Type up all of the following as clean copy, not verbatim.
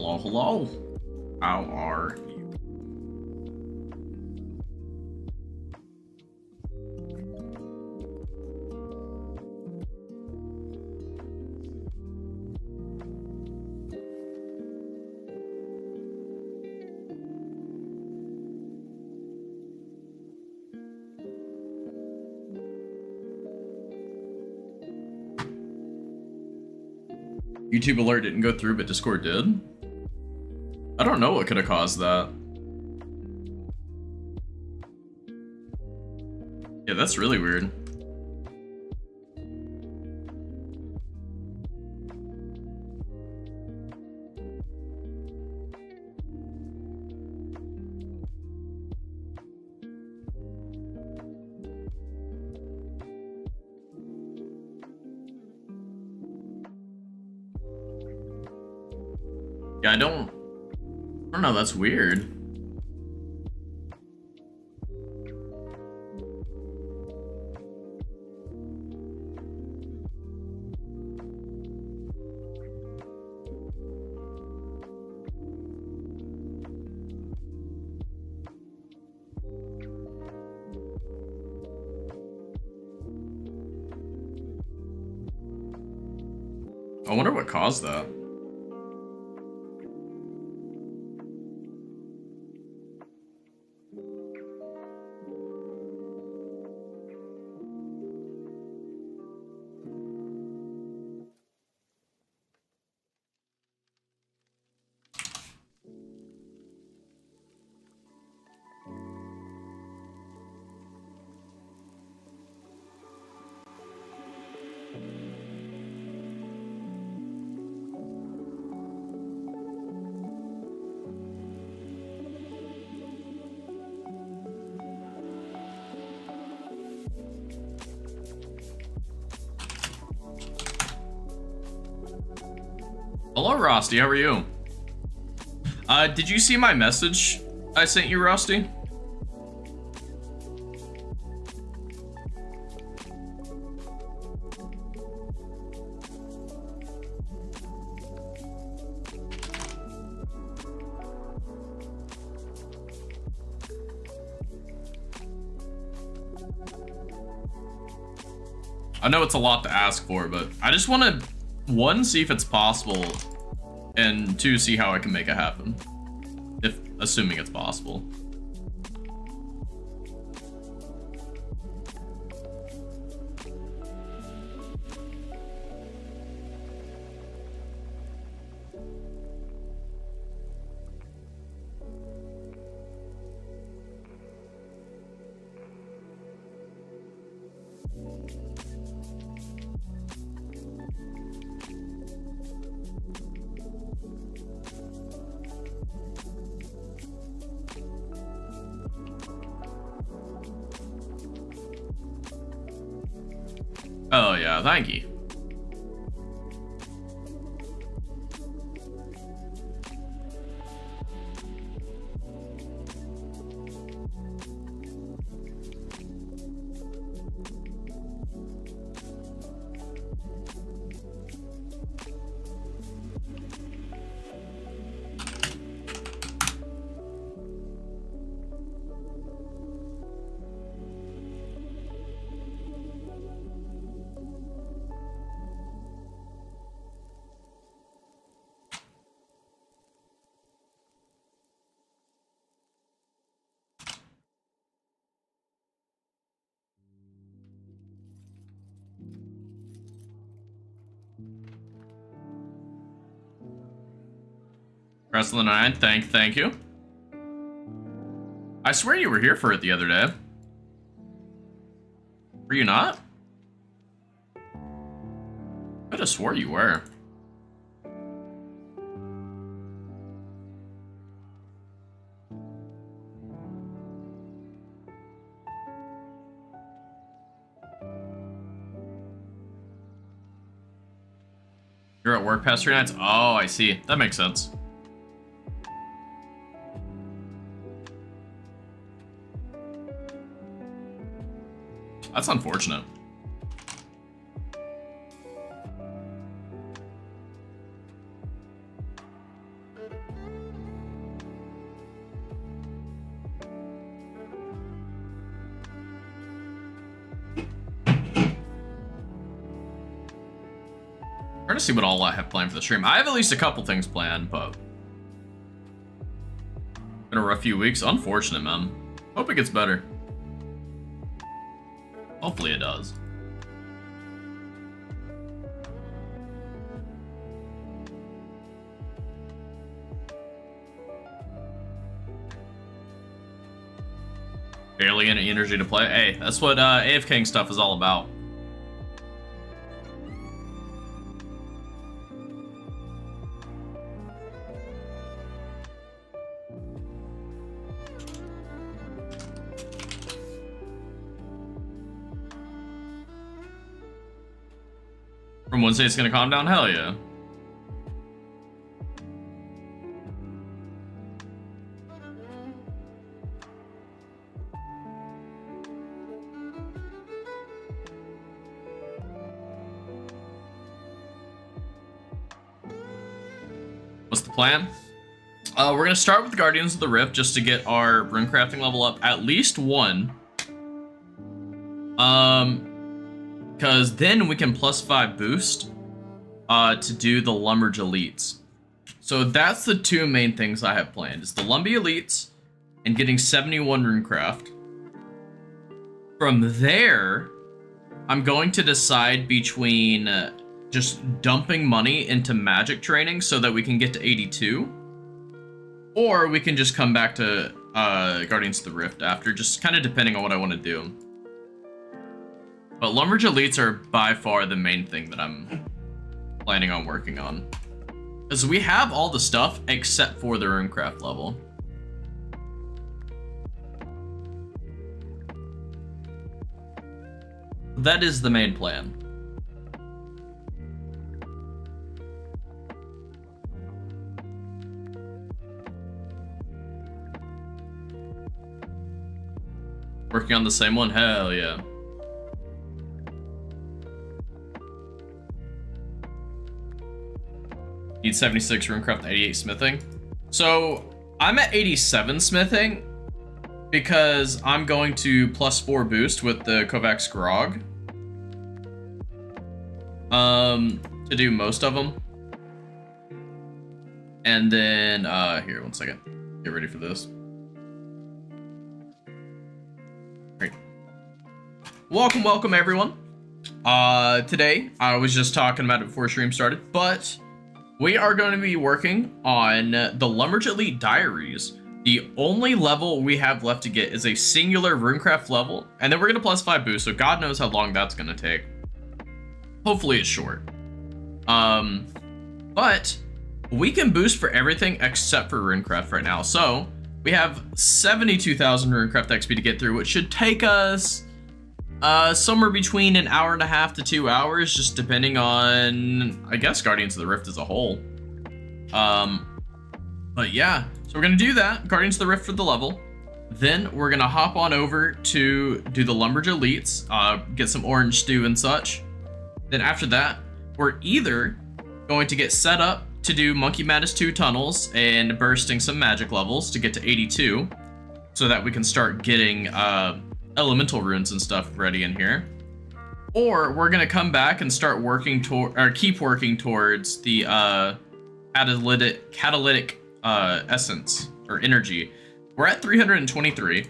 Hello, hello. How are you? YouTube alert didn't go through, but Discord did? I don't know what could have caused that. Yeah, that's really weird. Yeah, I don't know, that's weird. I wonder what caused that. Hello, Rusty. How are you? Did you see my message I sent you, Rusty? I know it's a lot to ask for, but I just want to, one, see if it's possible, and two, see how I can make it happen. If, assuming it's possible. Oh yeah, thank you. Wrestling 9, thank you. I swear you were here for it the other day. Were you not? I could have swore you were. You're at work past 3 nights? Oh, I see. That makes sense. That's unfortunate. Trying to see what all I have planned for the stream. I have at least a couple things planned, but been a rough few weeks. Unfortunate, man. Hope it gets better. Hopefully it does. Barely any energy to play. Hey, that's what AFKing stuff is all about. From Wednesday, it's gonna calm down? Hell yeah. What's the plan? We're gonna start with the Guardians of the Rift just to get our runecrafting level up at least 1. Because then we can +5 boost to do the Lumbridge elites. So that's the 2 main things I have planned: is the Lumbridge elites and getting 71 runecraft. From there, I'm going to decide between just dumping money into magic training so that we can get to 82, or we can just come back to Guardians of the Rift after, just kind of depending on what I want to do. But Lumbridge elites are by far the main thing that I'm planning on working on, because we have all the stuff except for the runecraft level. That is the main plan. Working on the same one? Hell yeah. Need 76 runecraft, 88 smithing. So I'm at 87 smithing because I'm going to +4 boost with the Kovacs Grog. To do most of them. And then, here, 1 second. Get ready for this. Great. Welcome everyone. Today, I was just talking about it before stream started, but we are going to be working on the Lumbridge Elite Diaries. The only level we have left to get is a singular runecraft level, and then we're going to +5 boost, so God knows how long that's going to take. Hopefully it's short. But we can boost for everything except for runecraft right now. So we have 72,000 runecraft XP to get through, which should take us somewhere between 1.5 hours to 2 hours, just depending on, I guess, Guardians of the Rift as a whole. But yeah, so we're gonna do that, Guardians of the Rift for the level. Then we're gonna hop on over to do the Lumbridge elites, get some orange stew and such. Then after that, we're either going to get set up to do Monkey Madness 2 tunnels and bursting some magic levels to get to 82, so that we can start getting elemental runes and stuff ready in here. Or we're gonna come back and start working toward, or keep working towards the catalytic essence or energy. We're at 323,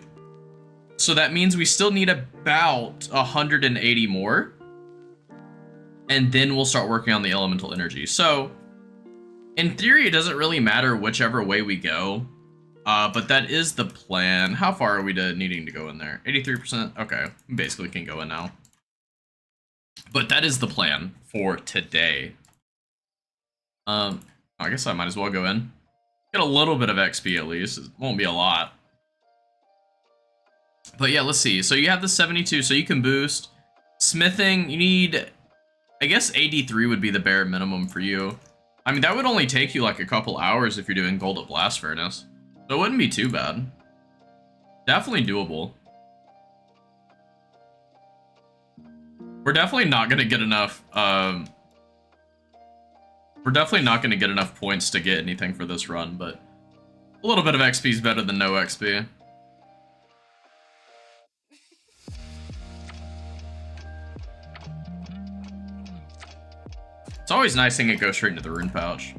so that means we still need about 180 more, and then we'll start working on the elemental energy. So in theory, it doesn't really matter whichever way we go. But that is the plan. How far are we to needing to go in there? 83%? Okay, basically can go in now. But that is the plan for today. I guess I might as well go in. Get a little bit of XP at least. It won't be a lot. But yeah, let's see. So you have the 72, so you can boost. Smithing, you need, I guess 83 would be the bare minimum for you. I mean, that would only take you like a couple hours if you're doing gold at Blast Furnace. So it wouldn't be too bad. Definitely doable. We're definitely not gonna get enough, we're definitely not gonna get enough points to get anything for this run, but a little bit of XP is better than no XP. It's always nice seeing it go straight into the rune pouch.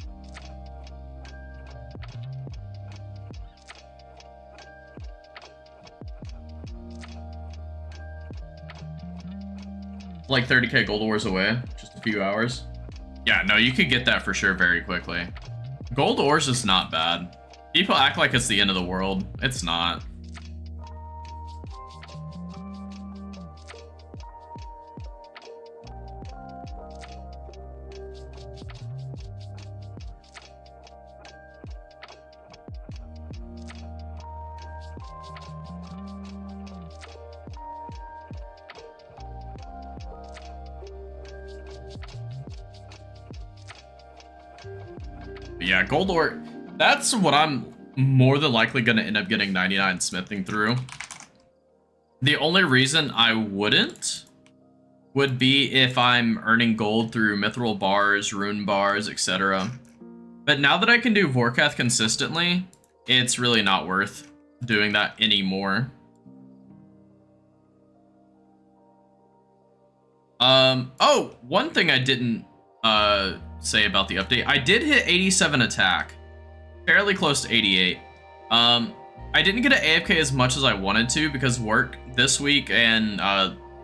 Like 30k gold ores away, just a few hours. Yeah, no, you could get that for sure very quickly. Gold ores is not bad. People act like it's the end of the world. It's not. But yeah, gold ore, that's what I'm more than likely going to end up getting 99 smithing through. The only reason I wouldn't would be if I'm earning gold through mithril bars, rune bars, etc. But now that I can do Vorkath consistently, it's really not worth doing that anymore. Oh, one thing I didn't say about the update. I did hit 87 attack. Fairly close to 88. I didn't get an AFK as much as I wanted to because work this week and,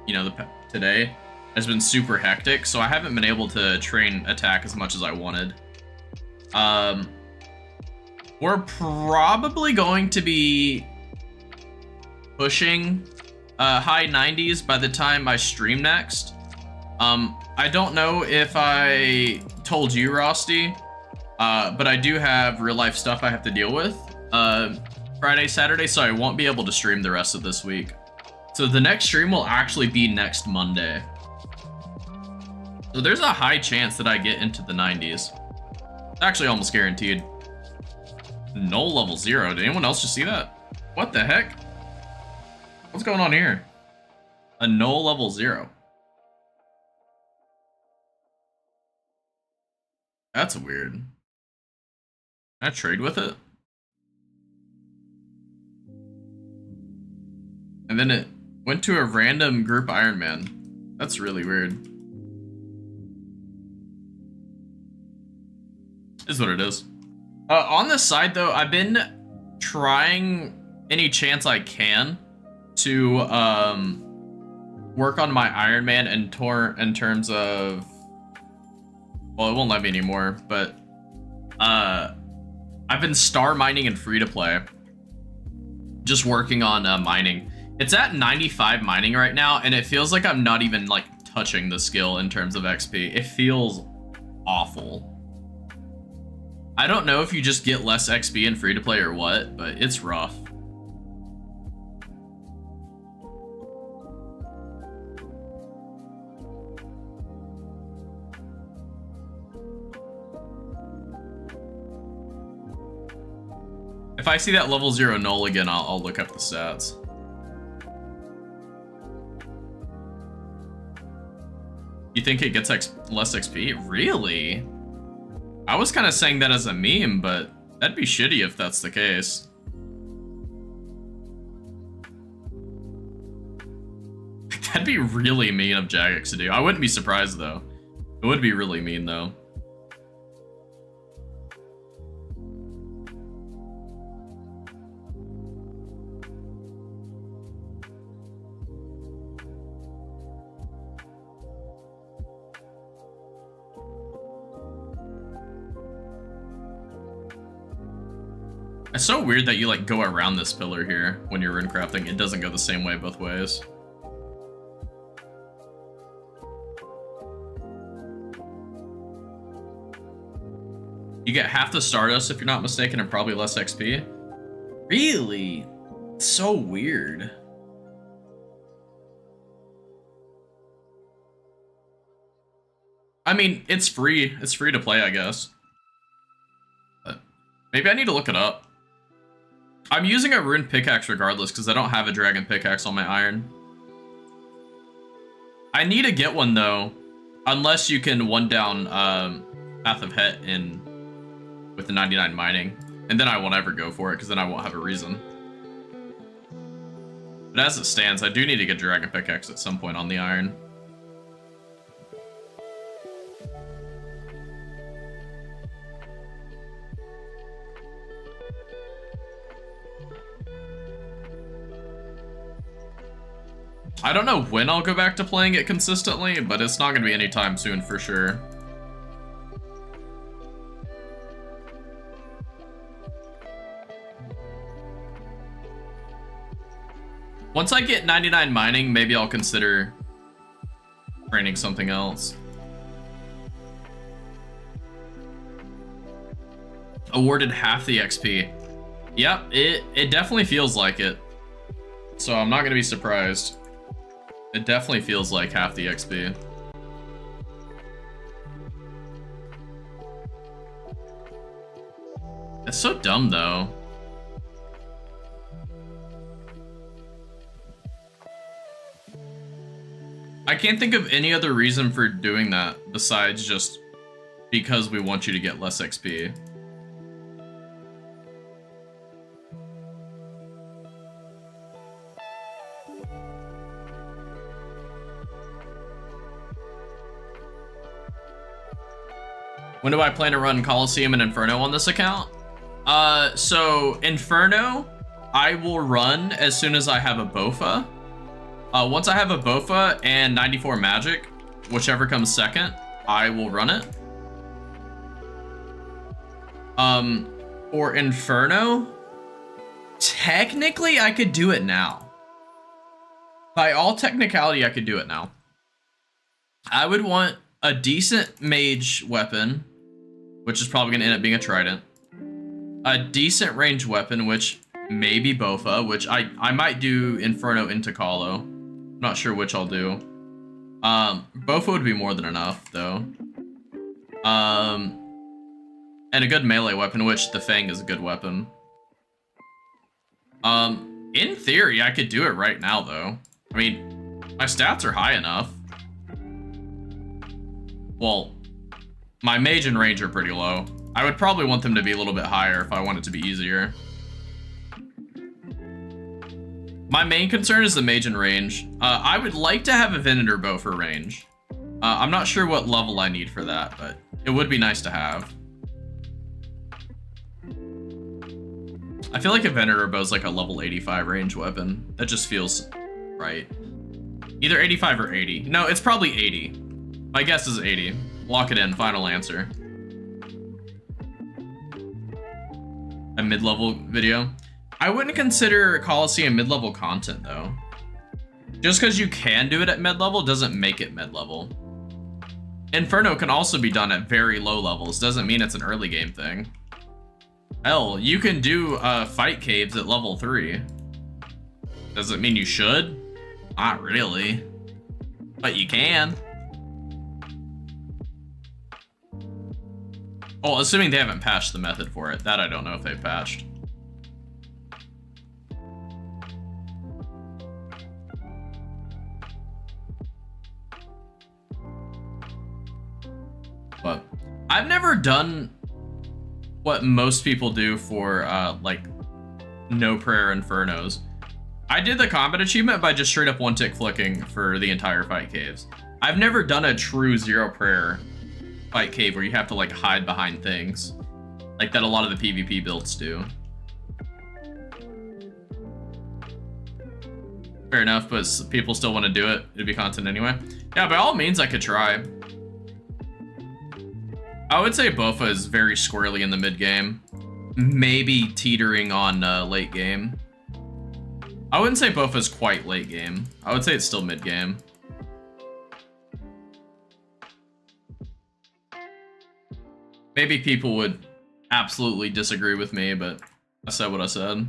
you know, today has been super hectic, so I haven't been able to train attack as much as I wanted. We're probably going to be pushing high 90s by the time I stream next. I don't know if I told you, Rosty, but I do have real life stuff I have to deal with Friday, Saturday, so I won't be able to stream the rest of this week. So the next stream will actually be next Monday. So there's a high chance that I get into the 90s. It's actually almost guaranteed. Null level 0. Did anyone else just see that? What the heck? What's going on here? A null level 0. That's weird. Can I trade with it? And then it went to a random group Iron Man. That's really weird. Is what it is. On this side though, I've been trying any chance I can to work on my Iron Man in terms of, well, it won't let me anymore, but I've been star mining and free to play, just working on mining. It's at 95 mining right now, and it feels like I'm not even like touching the skill in terms of XP. It feels awful. I don't know if you just get less XP in free to play or what, but it's rough. If I see that level 0 null again, I'll look up the stats. You think it gets less XP? Really? I was kind of saying that as a meme, but that'd be shitty if that's the case. That'd be really mean of Jagex to do. I wouldn't be surprised though. It would be really mean though. It's so weird that you like go around this pillar here when you're rune crafting. It doesn't go the same way both ways. You get half the Stardust if you're not mistaken, and probably less XP. Really? It's so weird. I mean, it's free. It's free to play, I guess. But maybe I need to look it up. I'm using a rune pickaxe regardless because I don't have a dragon pickaxe on my iron. I need to get one though, unless you can one down Path of Het in with the 99 mining, and then I won't ever go for it because then I won't have a reason. But as it stands, I do need to get dragon pickaxe at some point on the iron. I don't know when I'll go back to playing it consistently, but it's not going to be anytime soon for sure. Once I get 99 mining, maybe I'll consider training something else. Awarded half the XP. Yep, it definitely feels like it. So I'm not going to be surprised. It definitely feels like half the XP. It's so dumb though. I can't think of any other reason for doing that besides just because we want you to get less XP. When do I plan to run Coliseum and Inferno on this account? So Inferno, I will run as soon as I have a Bofa. Once I have a Bofa and 94 magic, whichever comes second, I will run it. For Inferno, technically I could do it now. By all technicality, I could do it now. I would want a decent mage weapon, which is probably going to end up being a trident. A decent range weapon, which may be Bofa, which I might do Inferno into Colo. Not sure which I'll do. Bofa would be more than enough, though. And a good melee weapon, which the Fang is a good weapon. In theory, I could do it right now, though. I mean, my stats are high enough. Well, my mage and range are pretty low. I would probably want them to be a little bit higher if I want it to be easier. My main concern is the mage and range. I would like to have a Venator bow for range. I'm not sure what level I need for that, but it would be nice to have. I feel like a Venator bow is like a level 85 range weapon. That just feels right. Either 85 or 80. No, it's probably 80. My guess is 80. Lock it in, final answer. A mid-level video. I wouldn't consider Coliseum mid-level content though. Just because you can do it at mid-level doesn't make it mid-level. Inferno can also be done at very low levels, doesn't mean it's an early game thing. Hell, you can do fight caves at level 3. Does it mean you should? Not really. But you can. Oh, assuming they haven't patched the method for it. That I don't know if they've patched. But I've never done what most people do for like no prayer infernos. I did the combat achievement by just straight up one tick flicking for the entire fight caves. I've never done a true zero prayer fight cave where you have to like hide behind things like that a lot of the PvP builds do. Fair enough, but people still want to do it. It'd be content anyway. Yeah, by all means I could try. I would say Bofa is very squarely in the mid game, maybe teetering on late game. I wouldn't say Bofa is quite late game. I would say it's still mid game. Maybe people would absolutely disagree with me, but I said what I said.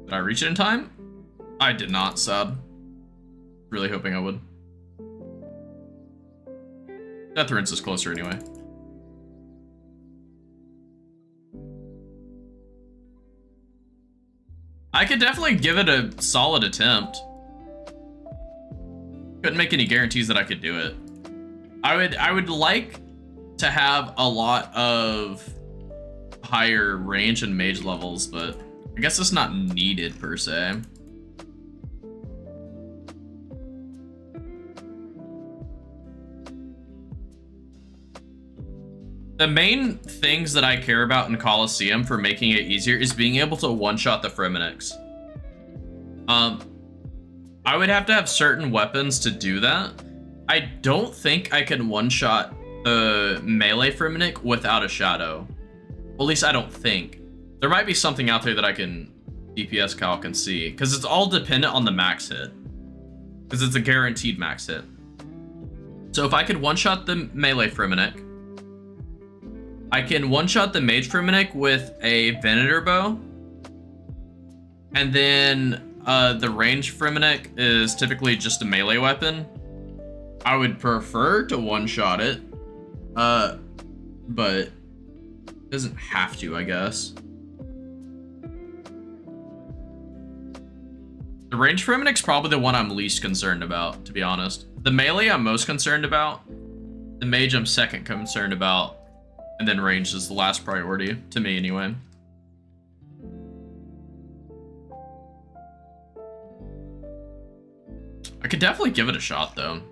Did I reach it in time? I did not, sad. Really hoping I would. Death Rinse is closer anyway. I could definitely give it a solid attempt. Couldn't make any guarantees that I could do it. I would like to have a lot of higher range and mage levels, but I guess it's not needed per se. The main things that I care about in Colosseum for making it easier is being able to one-shot the Fremenix. I would have to have certain weapons to do that. I don't think I can one-shot the melee Fremenix without a shadow. Well, at least I don't think. There might be something out there that I can DPS calc and see, because it's all dependent on the max hit. Because it's a guaranteed max hit. So if I could one-shot the melee Fremenix, I can one-shot the mage Fremenix with a Venator bow. And then the range Fremenix is typically just a melee weapon. I would prefer to one-shot it. But it doesn't have to, I guess. The range Fremenix is probably the one I'm least concerned about, to be honest. The melee I'm most concerned about. The mage I'm second concerned about. And then range is the last priority, to me anyway. I could definitely give it a shot, though.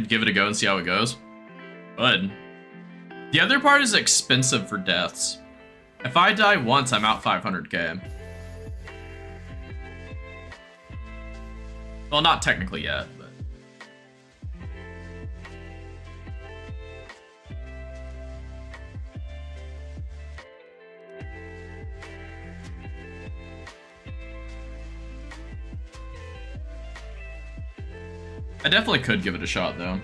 Give it a go and see how it goes. Good. The other part is expensive for deaths. If I die once, I'm out 500k. Well, not technically yet, but... I definitely could give it a shot, though.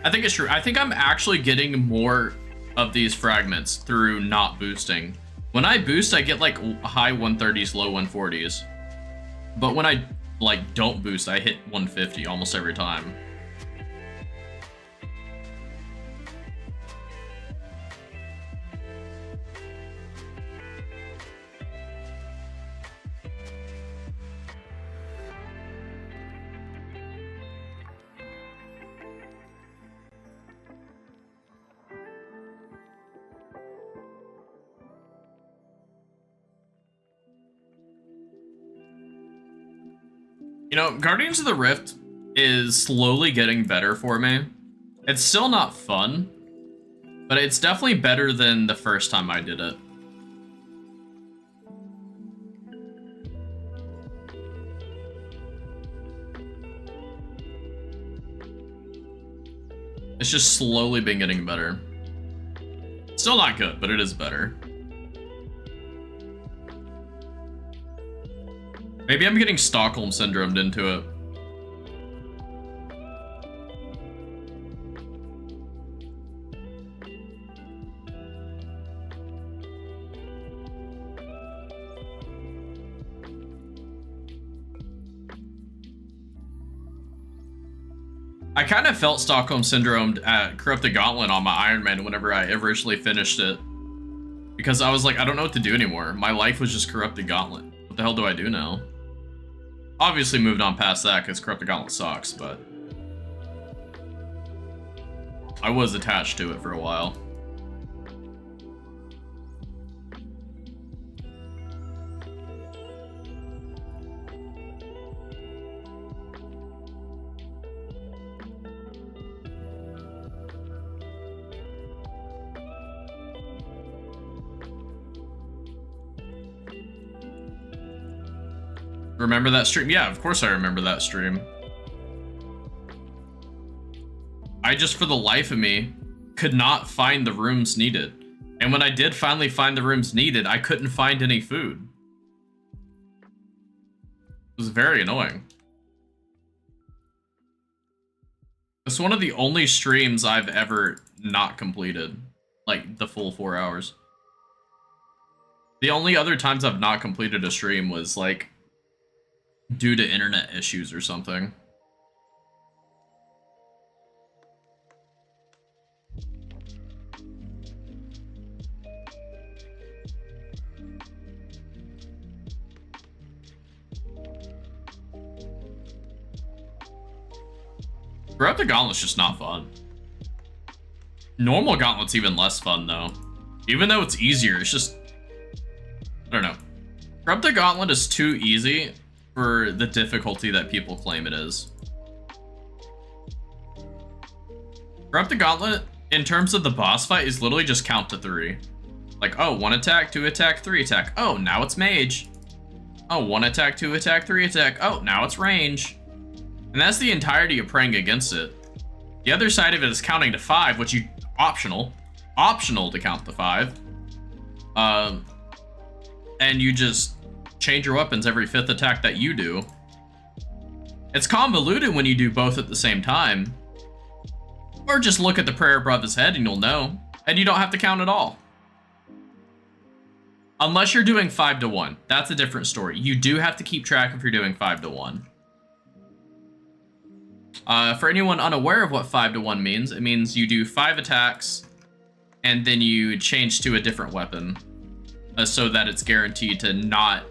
I think it's true. I think I'm actually getting more of these fragments through not boosting. When I boost, I get like high 130s, low 140s. But when I like don't boost, I hit 150 almost every time. You know, Guardians of the Rift is slowly getting better for me. It's still not fun, but it's definitely better than the first time I did it. It's just slowly been getting better. Still not good, but it is better. Maybe I'm getting Stockholm syndromed into it. I kind of felt Stockholm syndromed at Corrupted Gauntlet on my Iron Man whenever I originally finished it. Because I was like, I don't know what to do anymore. My life was just Corrupted Gauntlet. What the hell do I do now? Obviously moved on past that because Corrupted Gauntlet sucks, but I was attached to it for a while. Remember that stream? Yeah, of course I remember that stream. I just, for the life of me, could not find the rooms needed. And when I did finally find the rooms needed, I couldn't find any food. It was very annoying. It's one of the only streams I've ever not completed. Like, the full 4 hours. The only other times I've not completed a stream was, like, due to internet issues or something. Grab the Gauntlet's just not fun. Normal Gauntlet's even less fun, though. Even though it's easier, it's just... I don't know. Grab the Gauntlet is too easy for the difficulty that people claim it is. Grab the Gauntlet, in terms of the boss fight, is literally just count to 3. Like, oh, 1 attack, 2 attack, 3 attack. Oh, now it's mage. Oh, 1 attack, 2 attack, 3 attack. Oh, now it's range. And that's the entirety of praying against it. The other side of it is counting to 5, which you optional to count to 5. And you just change your weapons every 5th attack that you do. It's convoluted when you do both at the same time. Or just look at the prayer above his head and you'll know. And you don't have to count at all. Unless you're doing 5 to 1. That's a different story. You do have to keep track if you're doing 5 to 1. For anyone unaware of what 5 to 1 means, it means you do 5 attacks and then you change to a different weapon so that it's guaranteed to not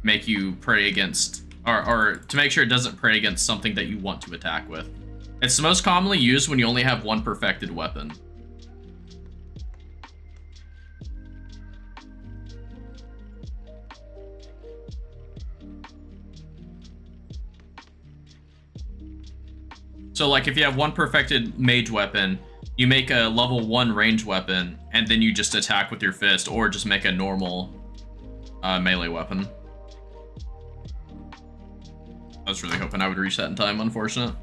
make you pray against, or to make sure it doesn't pray against something that you want to attack with. It's most commonly used when you only have 1 perfected weapon. So like if you have 1 perfected mage weapon, you make a level 1 range weapon, and then you just attack with your fist, or just make a normal melee weapon. I was really hoping I would reach that in time, unfortunate.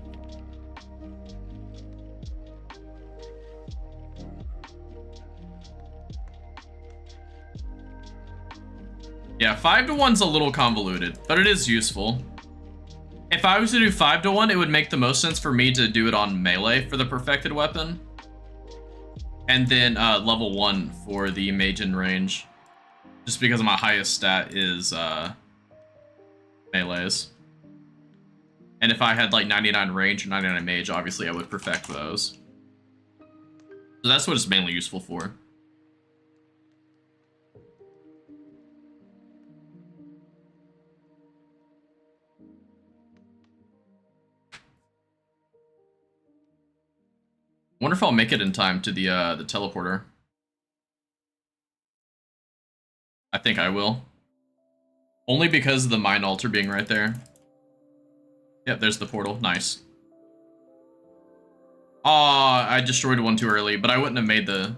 Yeah, 5 to 1's a little convoluted, but it is useful. If I was to do 5 to 1, it would make the most sense for me to do it on melee for the perfected weapon. And then level 1 for the mage in range. Just because my highest stat is melees. And if I had like 99 range or 99 mage, obviously I would perfect those. So that's what it's mainly useful for. Wonder if I'll make it in time to the teleporter. I think I will. Only because of the mine altar being right there. Yep, there's the portal. Nice. Aw, I destroyed one too early, but I wouldn't have made the...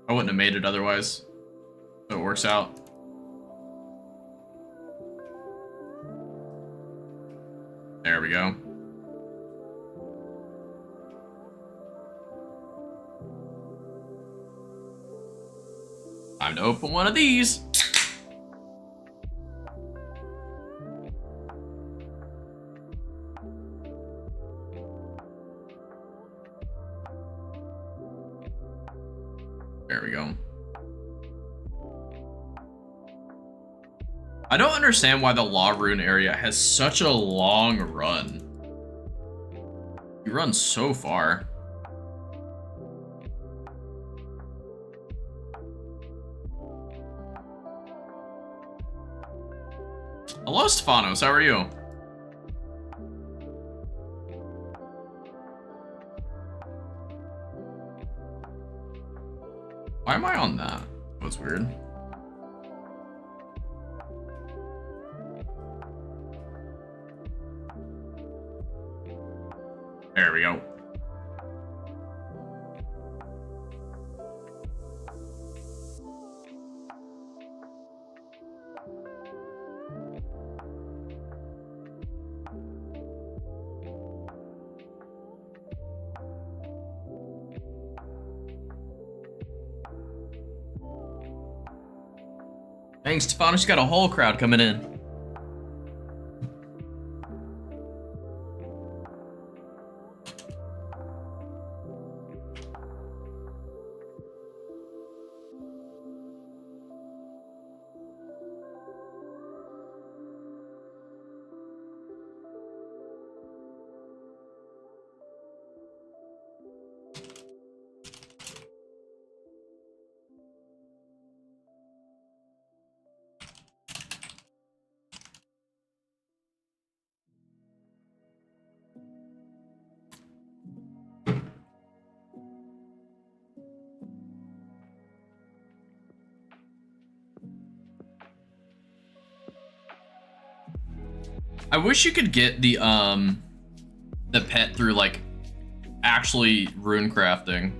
I wouldn't have made it otherwise. So it works out. There we go. Time to open one of these. There we go. I don't understand why the Law Rune area has such a long run. You run so far. Hello, Stephanos. How are you? Why am I on that? That was weird. There we go. Dang, Stefano's got a whole crowd coming in. I wish you could get the pet through like actually rune crafting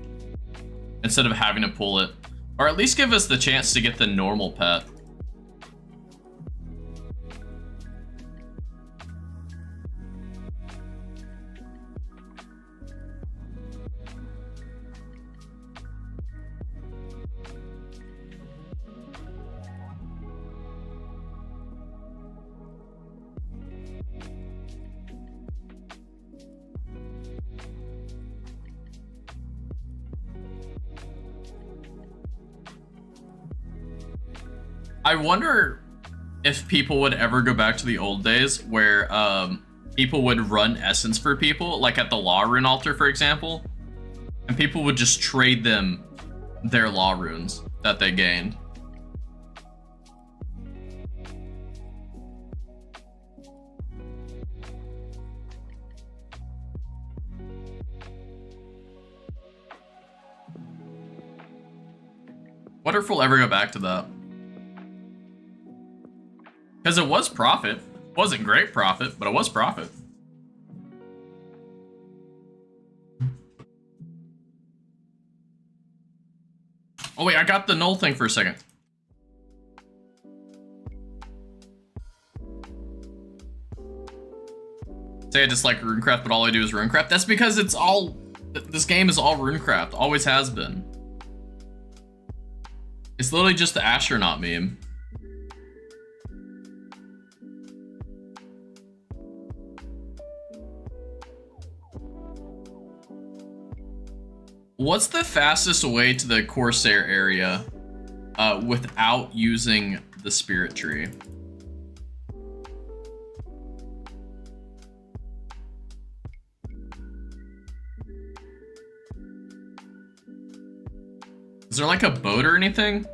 instead of having to pull it, or at least give us the chance to get the normal pet. I wonder if people would ever go back to the old days where people would run essence for people, like at the Law Rune altar, for example, and people would just trade them their Law Runes that they gained. Wonder if we'll ever go back to that. Because it was profit. Wasn't great profit, but it was profit. Oh wait, I got the null thing for a second. Say I dislike runecraft, but all I do is runecraft. That's because it's all... This game is all runecraft. Always has been. It's literally just the astronaut meme. What's the fastest way to the Corsair area without using the spirit tree? Is there like a boat or anything?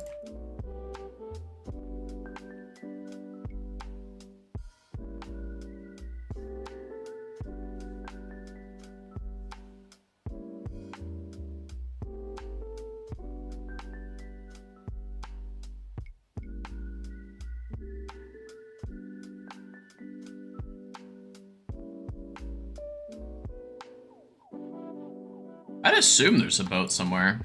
I'd assume there's a boat somewhere.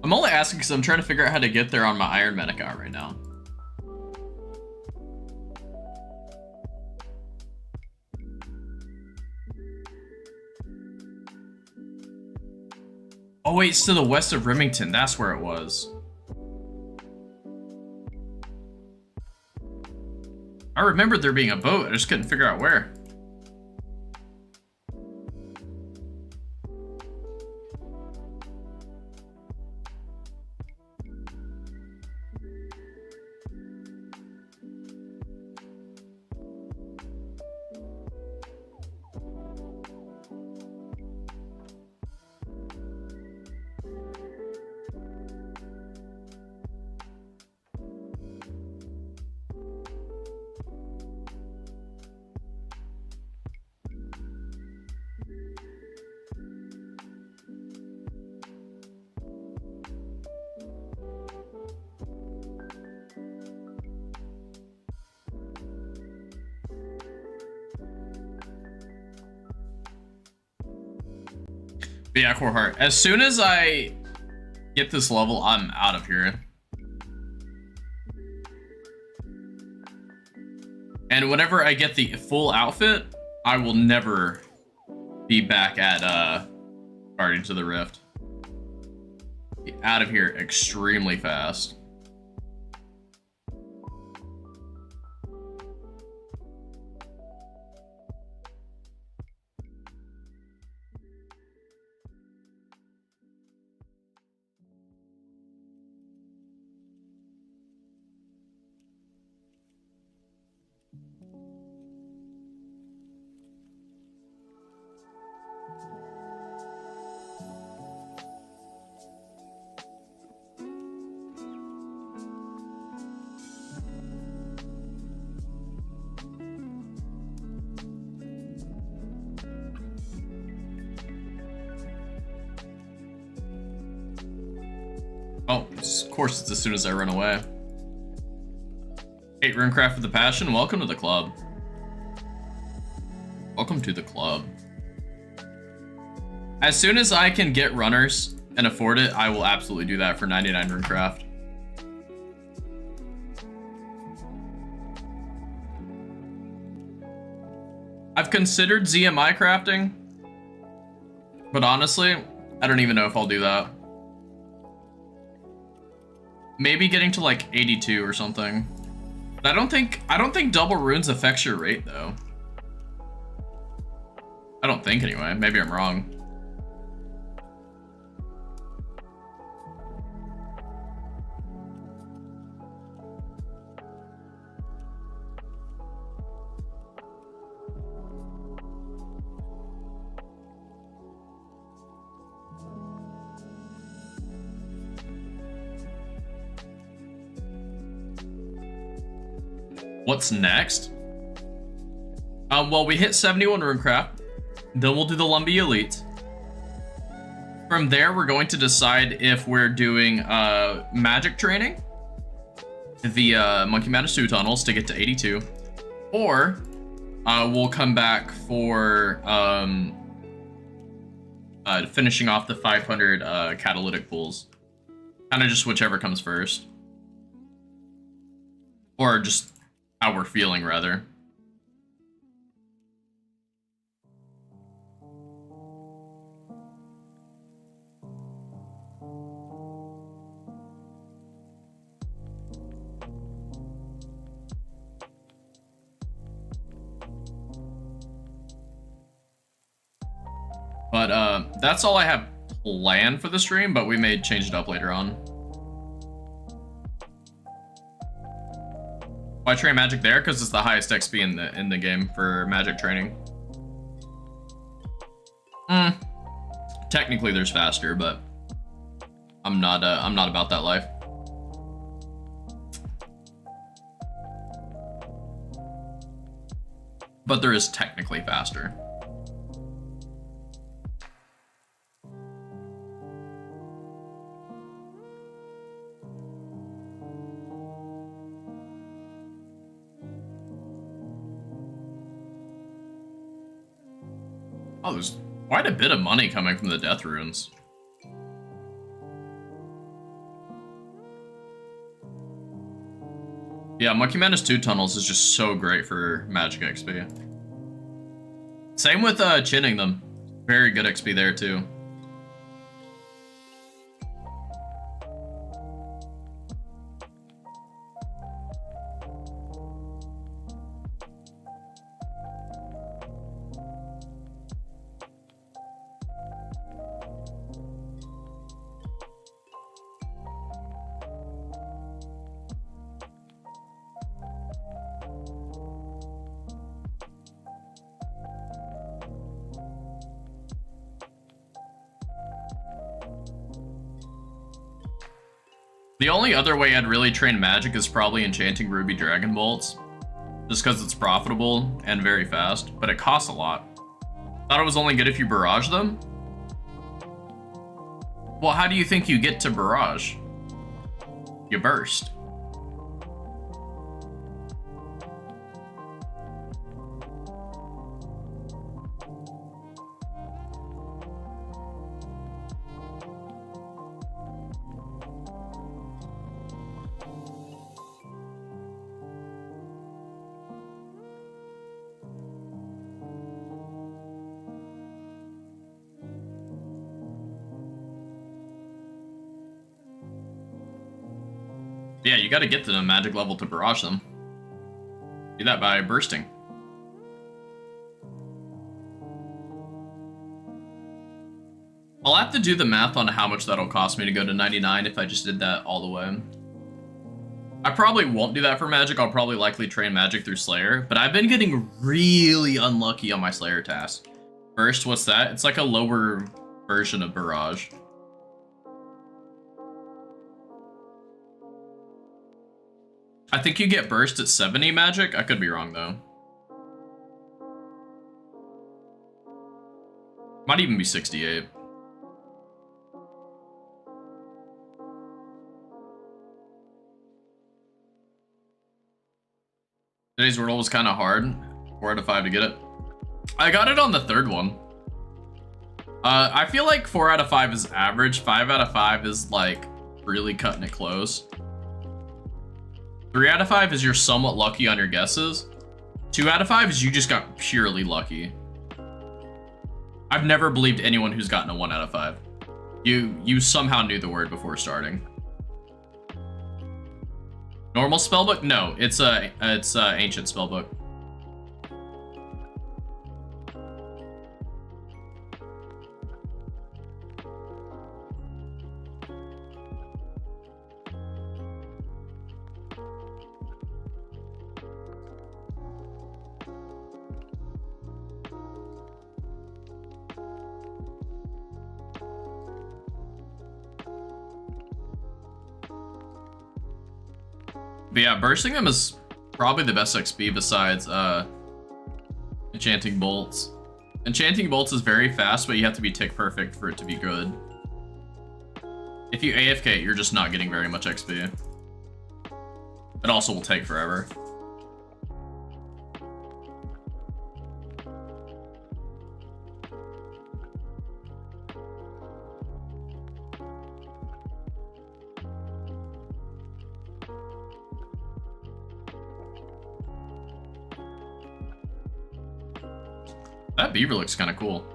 I'm only asking because I'm trying to figure out how to get there on my Iron Man account right now. Oh wait, it's to the west of Remington. That's where it was. I remembered there being a boat. I just couldn't figure out where. But yeah, Core Heart. As soon as I get this level, I'm out of here. And whenever I get the full outfit, I will never be back at Guardians of the Rift. out of here extremely fast. Oh, of course it's as soon as I run away. Hey, Runecraft with a Passion, welcome to the club. Welcome to the club. As soon as I can get runners and afford it, I will absolutely do that for 99 Runecraft. I've considered ZMI crafting, but honestly, I don't even know if I'll do that. Maybe getting to like 82 or something. But I don't think double runes affects your rate though. I don't think anyway. Maybe I'm wrong. What's next? Well, we hit 71 Runecraft. Then we'll do the Lumbridge Elite. From there, we're going to decide if we're doing magic training via Monkey Madness 2 tunnels to get to 82, or we'll come back for finishing off the 500 catalytic pools. Kind of just whichever comes first, or just how we're feeling, rather. But that's all I have planned for the stream, but we may change it up later on. Why train magic there? Because it's the highest XP in the game for magic training. Technically, there's faster, but I'm not about that life. But there is technically faster. Oh, there's quite a bit of money coming from the death runes. Yeah, Monkey Madness 2 tunnels is just so great for magic XP. Same with chinning them. Very good XP there too. The only other way I'd really train magic is probably enchanting Ruby Dragon Bolts. Just because it's profitable and very fast, but it costs a lot. Thought it was only good if you barrage them? Well, how do you think you get to barrage? You burst. Yeah, you gotta get to the magic level to barrage them. Do that by bursting. I'll have to do the math on how much that'll cost me to go to 99 if I just did that all the way. I probably won't do that for magic. I'll probably likely train magic through Slayer, but I've been getting really unlucky on my Slayer task. First, what's that? It's like a lower version of Barrage. I think you get burst at 70 magic. I could be wrong though. Might even be 68. Today's Wordle was kind of hard. 4 out of 5 to get it. I got it on the third one. I feel like 4 out of 5 is average. 5 out of 5 is like really cutting it close. 3 out of 5 is you're somewhat lucky on your guesses. 2 out of 5 is you just got purely lucky. I've never believed anyone who's gotten a 1 out of 5. You somehow knew the word before starting. Normal spellbook? No, it's a ancient spellbook. But yeah, bursting them is probably the best XP besides Enchanting Bolts. Enchanting Bolts is very fast, but you have to be tick perfect for it to be good. If you AFK, you're just not getting very much XP. It also will take forever. That beaver looks kind of cool.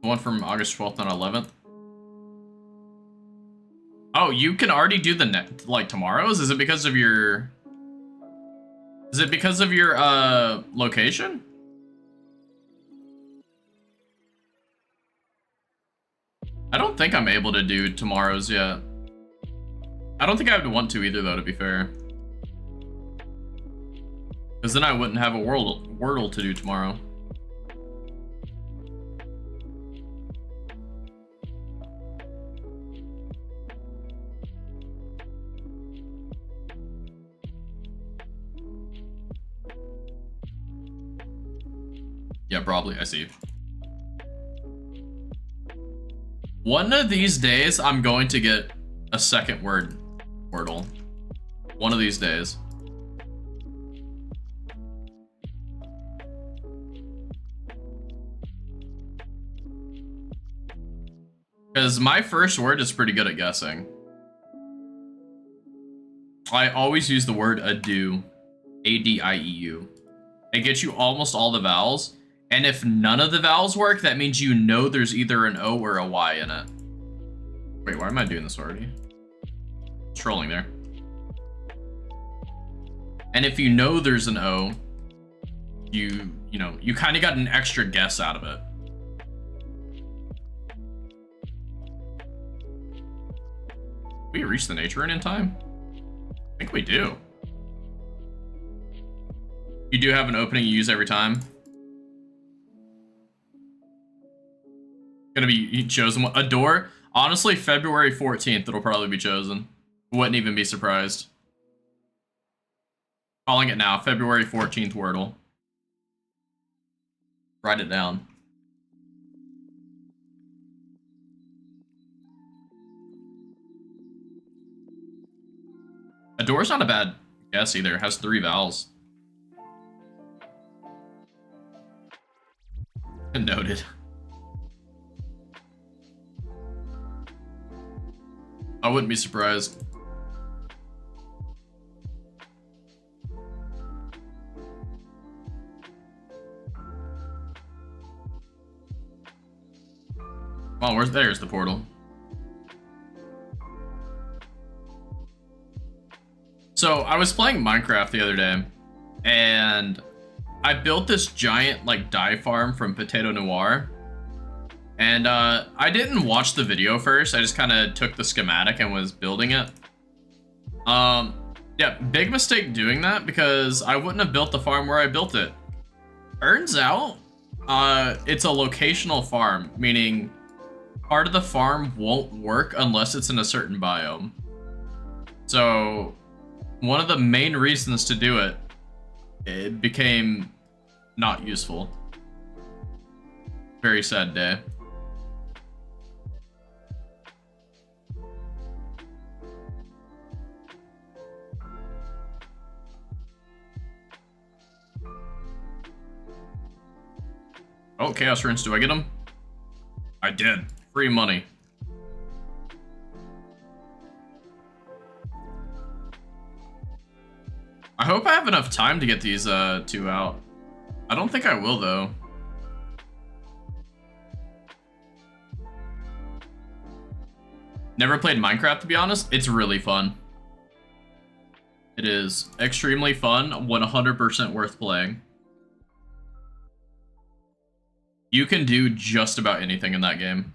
The one from August 12th and 11th. Oh, you can already do the like tomorrow's? Is it because of your... Is it because of your, location? I don't think I'm able to do tomorrow's yet. I don't think I would want to either, though, to be fair. Because then I wouldn't have a Wordle to do tomorrow. Yeah, probably. I see. One of these days, I'm going to get a second Wordle. One of these days. Because my first word is pretty good at guessing. I always use the word adieu. A-D-I-E-U. It gets you almost all the vowels. And if none of the vowels work, that means you know there's either an O or a Y in it. Wait, why am I doing this already? Trolling there. And if you know there's an O, you know, you kind of got an extra guess out of it. We reached the nature rune in time? I think we do. You do have an opening you use every time. Gonna be chosen. A door? Honestly, February 14th, it'll probably be chosen. Wouldn't even be surprised. Calling it now, February 14th Wordle. Write it down. A door's not a bad guess either. It has 3 vowels. Noted. I wouldn't be surprised. Oh, there's the portal. So I was playing Minecraft the other day, and I built this giant like dye farm from Potato Noir. And I didn't watch the video first. I just kind of took the schematic and was building it. Yeah, big mistake doing that because I wouldn't have built the farm where I built it. Turns out, it's a locational farm, meaning part of the farm won't work unless it's in a certain biome. So one of the main reasons to do it, it became not useful. Very sad day. Oh, Chaos Runes, do I get them? I did. Free money. I hope I have enough time to get these two out. I don't think I will, though. Never played Minecraft, to be honest. It's really fun. It is extremely fun, 100% worth playing. You can do just about anything in that game.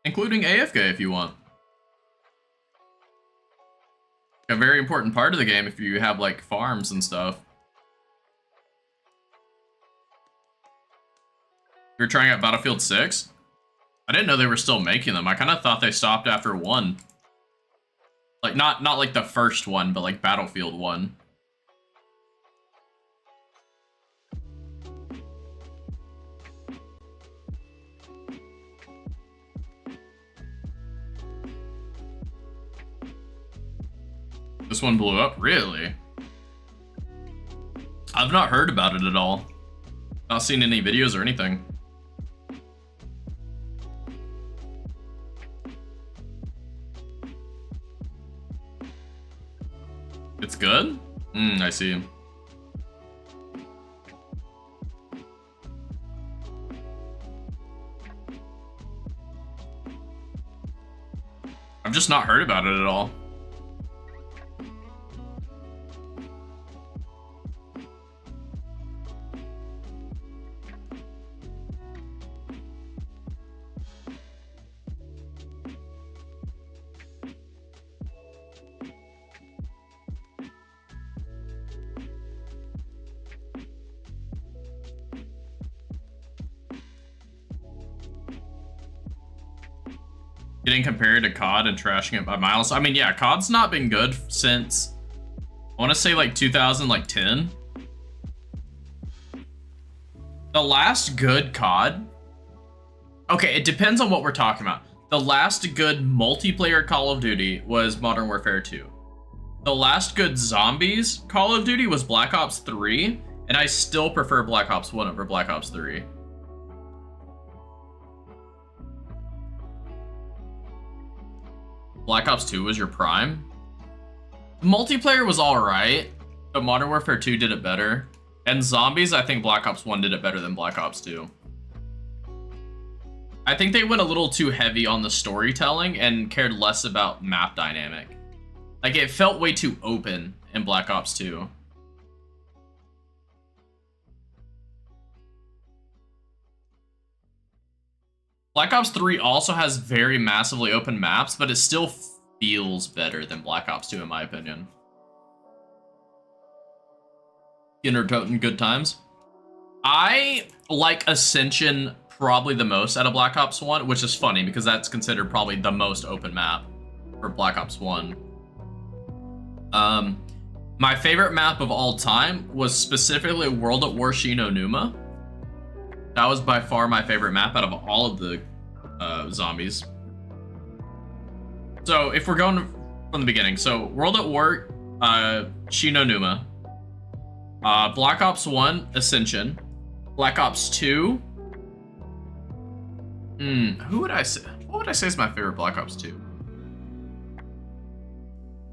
Including AFK if you want. A very important part of the game if you have like farms and stuff. You're trying out Battlefield 6? I didn't know they were still making them. I kind of thought they stopped after 1. Like not like the first one, but like Battlefield 1. This one blew up? Really? I've not heard about it at all. Not seen any videos or anything. It's good? I see. I've just not heard about it at all. Getting compared to COD and trashing it by miles. I mean, yeah, COD's not been good since, I want to say like 2010. The last good COD, okay, it depends on what we're talking about. The last good multiplayer Call of Duty was Modern Warfare 2. The last good zombies Call of Duty was Black Ops 3, and I still prefer Black Ops 1 over Black Ops 3. Black Ops 2 was your prime? Multiplayer was alright, but Modern Warfare 2 did it better. And zombies, I think Black Ops 1 did it better than Black Ops 2. I think they went a little too heavy on the storytelling and cared less about map dynamic. Like, it felt way too open in Black Ops 2. Black Ops 3 also has very massively open maps, but it still feels better than Black Ops 2 in my opinion. Intertoting good times. I like Ascension probably the most out of Black Ops 1, which is funny because that's considered probably the most open map for Black Ops 1. My favorite map of all time was specifically World at War Shi No Numa. That was by far my favorite map out of all of the zombies. So if we're going from the beginning, so World at War, Shi No Numa, Black Ops 1, Ascension, Black Ops 2. Who would I say? What would I say is my favorite Black Ops 2?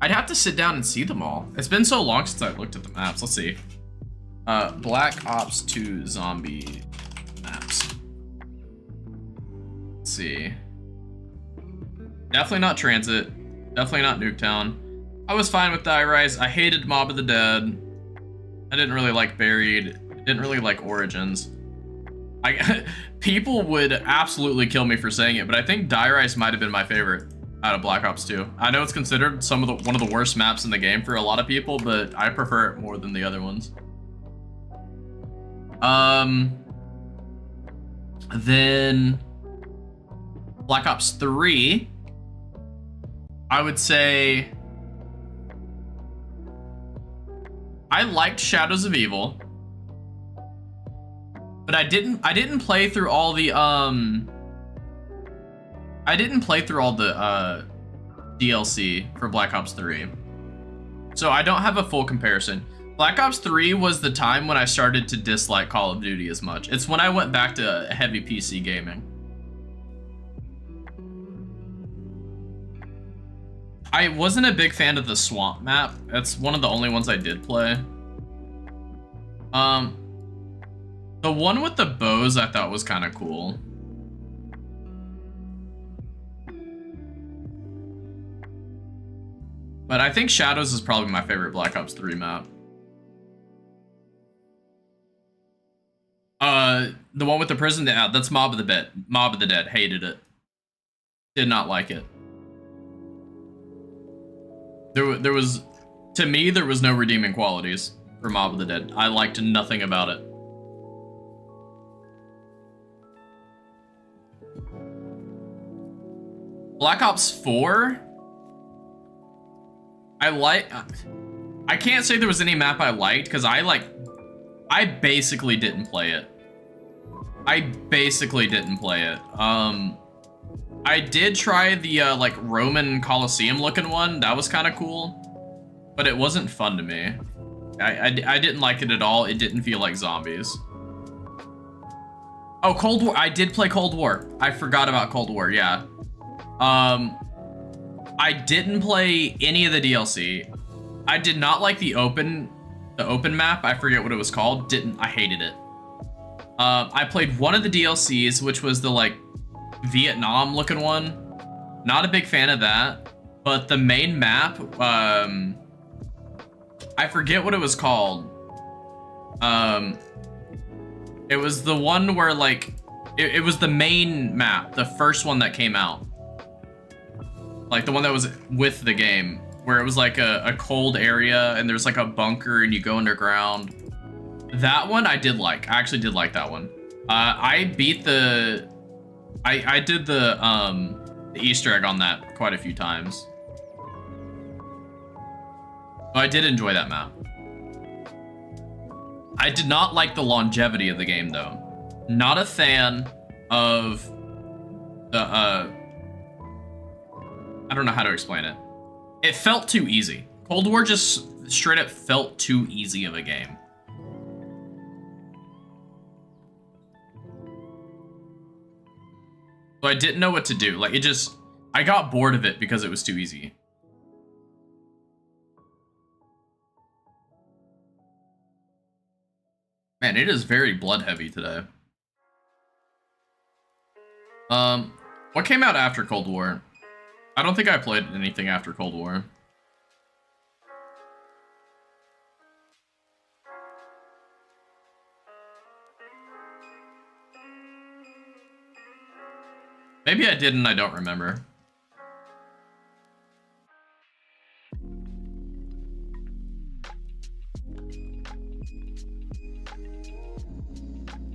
I'd have to sit down and see them all. It's been so long since I've looked at the maps. Let's see. Black Ops 2 zombie maps. Let's see. Definitely not Transit. Definitely not Nuketown. I was fine with Die Rise. I hated Mob of the Dead. I didn't really like Buried. Didn't really like Origins. People would absolutely kill me for saying it, but I think Die Rise might have been my favorite out of Black Ops 2. I know it's considered one of the worst maps in the game for a lot of people, but I prefer it more than the other ones. Then Black Ops 3, I would say I liked Shadows of Evil, but I didn't play through all the DLC for Black Ops 3. So I don't have a full comparison. Black Ops 3 was the time when I started to dislike Call of Duty as much. It's when I went back to heavy PC gaming. I wasn't a big fan of the swamp map. That's one of the only ones I did play. The one with the bows I thought was kind of cool. But I think Shadows is probably my favorite Black Ops 3 map. The one with the prison, that's Mob of the Dead. Mob of the Dead, hated it. Did not like it. There was, to me, there was no redeeming qualities for Mob of the Dead. I liked nothing about it. Black Ops 4, I can't say there was any map I liked, because I basically didn't play it. I did try the like Roman Colosseum looking one. That was kind of cool, but it wasn't fun to me. I didn't like it at all. It didn't feel like zombies. Oh, Cold War. I did play Cold War. I forgot about Cold War. Yeah. I didn't play any of the DLC. I did not like the open map. I forget what it was called. I hated it. I played one of the DLCs, which was the like Vietnam looking one. Not a big fan of that, but the main map, I forget what it was called. It was the one where like, it was the main map, the first one that came out. Like the one that was with the game, where it was like a cold area and there's like a bunker and you go underground. That one I did like. I actually did like that one. I beat the... I did the Easter egg on that quite a few times. So I did enjoy that map. I did not like the longevity of the game though. Not a fan of the I don't know how to explain it. It felt too easy. Cold War just straight up felt too easy of a game. So I didn't know what to do. Like, I got bored of it because it was too easy. Man, it is very blood heavy today. What came out after Cold War? I don't think I played anything after Cold War. Maybe I did and I don't remember.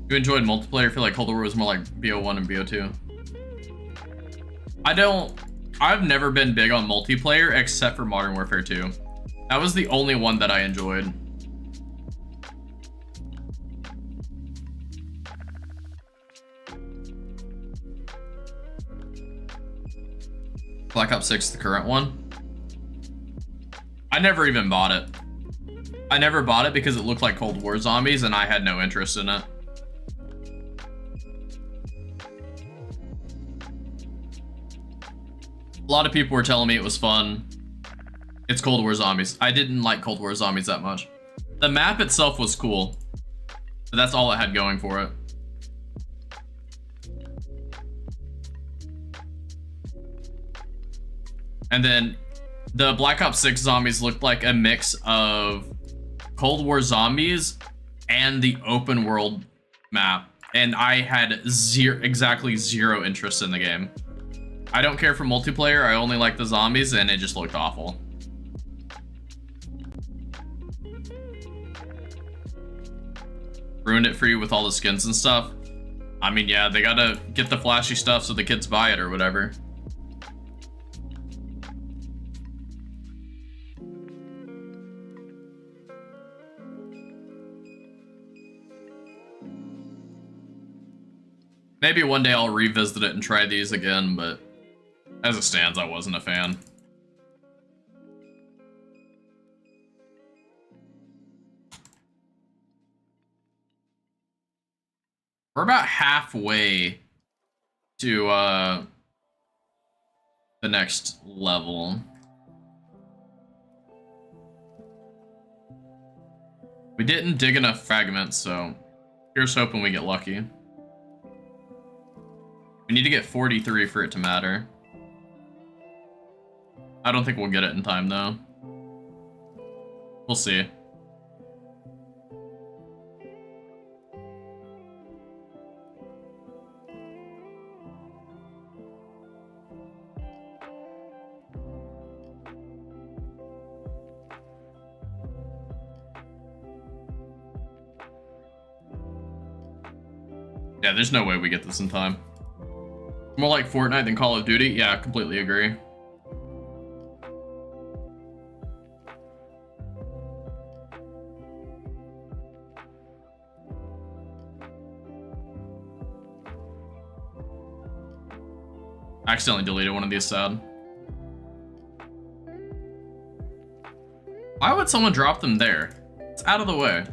You enjoyed multiplayer? I feel like Cold War was more like BO1 and BO2. I've never been big on multiplayer except for Modern Warfare 2. That was the only one that I enjoyed. Black Ops 6, the current one. I never even bought it. I never bought it because it looked like Cold War zombies and I had no interest in it. A lot of people were telling me it was fun. It's Cold War Zombies. I didn't like Cold War Zombies that much. The map itself was cool, but that's all it had going for it. And then the Black Ops 6 zombies looked like a mix of Cold War Zombies and the open world map. And I had exactly zero interest in the game. I don't care for multiplayer, I only like the zombies, and it just looked awful. Ruined it for you with all the skins and stuff. I mean, yeah, they gotta get the flashy stuff so the kids buy it or whatever. Maybe one day I'll revisit it and try these again, but as it stands, I wasn't a fan. We're about halfway to the next level. We didn't dig enough fragments, so here's hoping we get lucky. We need to get 43 for it to matter. I don't think we'll get it in time, though. We'll see. Yeah, there's no way we get this in time. More like Fortnite than Call of Duty? Yeah, I completely agree. I accidentally deleted one of these, sad. Why would someone drop them there? It's out of the way.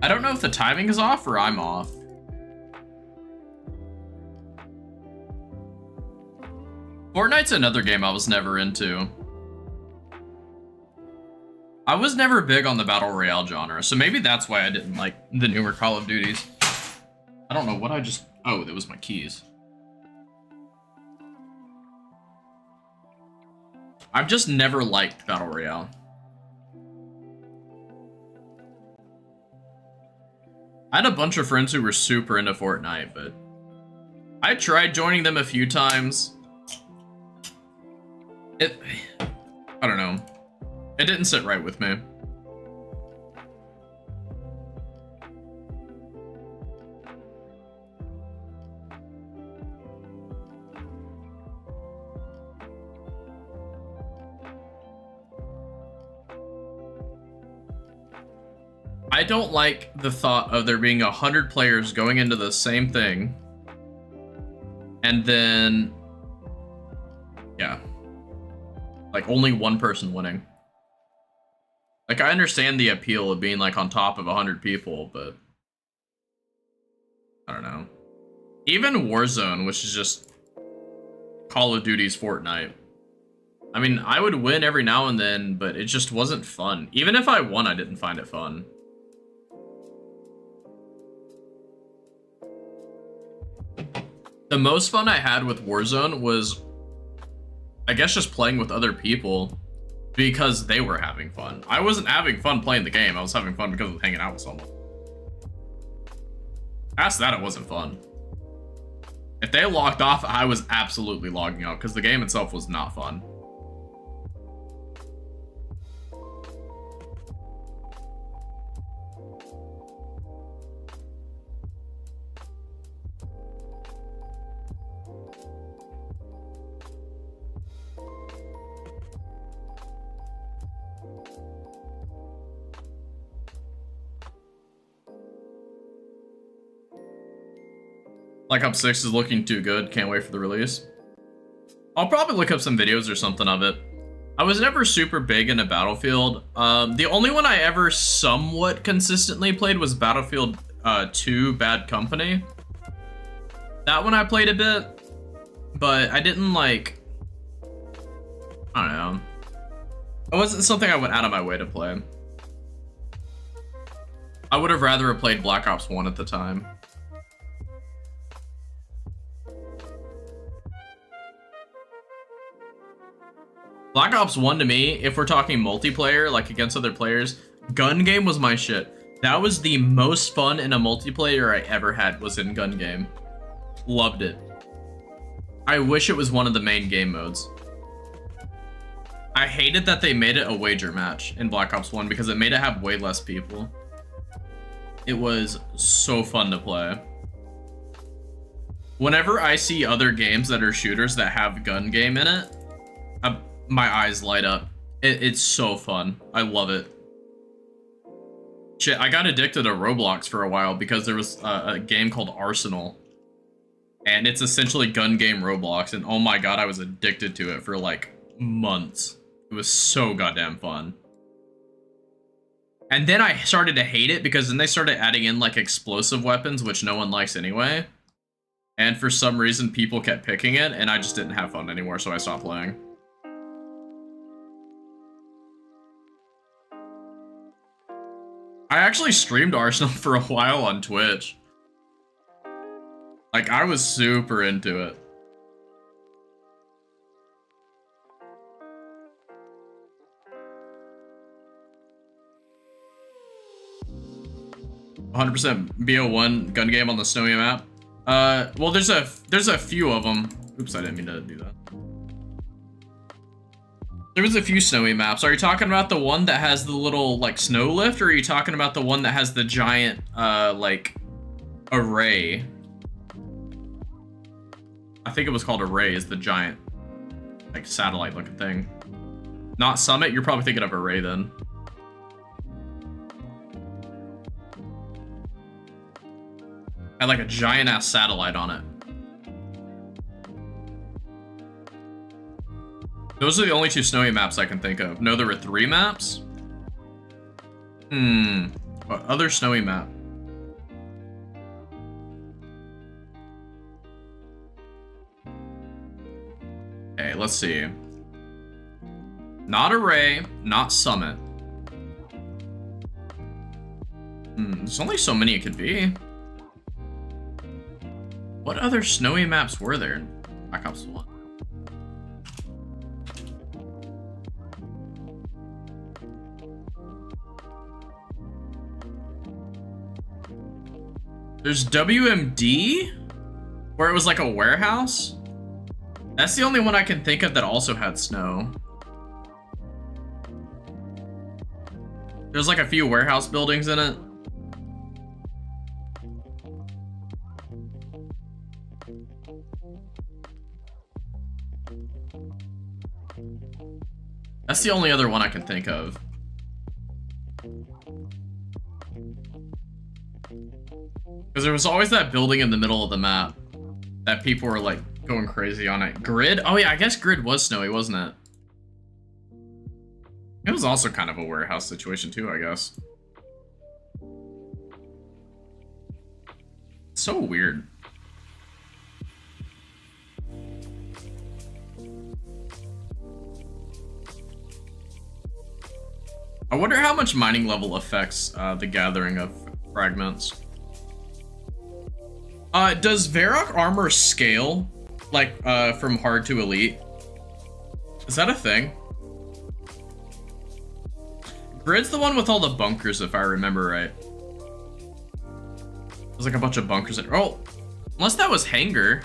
I don't know if the timing is off or I'm off. Fortnite's another game I was never into. I was never big on the Battle Royale genre, so maybe that's why I didn't like the newer Call of Duties. I don't know what I just... Oh, that was my keys. I've just never liked Battle Royale. I had a bunch of friends who were super into Fortnite, but I tried joining them a few times. I don't know. It didn't sit right with me. I don't like the thought of there being 100 players going into the same thing. And then, yeah, like only one person winning. Like, I understand the appeal of being like on top of 100 people, but I don't know. Even Warzone, which is just Call of Duty's Fortnite. I mean, I would win every now and then, but it just wasn't fun. Even if I won, I didn't find it fun. The most fun I had with Warzone was, I guess, just playing with other people because they were having fun. I wasn't having fun playing the game. I was having fun because of hanging out with someone. Past that, it wasn't fun. If they logged off, I was absolutely logging out because the game itself was not fun. Black Ops 6 is looking too good. Can't wait for the release. I'll probably look up some videos or something of it. I was never super big into Battlefield. The only one I ever somewhat consistently played was Battlefield 2 Bad Company. That one I played a bit, but I didn't like, I don't know. It wasn't something I went out of my way to play. I would have rather have played Black Ops 1 at the time. Black Ops 1 to me, if we're talking multiplayer, like against other players, gun game was my shit. That was the most fun in a multiplayer I ever had, was in gun game. Loved it. I wish it was one of the main game modes. I hated that they made it a wager match in Black Ops 1 because it made it have way less people. It was so fun to play. Whenever I see other games that are shooters that have gun game in it, my eyes light up. It's so fun. I love it. Shit, I got addicted to Roblox for a while because there was a game called Arsenal. And it's essentially gun game Roblox. And oh my god, I was addicted to it for like months. It was so goddamn fun. And then I started to hate it because then they started adding in like explosive weapons, which no one likes anyway. And for some reason, people kept picking it and I just didn't have fun anymore, so I stopped playing. I actually streamed Arsenal for a while on Twitch. Like, I was super into it. "100% BO1 gun game on the snowy map." Well, there's a few of them. Oops, I didn't mean to do that. There was a few snowy maps. Are you talking about the one that has the little, like, snow lift, or are you talking about the one that has the giant, like, array? I think it was called Array, is the giant, like, satellite-looking thing. Not Summit? You're probably thinking of Array, then. Had, like, a giant-ass satellite on it. Those are the only two snowy maps I can think of. No, there were 3 maps? What other snowy map? Okay, let's see. Not Array, not Summit. There's only so many it could be. What other snowy maps were there in Black Ops 1? There's WMD, where it was like a warehouse. That's the only one I can think of that also had snow. There's like a few warehouse buildings in it. That's the only other one I can think of. Because there was always that building in the middle of the map that people were like going crazy on it. Grid? Oh yeah, I guess Grid was snowy, wasn't it? It was also kind of a warehouse situation too, I guess. So weird. I wonder how much mining level affects the gathering of fragments. Does Varrock armor scale, like, from hard to elite? Is that a thing? Grid's the one with all the bunkers, if I remember right. There's like a bunch of bunkers. Oh, unless that was Hangar.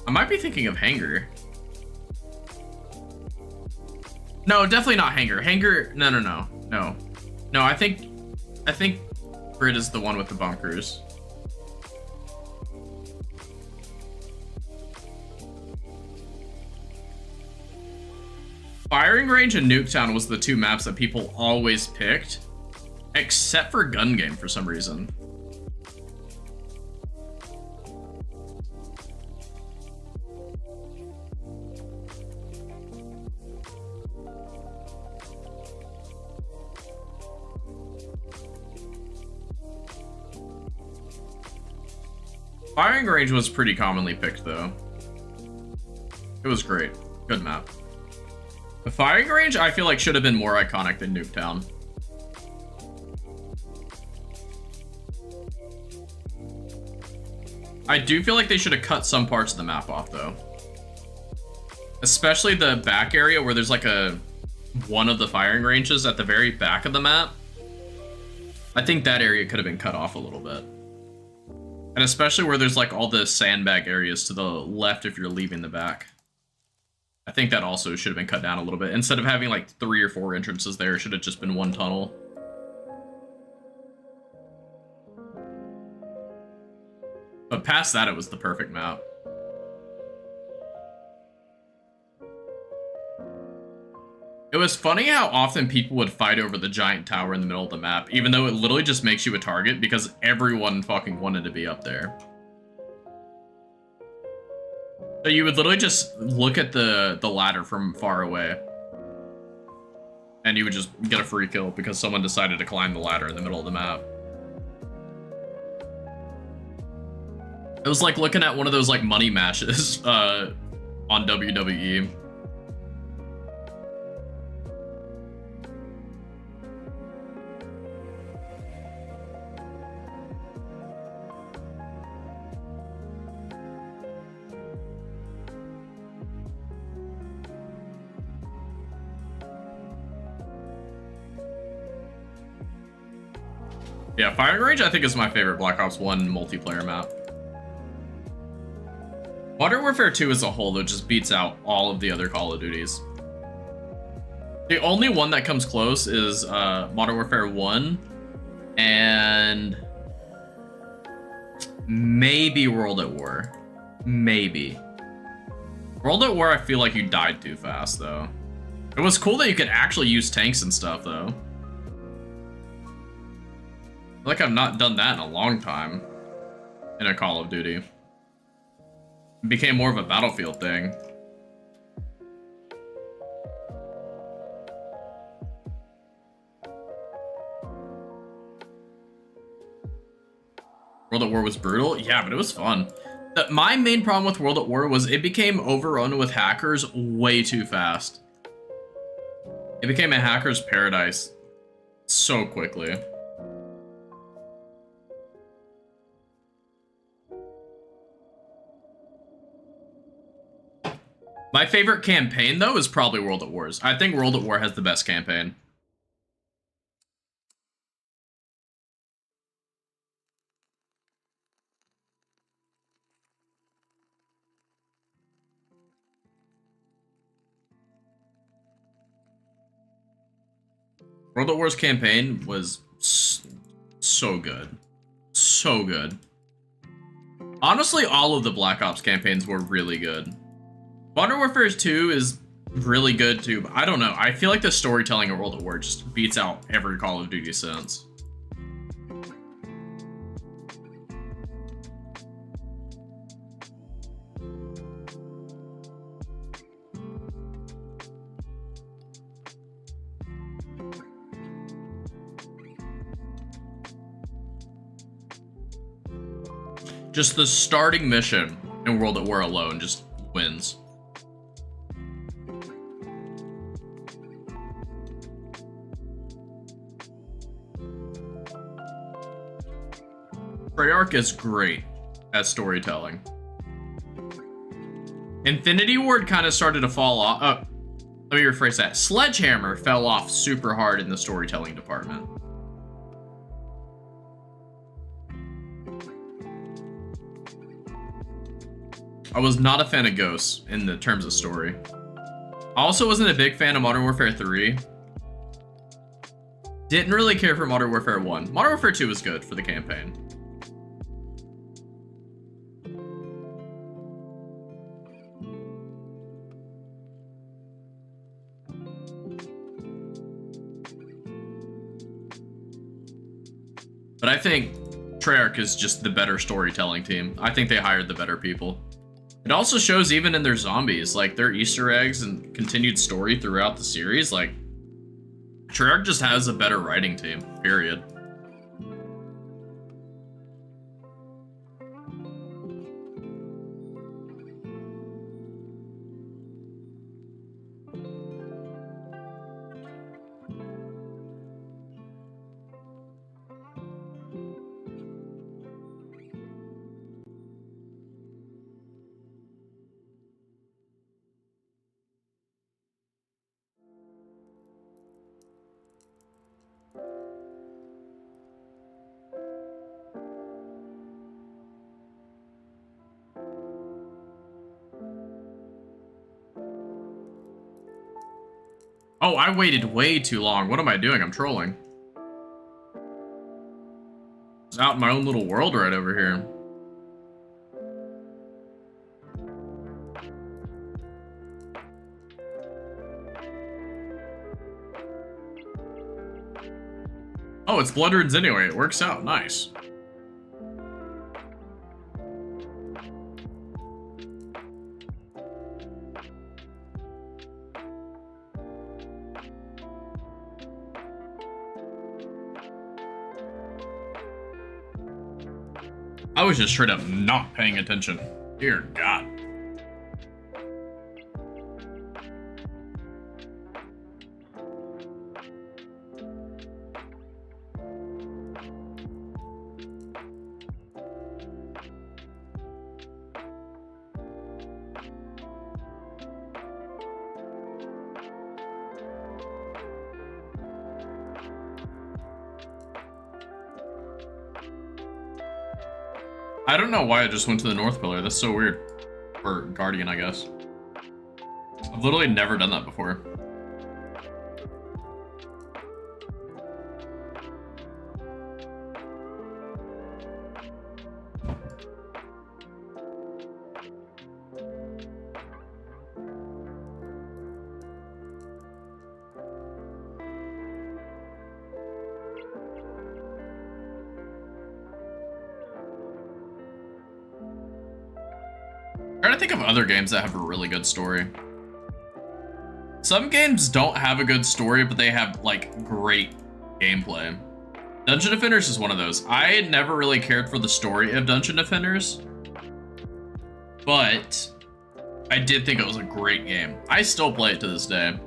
I might be thinking of Hangar. No, definitely not Hangar. Hangar, no. No, I think Grid is the one with the bunkers. Firing Range and Nuketown was the 2 maps that people always picked, except for Gun Game for some reason. Firing range was pretty commonly picked, though. It was great. Good map. The firing range, I feel like, should have been more iconic than Nuketown. I do feel like they should have cut some parts of the map off, though. Especially the back area where there's like one of the firing ranges at the very back of the map. I think that area could have been cut off a little bit. And especially where there's like all the sandbag areas to the left if you're leaving the back. I think that also should have been cut down a little bit. Instead of having like 3 or 4 entrances there, it should have just been 1 tunnel. But past that, it was the perfect map. It was funny how often people would fight over the giant tower in the middle of the map, even though it literally just makes you a target because everyone fucking wanted to be up there. So you would literally just look at the ladder from far away. And you would just get a free kill because someone decided to climb the ladder in the middle of the map. It was like looking at one of those like money matches on WWE. Yeah, Firing Range I think is my favorite Black Ops 1 multiplayer map. Modern Warfare 2 as a whole, though, just beats out all of the other Call of Duties. The only one that comes close is Modern Warfare 1 and maybe World at War. Maybe. World at War, I feel like you died too fast, though. It was cool that you could actually use tanks and stuff, though. I feel like I've not done that in a long time in a Call of Duty. It became more of a Battlefield thing. World at War was brutal? Yeah, but it was fun. My main problem with World at War was it became overrun with hackers way too fast. It became a hacker's paradise so quickly. My favorite campaign, though, is probably World at Wars. I think World at War has the best campaign. World at War's campaign was so good. So good. Honestly, all of the Black Ops campaigns were really good. Modern Warfare 2 is really good too, but I don't know. I feel like the storytelling of World at War just beats out every Call of Duty since. Just the starting mission in World at War alone just wins. Treyarch is great at storytelling. Infinity Ward kind of started to fall off. Let me rephrase that. Sledgehammer fell off super hard in the storytelling department. I was not a fan of Ghosts in the terms of story. I also wasn't a big fan of Modern Warfare 3. Didn't really care for Modern Warfare 1. Modern Warfare 2 was good for the campaign. But I think Treyarch is just the better storytelling team. I think they hired the better people. It also shows even in their zombies, like their Easter eggs and continued story throughout the series, like Treyarch just has a better writing team, period. Oh, I waited way too long. What am I doing? I'm trolling. It's out in my own little world right over here. Oh, it's blood runes anyway. It works out. Nice. I was just straight up not paying attention. Dear God. I don't know why I just went to the North Pillar. That's so weird. Or Guardian, I guess. I've literally never done that before. I'm trying to think of other games that have a really good story. Some games don't have a good story, but they have, like, great gameplay. Dungeon Defenders is one of those. I never really cared for the story of Dungeon Defenders, but I did think it was a great game. I still play it to this day.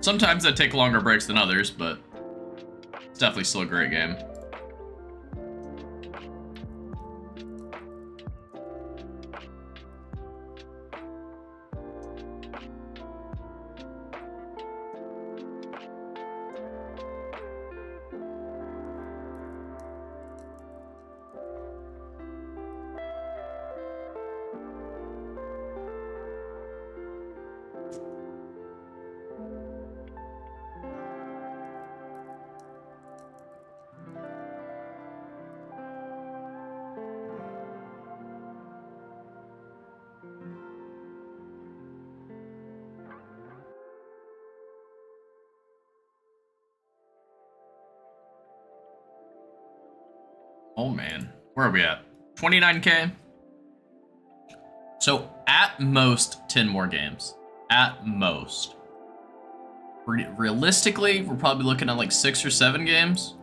Sometimes I take longer breaks than others, but it's definitely still a great game. Oh man, where are we at? 29K? So at most 10 more games. At most. Realistically, we're probably looking at like 6 or 7 games.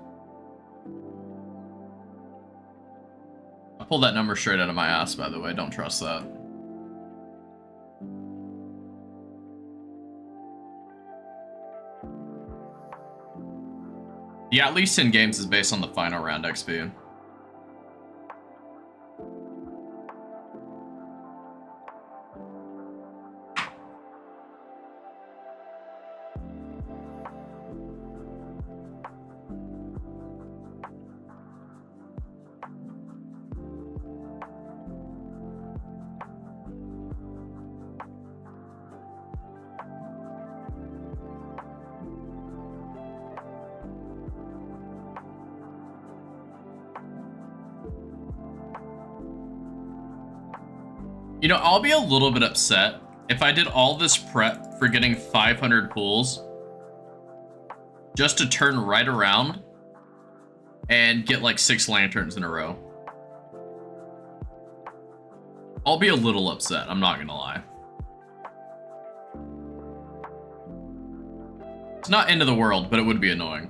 I pulled that number straight out of my ass, by the way. Don't trust that. Yeah, at least 10 games is based on the final round XP. You know, I'll be a little bit upset if I did all this prep for getting 500 pulls just to turn right around and get like 6 lanterns in a row. I'll be a little upset, I'm not gonna lie. It's not end of the world, but it would be annoying.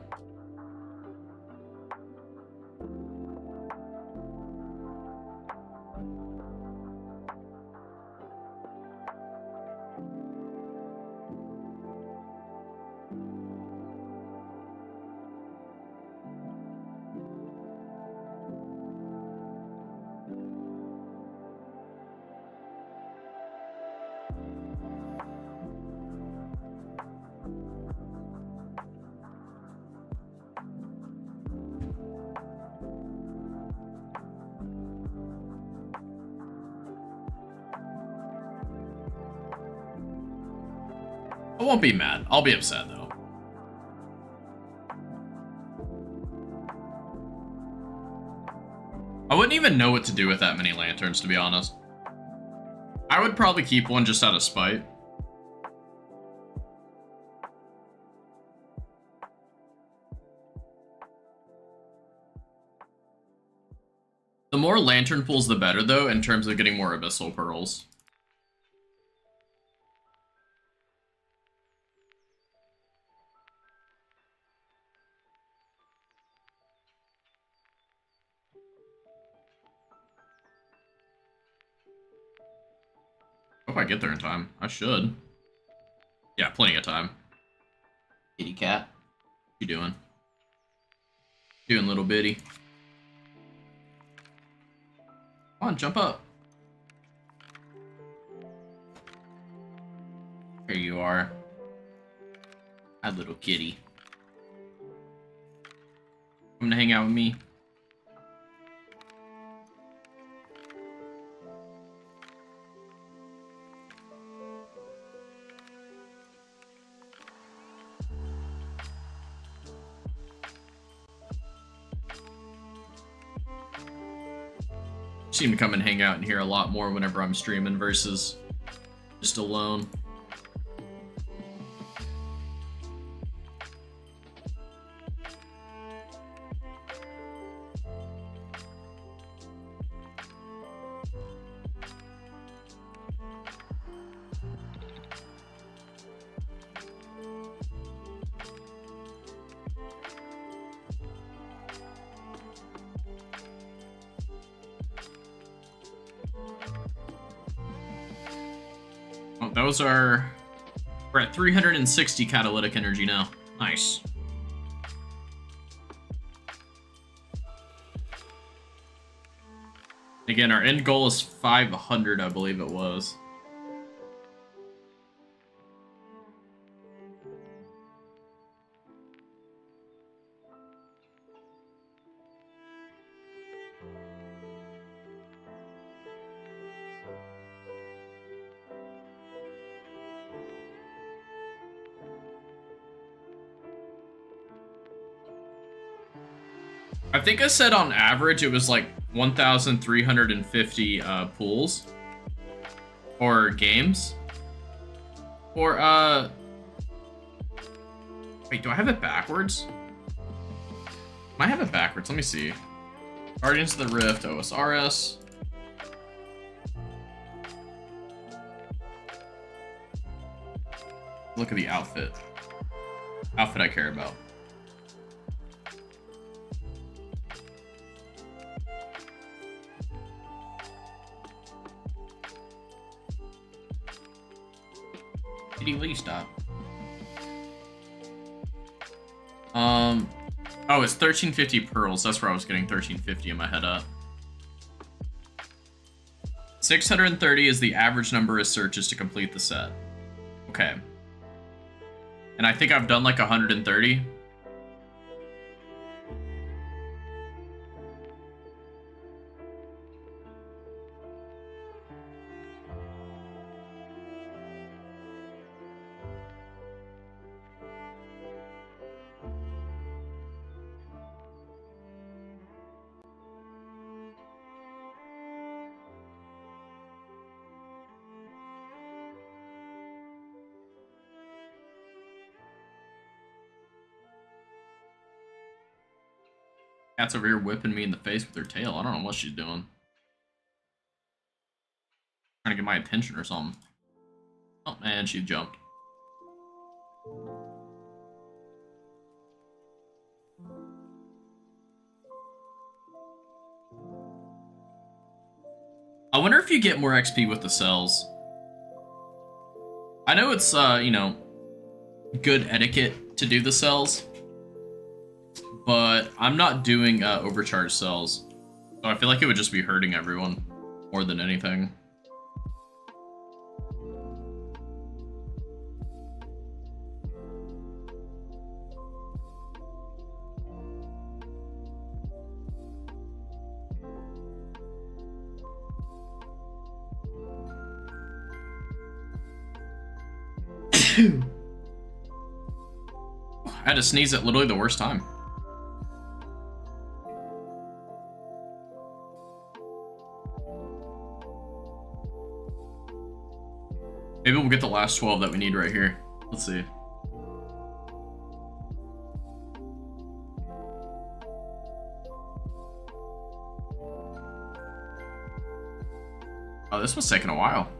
I won't be mad. I'll be upset, though. I wouldn't even know what to do with that many lanterns, to be honest. I would probably keep one just out of spite. The more lantern pools, the better, though, in terms of getting more abyssal pearls. Hope I get there in time. I should. Yeah, plenty of time. Kitty cat. What you doing? Doing little bitty. Come on, jump up. Here you are. Hi, little kitty. Come to hang out with me. Seem to come and hang out in here a lot more whenever I'm streaming versus just alone. Those are... We're at 360 catalytic energy now. Nice. Again, our end goal is 500, I believe it was. I think I said on average it was like 1,350 pools or games. Or wait, do I have it backwards? Might have it backwards. Let me see. Guardians of the Rift, OSRS. Look at the outfit. Outfit I care about. Will you stop? Oh, it's 1350 pearls. That's where I was getting 1350 in my head up. 630 is the average number of searches to complete the set. Okay. And I think I've done like 130. Cat's over here whipping me in the face with her tail. I don't know what she's doing. Trying to get my attention or something. Oh, man, she jumped. I wonder if you get more XP with the cells. I know it's, you know, good etiquette to do the cells, but I'm not doing overcharged cells. So I feel like it would just be hurting everyone more than anything. had to sneeze at literally the worst time. Maybe we'll get the last 12 that we need right here. Let's see. Oh, this was taking a while.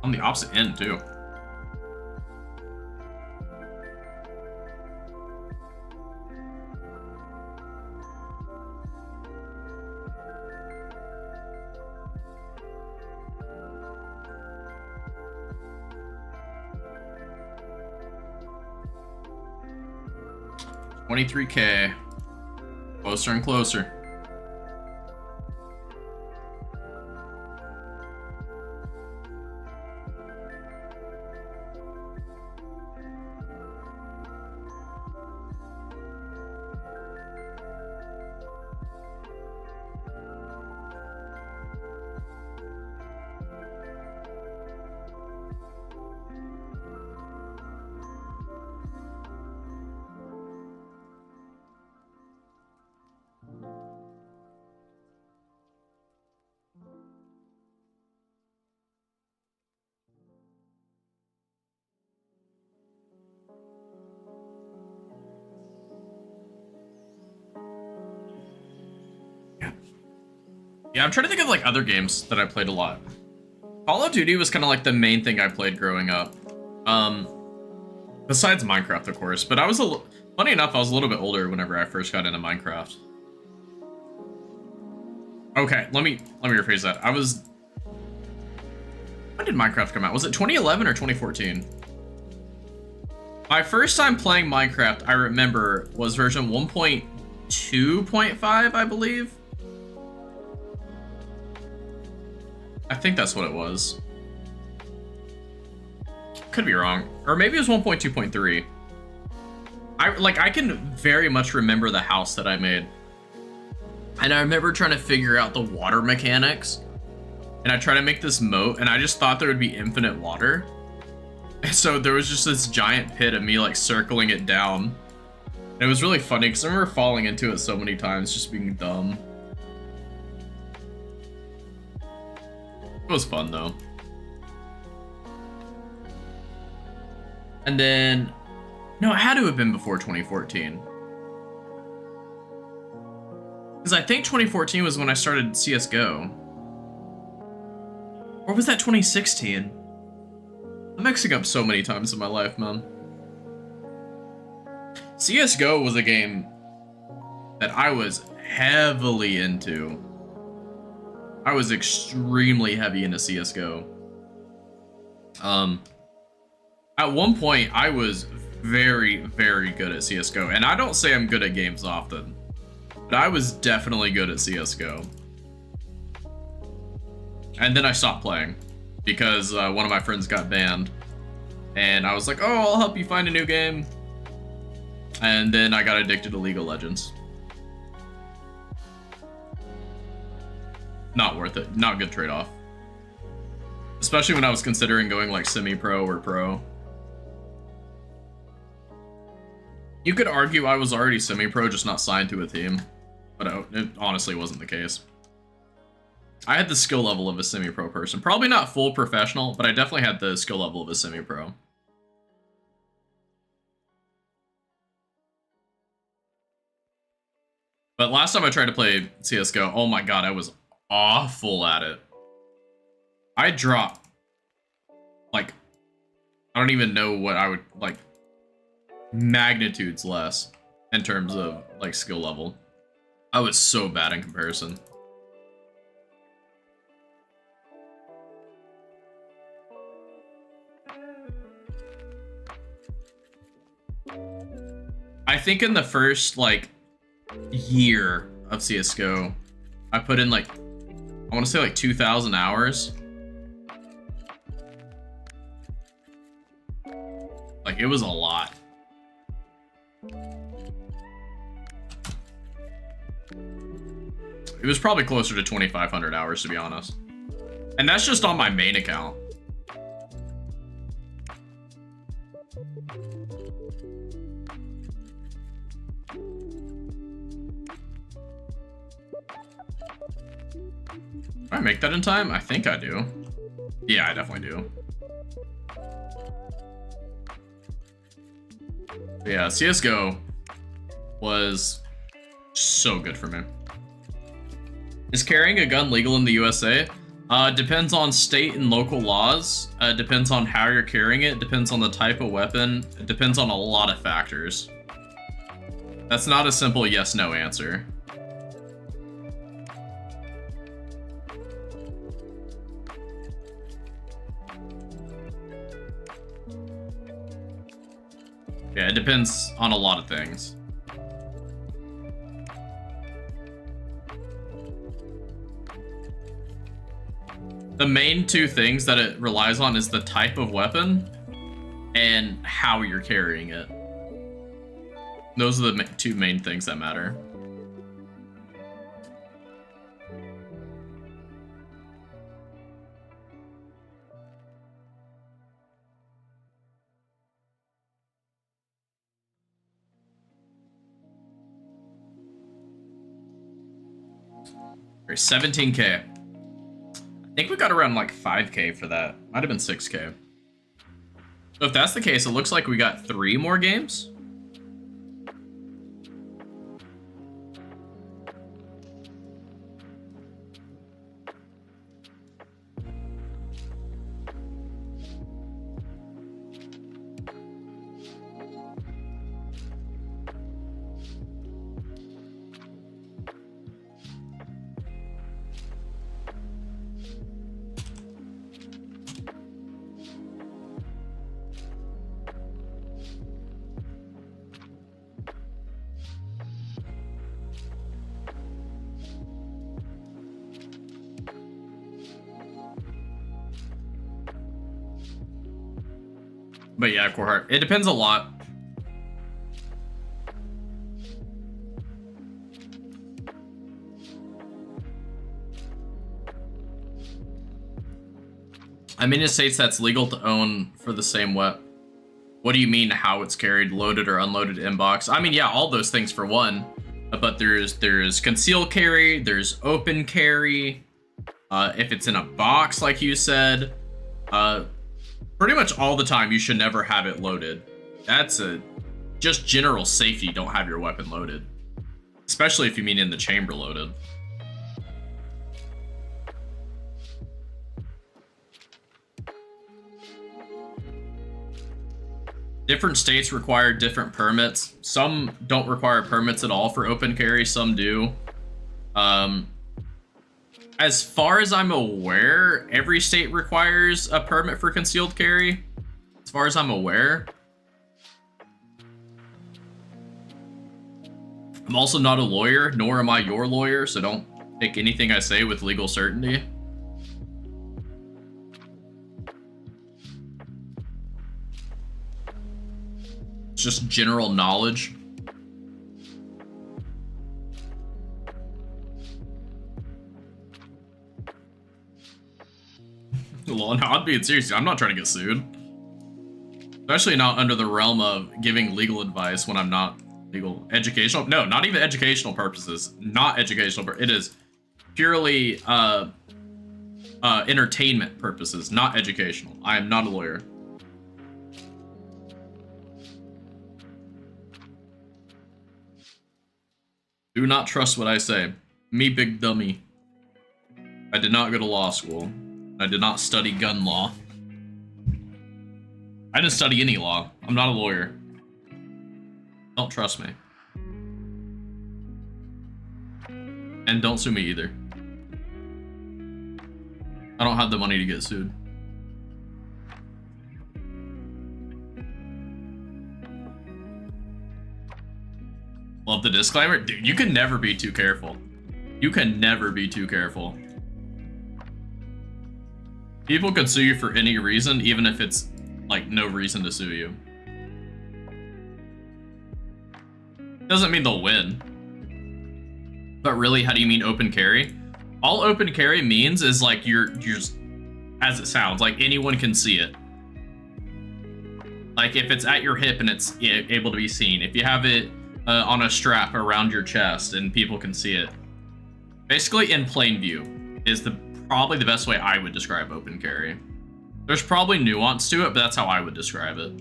On the opposite end, too. $23K. Closer and closer. Yeah, I'm trying to think of like other games that I played a lot. Call of Duty was kind of like the main thing I played growing up. Besides Minecraft, of course. But I was funny enough, I was a little bit older whenever I first got into Minecraft. Okay, let me rephrase that. When did Minecraft come out? Was it 2011 or 2014? My first time playing Minecraft, I remember, was version 1.2.5, I believe. I think that's what it was. Could be wrong. Or maybe it was 1.2.3. I can very much remember the house that I made. And I remember trying to figure out the water mechanics. And I tried to make this moat, and I just thought there would be infinite water. And so there was just this giant pit of me like circling it down. And it was really funny because I remember falling into it so many times, just being dumb. It was fun though. And then, no, it had to have been before 2014. Because I think 2014 was when I started CSGO. Or was that 2016? I'm mixing up so many times in my life, man. CSGO was a game that I was heavily into. I was extremely heavy into CSGO. At one point, I was very, very good at CSGO. And I don't say I'm good at games often, but I was definitely good at CSGO. And then I stopped playing because one of my friends got banned. And I was like, oh, I'll help you find a new game. And then I got addicted to League of Legends. Not worth it. Not a good trade-off. Especially when I was considering going like semi-pro or pro. You could argue I was already semi-pro, just not signed to a team. But it honestly wasn't the case. I had the skill level of a semi-pro person. Probably not full professional, but I definitely had the skill level of a semi-pro. But last time I tried to play CSGO, oh my god, I was awful at it. I dropped, like, I don't even know what I would, like, magnitudes less in terms of, like, skill level. I was so bad in comparison. I think in the first, like, year of CSGO, I put in, like, I want to say, like, 2,000 hours. Like, it was a lot. It was probably closer to 2,500 hours, to be honest. And that's just on my main account. Do I make that in time? I think I do. Yeah, I definitely do. But yeah, CSGO was so good for me. Is carrying a gun legal in the USA? Depends on state and local laws. Depends on how you're carrying it. Depends on the type of weapon. It depends on a lot of factors. That's not a simple yes/no answer. Yeah, it depends on a lot of things. The main two things that it relies on is the type of weapon and how you're carrying it. Those are the two main things that matter. There's 17K. I think we got around like 5K for that. Might have been 6K. So if that's the case, it looks like we got 3 more games. But yeah, core heart. It depends a lot. I mean, in states that's legal to own for the same weapon. What do you mean how it's carried, loaded or unloaded inbox? I mean, yeah, all those things for one. But there's concealed carry, there's open carry. If it's in a box, like you said, pretty much all the time you should never have it loaded. That's just general safety. Don't have your weapon loaded, especially if you mean in the chamber loaded. Different states require different permits. Some don't require permits at all for open carry, some do. As far as I'm aware, every state requires a permit for concealed carry. As far as I'm aware. I'm also not a lawyer, nor am I your lawyer, so don't take anything I say with legal certainty. It's just general knowledge. Well, no, I'm being serious. I'm not trying to get sued. Especially not under the realm of giving legal advice when I'm not legal. Educational? No, not even educational purposes. Not educational. It is purely entertainment purposes, not educational. I am not a lawyer. Do not trust what I say. Me, big dummy. I did not go to law school. I did not study gun law. I didn't study any law. I'm not a lawyer. Don't trust me. And don't sue me either. I don't have the money to get sued. Love the disclaimer. Dude, you can never be too careful. You can never be too careful. People could sue you for any reason, even if it's, like, no reason to sue you. Doesn't mean they'll win. But really, how do you mean open carry? All open carry means is like you're just, as it sounds, like anyone can see it. Like if it's at your hip and it's able to be seen. If you have it on a strap around your chest and people can see it. Basically in plain view is probably the best way I would describe open carry. There's probably nuance to it, but that's how I would describe it.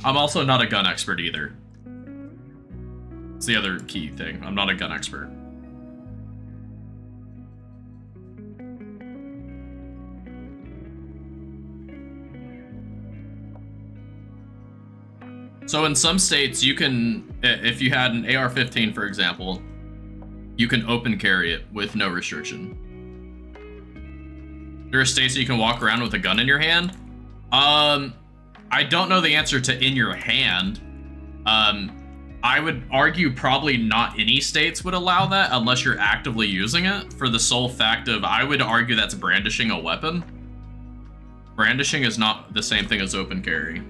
I'm also not a gun expert either. It's the other key thing. I'm not a gun expert. So in some states, you can, if you had an AR-15, for example, you can open carry it with no restriction. There are states that you can walk around with a gun in your hand. I don't know the answer to in your hand. I would argue probably not any states would allow that unless you're actively using it, for the sole fact of, I would argue that's brandishing a weapon. Brandishing is not the same thing as open carry.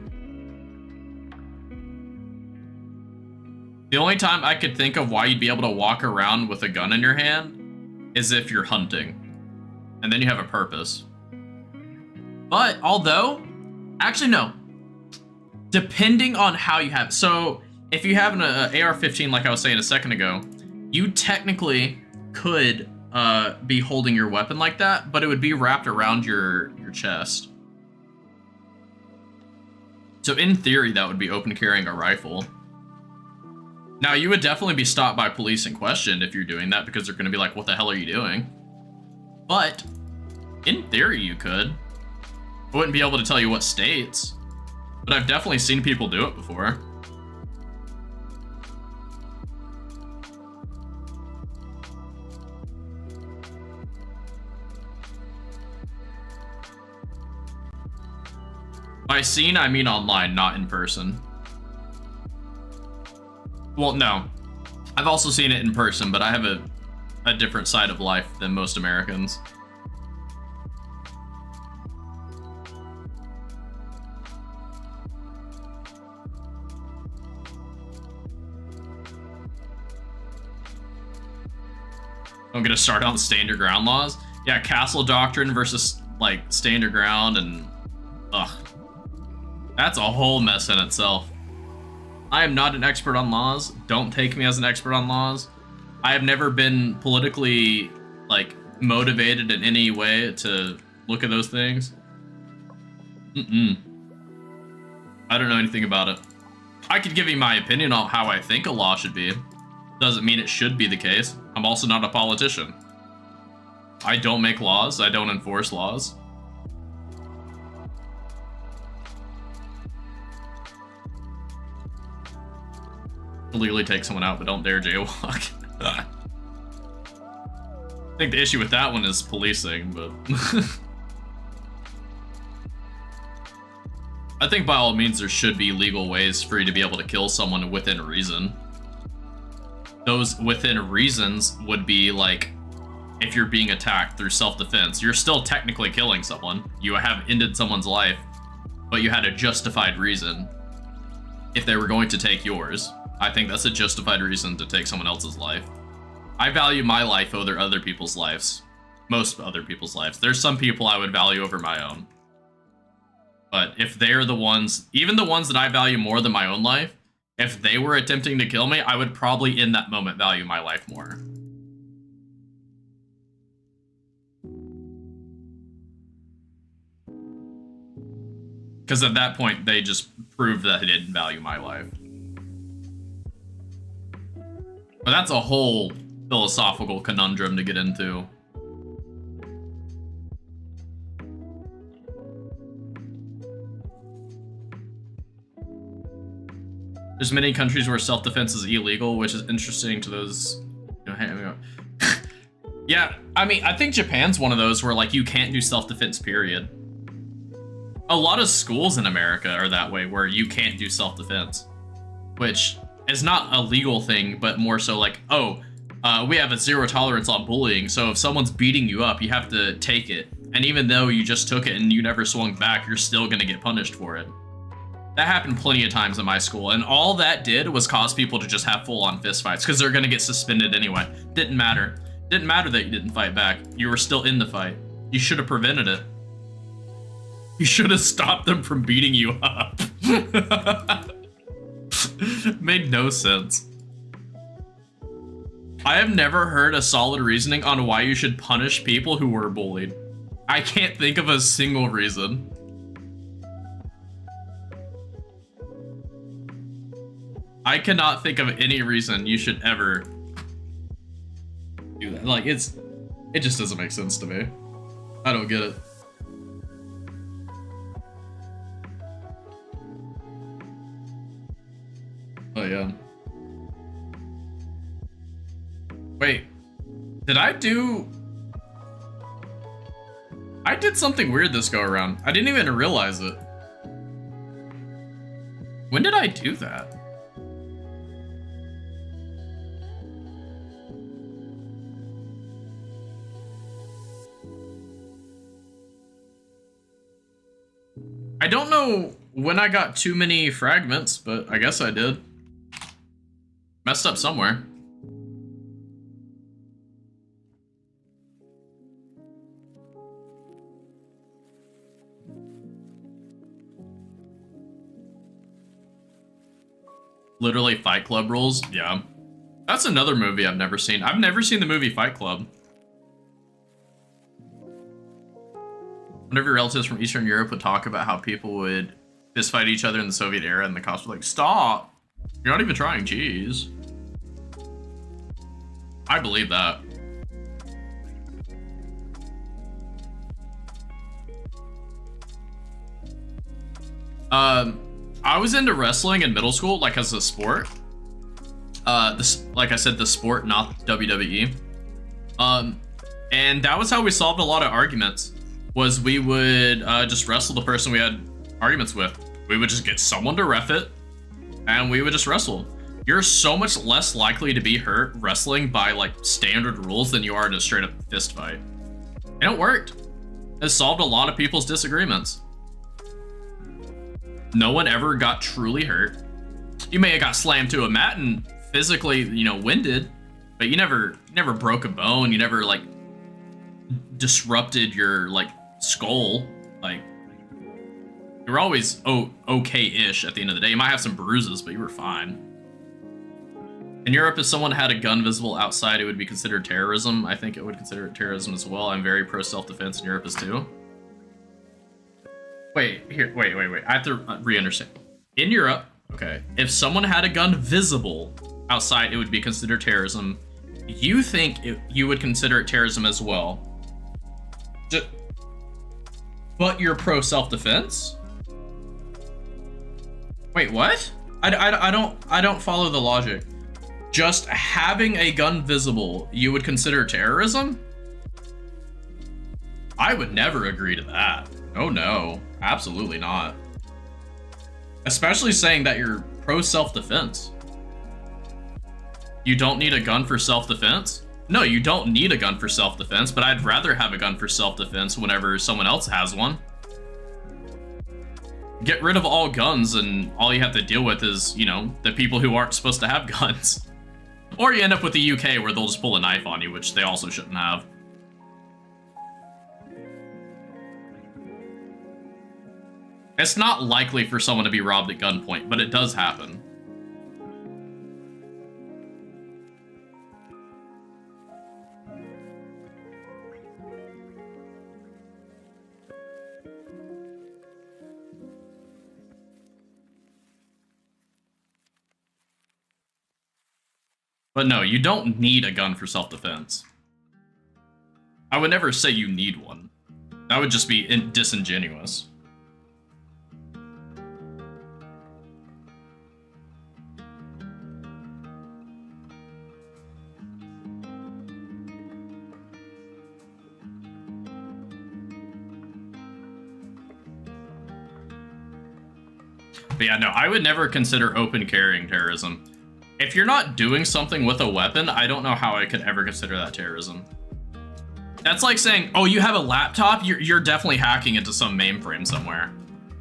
The only time I could think of why you'd be able to walk around with a gun in your hand is if you're hunting. And then you have a purpose. But, although, actually no. Depending on how you have, so if you have an AR-15, like I was saying a second ago, you technically could be holding your weapon like that, but it would be wrapped around your chest. So in theory, that would be open carrying a rifle. Now, you would definitely be stopped by police and questioned if you're doing that, because they're going to be like, what the hell are you doing? But in theory, you could. I wouldn't be able to tell you what states, but I've definitely seen people do it before. By seen, I mean online, not in person. Well, no. I've also seen it in person, but I have a different side of life than most Americans. I'm gonna start on stand your ground laws. Yeah, castle doctrine versus like stand your ground, and ugh. That's a whole mess in itself. I am not an expert on laws. Don't take me as an expert on laws. I have never been politically like motivated in any way to look at those things. I don't know anything about it. I could give you my opinion on how I think a law should be. Doesn't mean it should be the case. I'm also not a politician. I don't make laws. I don't enforce laws. Legally take someone out, but don't dare jaywalk. I think the issue with that one is policing, but I think by all means there should be legal ways for you to be able to kill someone within reason. Those within reasons would be like, if you're being attacked through self-defense, you're still technically killing someone. You have ended someone's life, but you had a justified reason if they were going to take yours. I think that's a justified reason to take someone else's life. I value my life over other people's lives. Most other people's lives. There's some people I would value over my own. But if they're the ones, even the ones that I value more than my own life, if they were attempting to kill me, I would probably in that moment value my life more. Because at that point, they just proved that they didn't value my life. But that's a whole philosophical conundrum to get into. There's many countries where self-defense is illegal, which is interesting to those, you know, yeah, I mean, I think Japan's one of those where like you can't do self-defense, period. A lot of schools in America are that way, where you can't do self-defense, which is not a legal thing, but more so like, oh, we have a zero tolerance on bullying, so if someone's beating you up, you have to take it. And even though you just took it and you never swung back, you're still gonna get punished for it. That happened plenty of times in my school, and all that did was cause people to just have full-on fistfights because they're gonna get suspended anyway. Didn't matter. Didn't matter that you didn't fight back. You were still in the fight. You should have prevented it. You should have stopped them from beating you up. Made no sense. I have never heard a solid reasoning on why you should punish people who were bullied. I can't think of a single reason. I cannot think of any reason you should ever do that. Like, it just doesn't make sense to me. I don't get it. Oh, yeah. Wait, did I did something weird this go around. I didn't even realize it. When did I do that? I don't know when I got too many fragments, but I guess I did. Messed up somewhere. Literally Fight Club rules? Yeah. That's another movie I've never seen. I've never seen the movie Fight Club. One of your relatives from Eastern Europe would talk about how people would fistfight each other in the Soviet era, and the cops were like, stop! You're not even trying, jeez. I believe that. I was into wrestling in middle school, like as a sport. Like I said, the sport, not WWE. And that was how we solved a lot of arguments. Was we would just wrestle the person we had arguments with. We would just get someone to ref it, and we would just wrestle. You're so much less likely to be hurt wrestling by like standard rules than you are in a straight up fist fight. And it worked. It solved a lot of people's disagreements. No one ever got truly hurt. You may have got slammed to a mat and physically, you know, winded, but you never broke a bone. You never like disrupted your like skull. Like, you were always okay-ish at the end of the day. You might have some bruises, but you were fine. In Europe, if someone had a gun visible outside, it would be considered terrorism. I think it would consider it terrorism as well. I'm very pro self-defense, in Europe as too. Wait. I have to re-understand. In Europe, okay, if someone had a gun visible outside, it would be considered terrorism. You think you would consider it terrorism as well? But you're pro self-defense? Wait, what? I don't follow the logic. Just having a gun visible, you would consider terrorism? I would never agree to that. Oh no, absolutely not. Especially saying that you're pro self-defense. You don't need a gun for self-defense? No, you don't need a gun for self-defense, but I'd rather have a gun for self-defense whenever someone else has one. Get rid of all guns and all you have to deal with is, you know, the people who aren't supposed to have guns. Or you end up with the UK where they'll just pull a knife on you, which they also shouldn't have. It's not likely for someone to be robbed at gunpoint, but it does happen. But no, you don't need a gun for self-defense. I would never say you need one. That would just be disingenuous. But yeah, no, I would never consider open carrying terrorism. If you're not doing something with a weapon, I don't know how I could ever consider that terrorism. That's like saying, oh, you have a laptop? You're definitely hacking into some mainframe somewhere.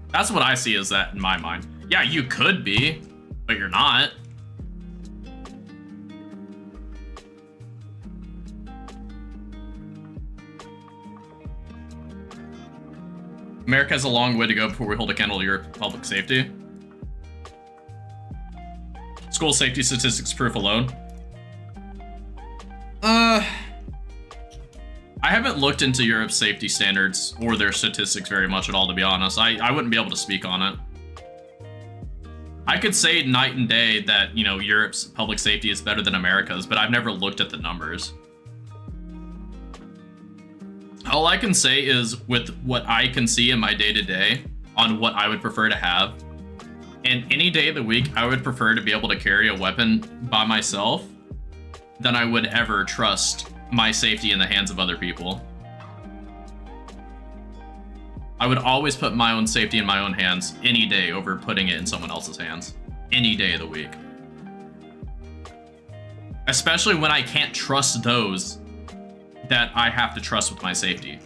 That's what I see as that in my mind. Yeah, you could be, but you're not. America has a long way to go before we hold a candle to Europe public safety. School safety statistics proof alone. I haven't looked into Europe's safety standards or their statistics very much at all, to be honest. I wouldn't be able to speak on it. I could say night and day that, you know, Europe's public safety is better than America's, but I've never looked at the numbers. All I can say is with what I can see in my day-to-day on what I would prefer to have. And any day of the week, I would prefer to be able to carry a weapon by myself than I would ever trust my safety in the hands of other people. I would always put my own safety in my own hands any day over putting it in someone else's hands. Any day of the week. Especially when I can't trust those that I have to trust with my safety.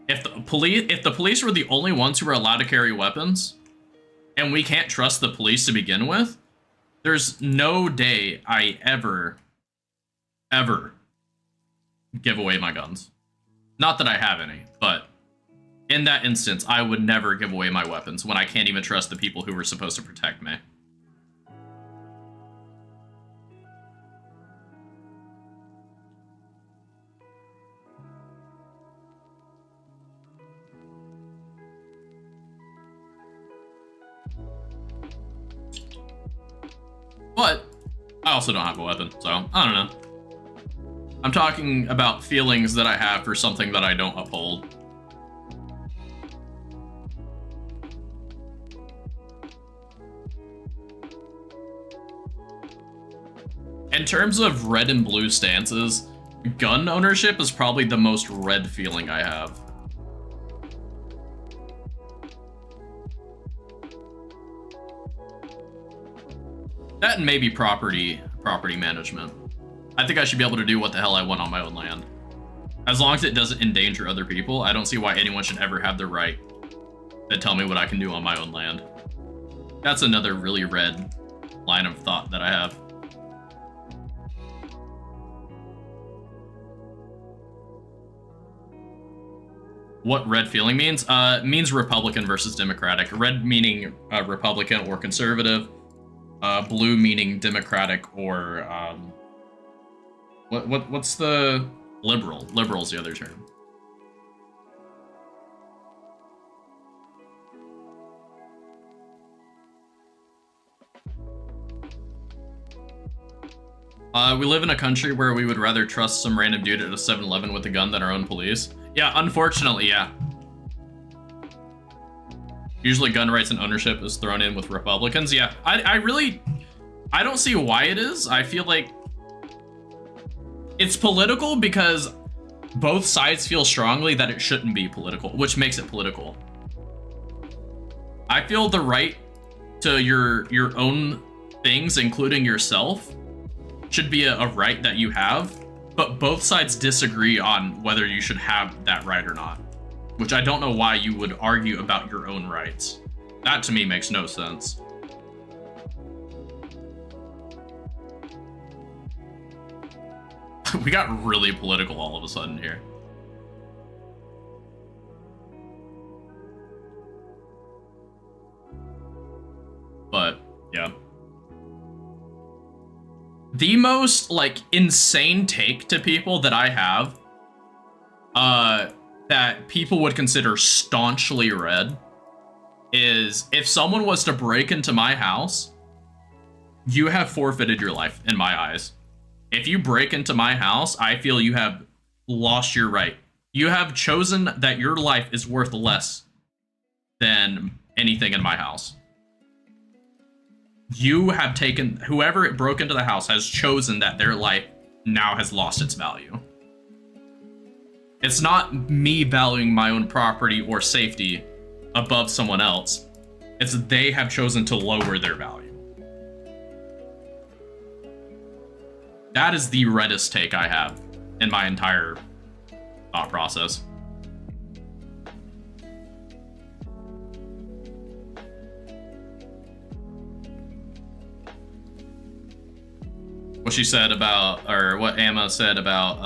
If the police were the only ones who were allowed to carry weapons, and we can't trust the police to begin with, there's no day I ever give away my guns. Not that I have any, but in that instance, I would never give away my weapons when I can't even trust the people who were supposed to protect me. But I also don't have a weapon, so I don't know. I'm talking about feelings that I have for something that I don't uphold. In terms of red and blue stances, gun ownership is probably the most red feeling I have. That and maybe property management. I think I should be able to do what the hell I want on my own land. As long as it doesn't endanger other people, I don't see why anyone should ever have the right to tell me what I can do on my own land. That's another really red line of thought that I have. What red feeling means? Means Republican versus Democratic. Red meaning Republican or conservative. Blue meaning Democratic or what's the liberal? Liberal's the other term. We live in a country where we would rather trust some random dude at a 7-Eleven with a gun than our own police. Yeah, unfortunately, yeah. Usually gun rights and ownership is thrown in with Republicans. Yeah, I don't see why it is. I feel like it's political because both sides feel strongly that it shouldn't be political, which makes it political. I feel the right to your own things, including yourself, should be a right that you have, but both sides disagree on whether you should have that right or not. Which I don't know why you would argue about your own rights. That to me makes no sense. We got really political all of a sudden here. But, yeah. The most, like, insane take to people that I have, that people would consider staunchly red, is if someone was to break into my house, you have forfeited your life in my eyes. If you break into my house, I feel you have lost your right. You have chosen that your life is worth less than anything in my house. You have taken, whoever broke into the house has chosen that their life now has lost its value. It's not me valuing my own property or safety above someone else. It's they have chosen to lower their value. That is the reddest take I have in my entire thought process. what she said about, or what Amma said about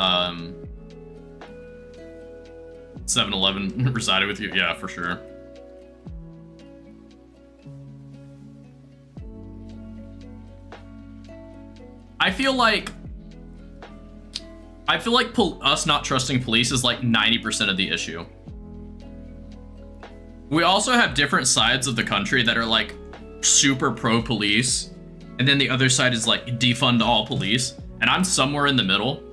7-Eleven resided with you. Yeah, for sure. I feel like us not trusting police is like 90% of the issue. We also have different sides of the country that are like super pro police, and then the other side is like defund all police, and I'm somewhere in the middle.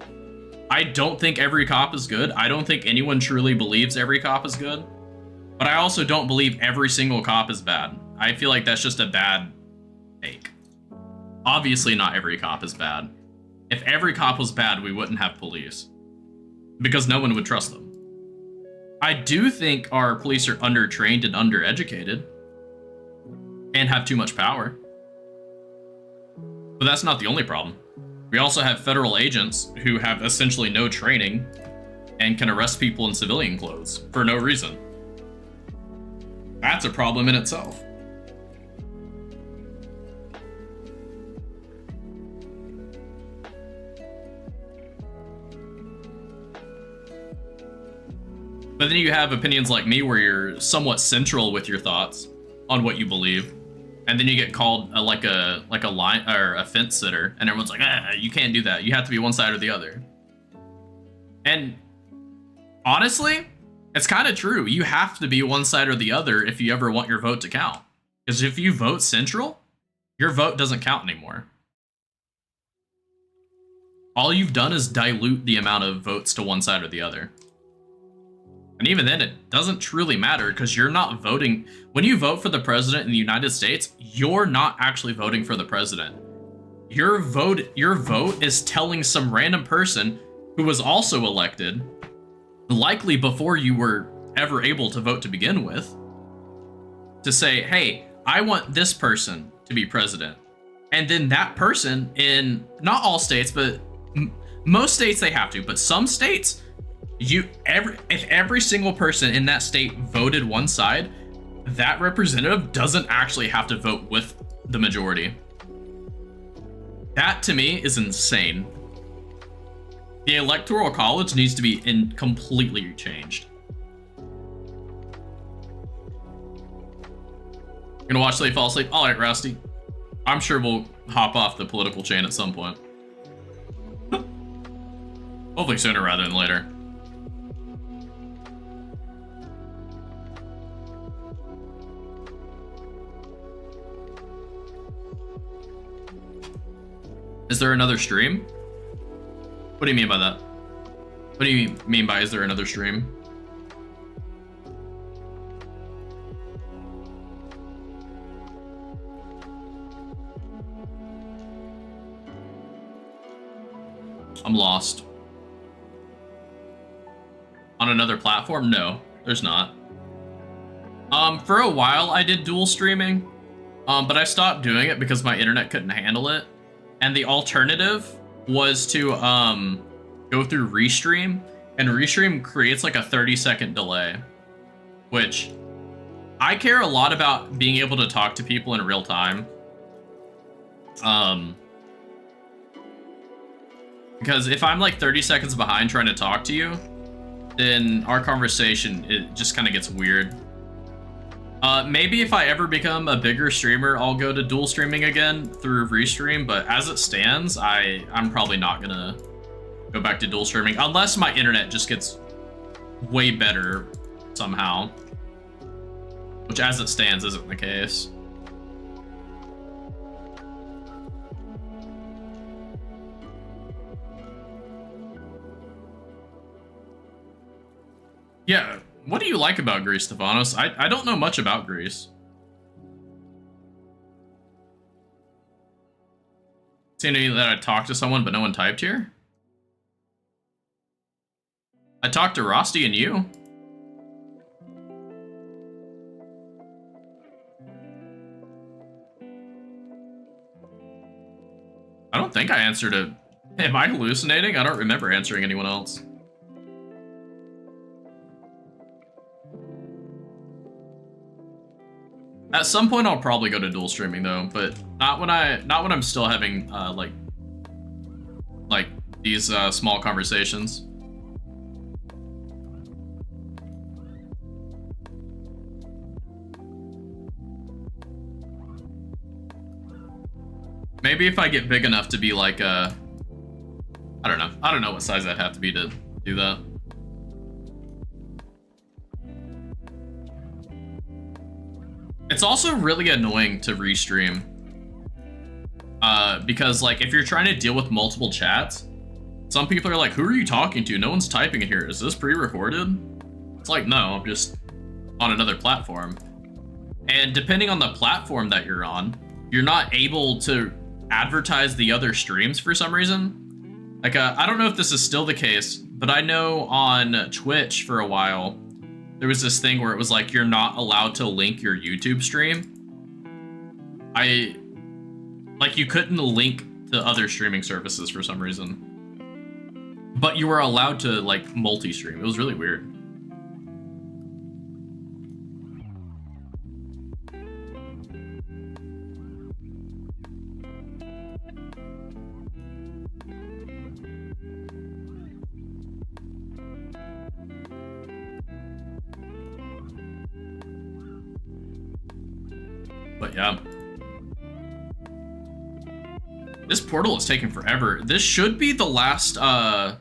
I don't think every cop is good. I don't think anyone truly believes every cop is good, but I also don't believe every single cop is bad. I feel like that's just a bad take. Obviously not every cop is bad. If every cop was bad, we wouldn't have police, because no one would trust them. I do think our police are undertrained and undereducated and have too much power. But that's not the only problem. We also have federal agents who have essentially no training and can arrest people in civilian clothes for no reason. That's a problem in itself. But then you have opinions like me where you're somewhat central with your thoughts on what you believe, and then you get called like a line or a fence sitter, and everyone's like, you can't do that. You have to be one side or the other. And honestly, it's kind of true. You have to be one side or the other if you ever want your vote to count. Because if you vote central, your vote doesn't count anymore. All you've done is dilute the amount of votes to one side or the other. And even then, it doesn't truly matter, because you're not voting. When you vote for the president in the United States, you're not actually voting for the president. Your vote is telling some random person who was also elected, likely before you were ever able to vote to begin with, to say, hey, I want this person to be president. And then that person, in not all states, but most states they have to, but some states, if every single person in that state voted one side, that representative doesn't actually have to vote with the majority. That to me is insane. The Electoral College needs to be completely changed. Gonna watch till you fall asleep? All right, Rusty. I'm sure we'll hop off the political chain at some point. Hopefully sooner rather than later. Is there another stream? What do you mean by that? What do you mean by is there another stream? I'm lost. On another platform? No, there's not. For a while I did dual streaming, but I stopped doing it because my internet couldn't handle it. And the alternative was to go through Restream, and Restream creates like a 30-second delay, which I care a lot about being able to talk to people in real time. Because if I'm like 30 seconds behind trying to talk to you, then our conversation, it just kind of gets weird. Maybe if I ever become a bigger streamer, I'll go to dual streaming again through Restream, but as it stands, I'm probably not gonna go back to dual streaming unless my internet just gets way better somehow, which as it stands isn't the case. Yeah. What do you like about Greece, Stefanos? I don't know much about Greece. Seeing that I talked to someone, but no one typed here? I talked to Rusty and you. I don't think I answered it. Am I hallucinating? I don't remember answering anyone else. At some point, I'll probably go to dual streaming though, but not when I'm still having like like these small conversations. Maybe if I get big enough to be like a, I don't know. I don't know what size I'd have to be to do that. It's also really annoying to restream. Because like if you're trying to deal with multiple chats, some people are like, who are you talking to? No one's typing in here. Is this pre-recorded? It's like, no, I'm just on another platform. And depending on the platform that you're on, you're not able to advertise the other streams for some reason. Like, I don't know if this is still the case, but I know on Twitch for a while, there was this thing where it was like, you're not allowed to link your YouTube stream. Like, you couldn't link to other streaming services for some reason. But you were allowed to, like, multi-stream. It was really weird. But yeah. This portal is taking forever. This should be the last, my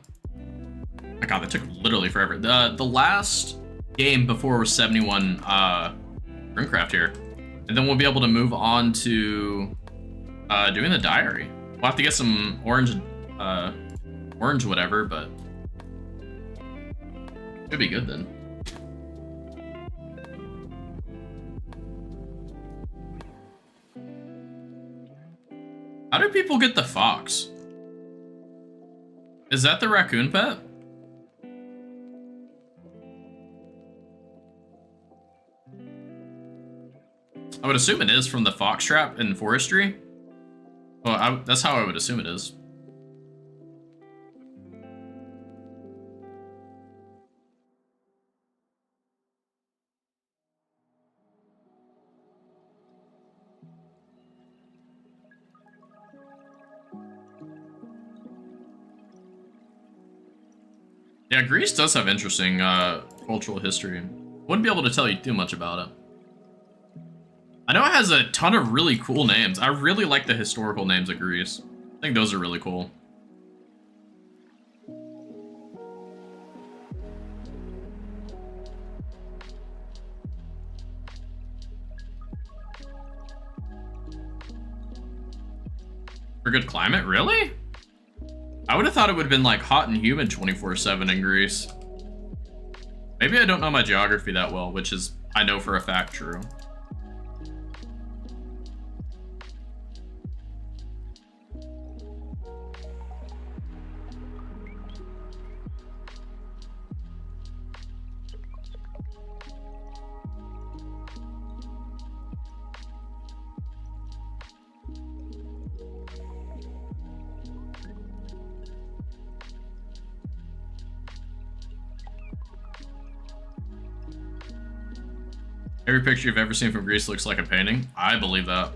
god, that took literally forever. The last game before 71, Runecraft here. And then we'll be able to move on to, doing the diary. We'll have to get some orange whatever, but should be good then. How do people get the fox? Is that the raccoon pet? I would assume it is from the fox trap in forestry. Well, that's how I would assume it is. Yeah, Greece does have interesting cultural history. Wouldn't be able to tell you too much about it. I know it has a ton of really cool names. I really like the historical names of Greece. I think those are really cool. For good climate, really? I would have thought it would have been like hot and humid 24/7 in Greece. Maybe I don't know my geography that well, which is, I know for a fact, true. Every picture you've ever seen from Greece looks like a painting. I believe that.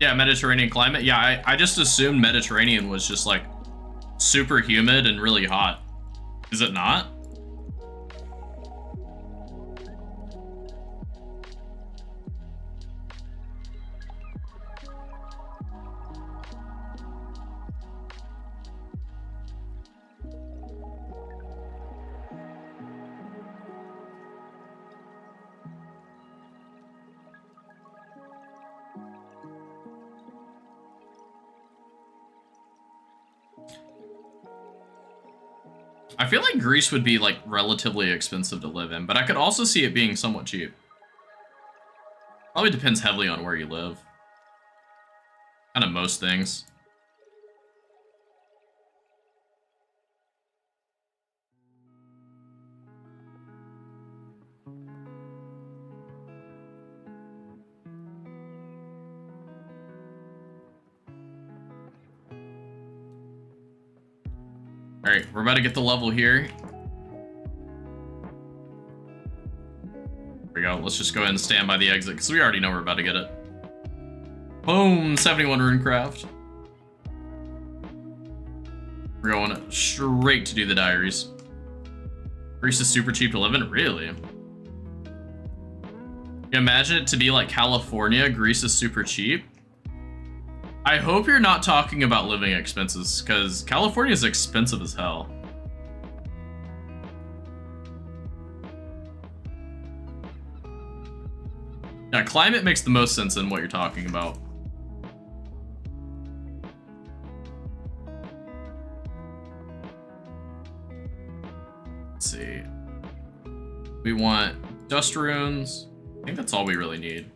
Yeah, Mediterranean climate. Yeah, I just assumed Mediterranean was just like super humid and really hot. Is it not? I feel like Greece would be like relatively expensive to live in, but I could also see it being somewhat cheap. Probably depends heavily on where you live. Kind of most things. All right, we're about to get the level here. There we go. Let's just go ahead and stand by the exit because we already know we're about to get it. Boom, 71 runecraft. We're going straight to do the diaries. Greece is super cheap to live in? Really? You imagine it to be like California, Greece is super cheap? I hope you're not talking about living expenses, because California is expensive as hell. Yeah, climate makes the most sense in what you're talking about. Let's see. We want dust runes. I think that's all we really need.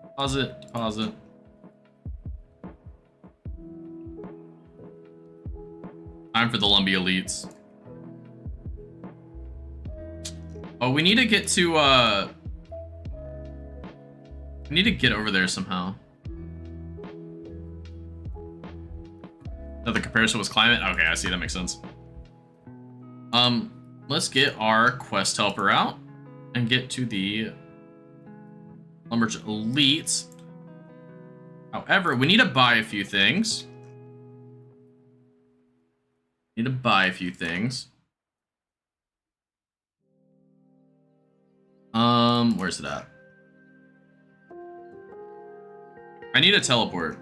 Deposit, deposit. Time for the Lumbridge elites. Oh, we need to get to, we need to get over there somehow. Oh, the comparison was climate? Okay, I see, that makes sense. Let's get our quest helper out and get to the Lumbridge elites. However, we need to buy a few things. Need to buy a few things. Where's it at? I need a teleport.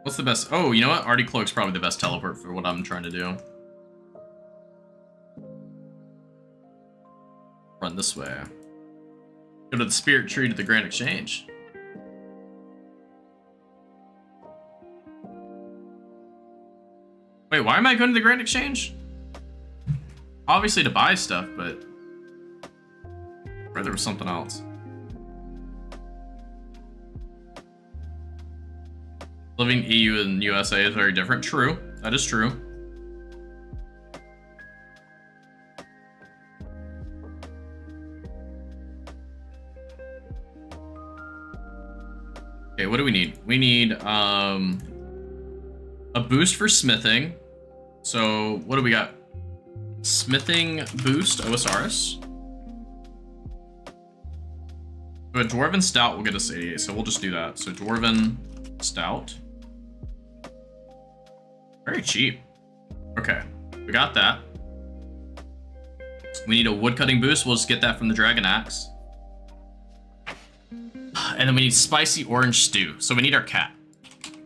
What's the best? Oh, you know what? Artie Cloak's probably the best teleport for what I'm trying to do. Run this way. Go to the Spirit Tree to the Grand Exchange. Wait, why am I going to the Grand Exchange? Obviously to buy stuff, but... or there was something else. Living EU and USA is very different. True. That is true. Okay, what do we need? We need a boost for smithing. So what do we got? Smithing boost, Osiris. So a Dwarven Stout will get us 88, so we'll just do that. So Dwarven Stout. Very cheap. Okay, we got that. We need a woodcutting boost. We'll just get that from the Dragon Axe. And then we need spicy orange stew. So we need our cat.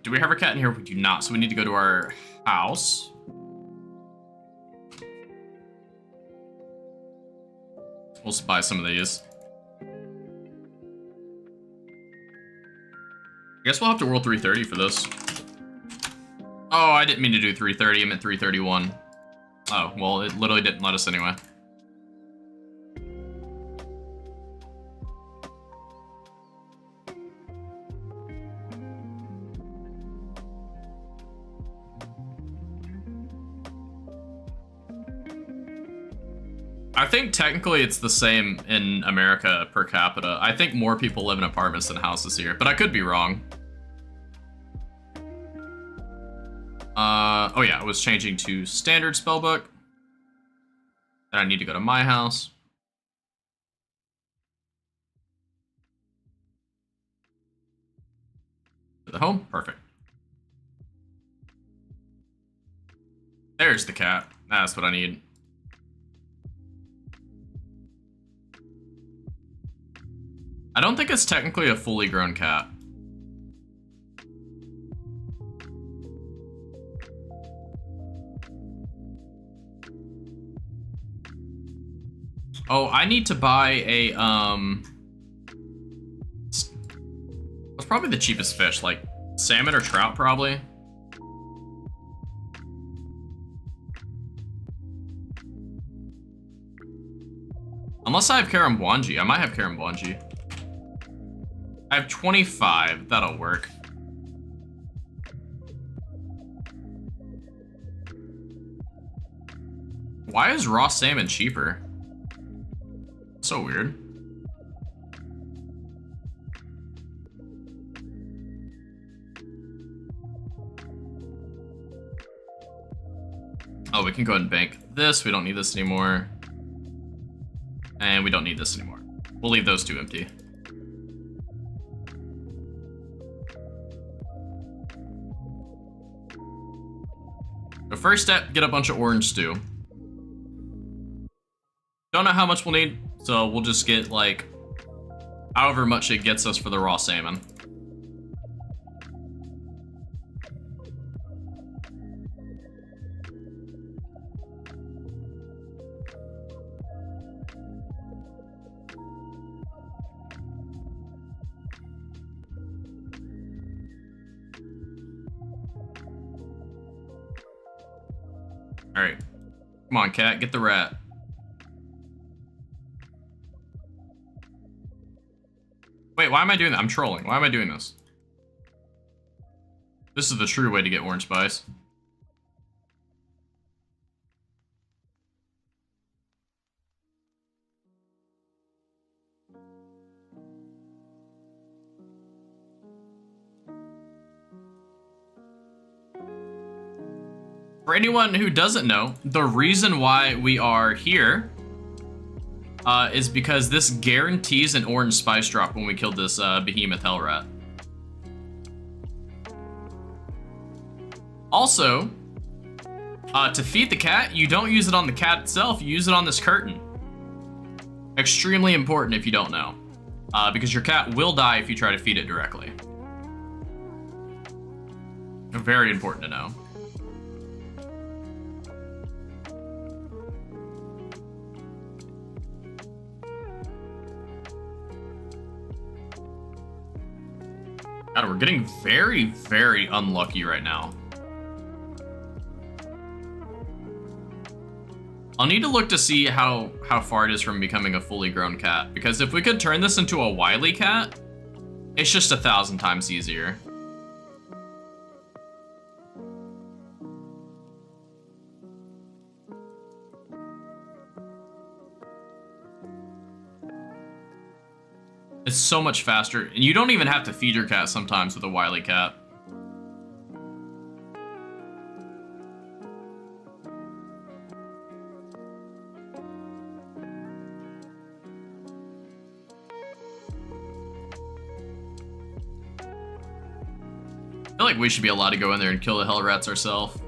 Do we have our cat in here? We do not. So we need to go to our house. We'll just buy some of these. I guess we'll have to roll 330 for this. Oh, I didn't mean to do 330. I meant 331. Oh, well, it literally didn't let us anyway. I think technically it's the same in America per capita. I think more people live in apartments than houses here, but I could be wrong. Oh yeah, I was changing to standard spellbook. Then I need to go to my house. To the home, perfect. There's the cat. That's what I need. I don't think it's technically a fully grown cat. Oh, I need to buy a, what's probably the cheapest fish? Like salmon or trout, probably? Unless I have Karambwanji. I might have Karambwanji. I have 25. That'll work. Why is raw salmon cheaper? So weird. Oh, we can go ahead and bank this. We don't need this anymore. And we don't need this anymore. We'll leave those two empty. first step, get a bunch of orange stew. Don't know how much we'll need, so we'll just get like however much it gets us for the raw salmon. All right, come on, cat, get the rat. Wait, why am I doing that? I'm trolling. Why am I doing this? This is the true way to get orange spice. For anyone who doesn't know, the reason why we are here is because this guarantees an orange spice drop when we killed this behemoth hell rat. Also, to feed the cat, you don't use it on the cat itself, you use it on this curtain. Extremely important if you don't know, because your cat will die if you try to feed it directly. Very important to know. God, we're getting very, very unlucky right now. I'll need to look to see how far it is from becoming a fully grown cat, because if we could turn this into a wily cat, it's just 1,000 times easier. It's so much faster, and you don't even have to feed your cat sometimes with a wily cat. I feel like we should be allowed to go in there and kill the hell rats ourselves.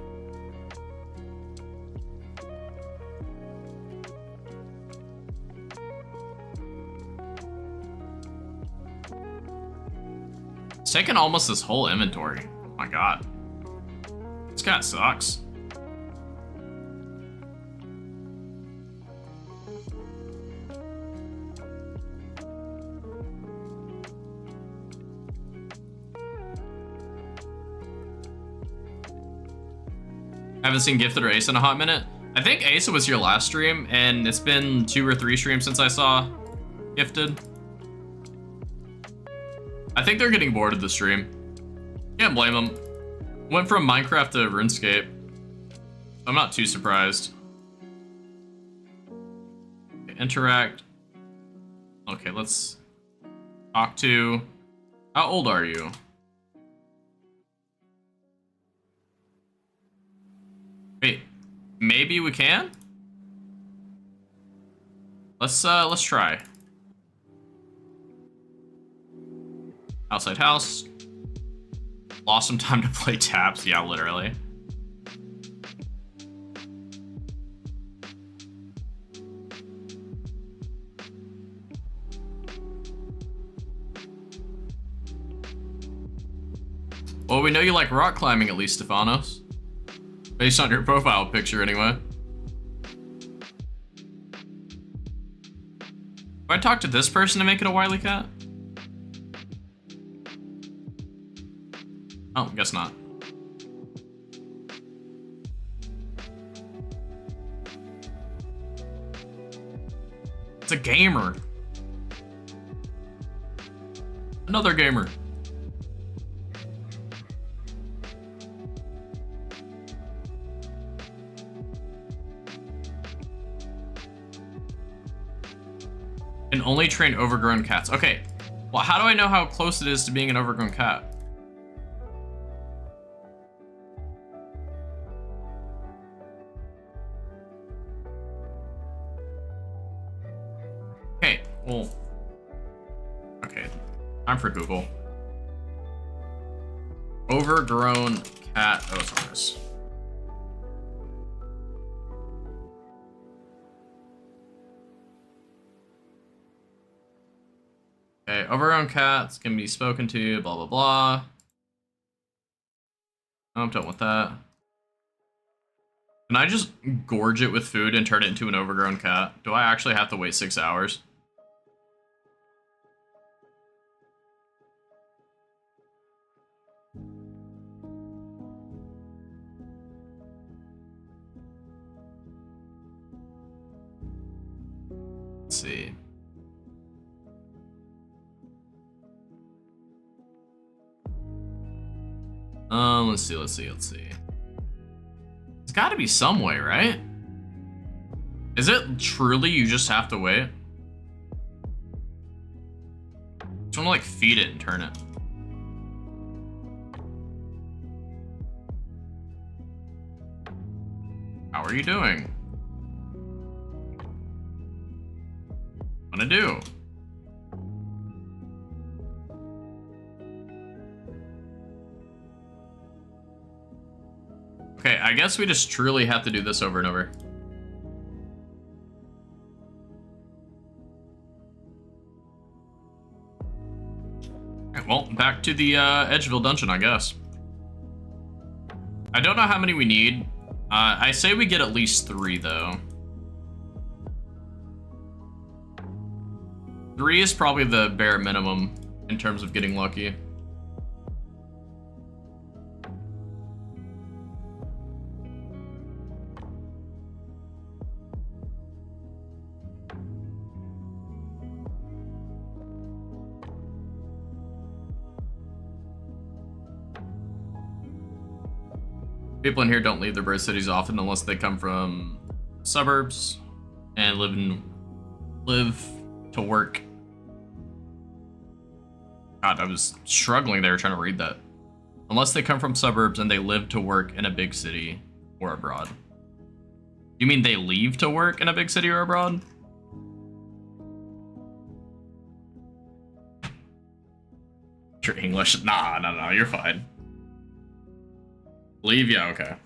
It's taking almost this whole inventory. Oh my god. This cat sucks. I haven't seen Gifted or Asa in a hot minute. I think Asa was your last stream, and it's been 2 or 3 streams since I saw Gifted. I think they're getting bored of the stream. Can't blame them. Went from Minecraft to RuneScape. I'm not too surprised. Okay, interact. Okay, let's talk to... How old are you? Wait, maybe we can? Let's try. Outside house. Lost some time to play taps. Yeah, literally. Well, we know you like rock climbing at least, Stefanos. Based on your profile picture, anyway. Do I talk to this person to make it a wily cat? Oh, guess not. It's a gamer. Another gamer. Can only train overgrown cats. Okay, well, how do I know how close it is to being an overgrown cat? Okay, well, okay, time for Google. Overgrown cat Ozarks. Okay, overgrown cats can be spoken to, blah, blah, blah. Oh, I'm done with that. Can I just gorge it with food and turn it into an overgrown cat? Do I actually have to wait 6 hours? Let's see. Let's see. There's gotta be some way, right? Is it truly you just have to wait? Just wanna like feed it and turn it. How are you doing? What to do? Okay, I guess we just truly have to do this over and over. Alright, well, back to the Edgeville dungeon, I guess. I don't know how many we need. I say we get at least 3, though. 3 is probably the bare minimum in terms of getting lucky. People in here don't leave their birth cities often unless they come from suburbs and live to work. God, I was struggling there trying to read that. Unless they come from suburbs and they live to work in a big city or abroad. You mean they leave to work in a big city or abroad? Your English? Nah, you're fine. Leave? Yeah, okay.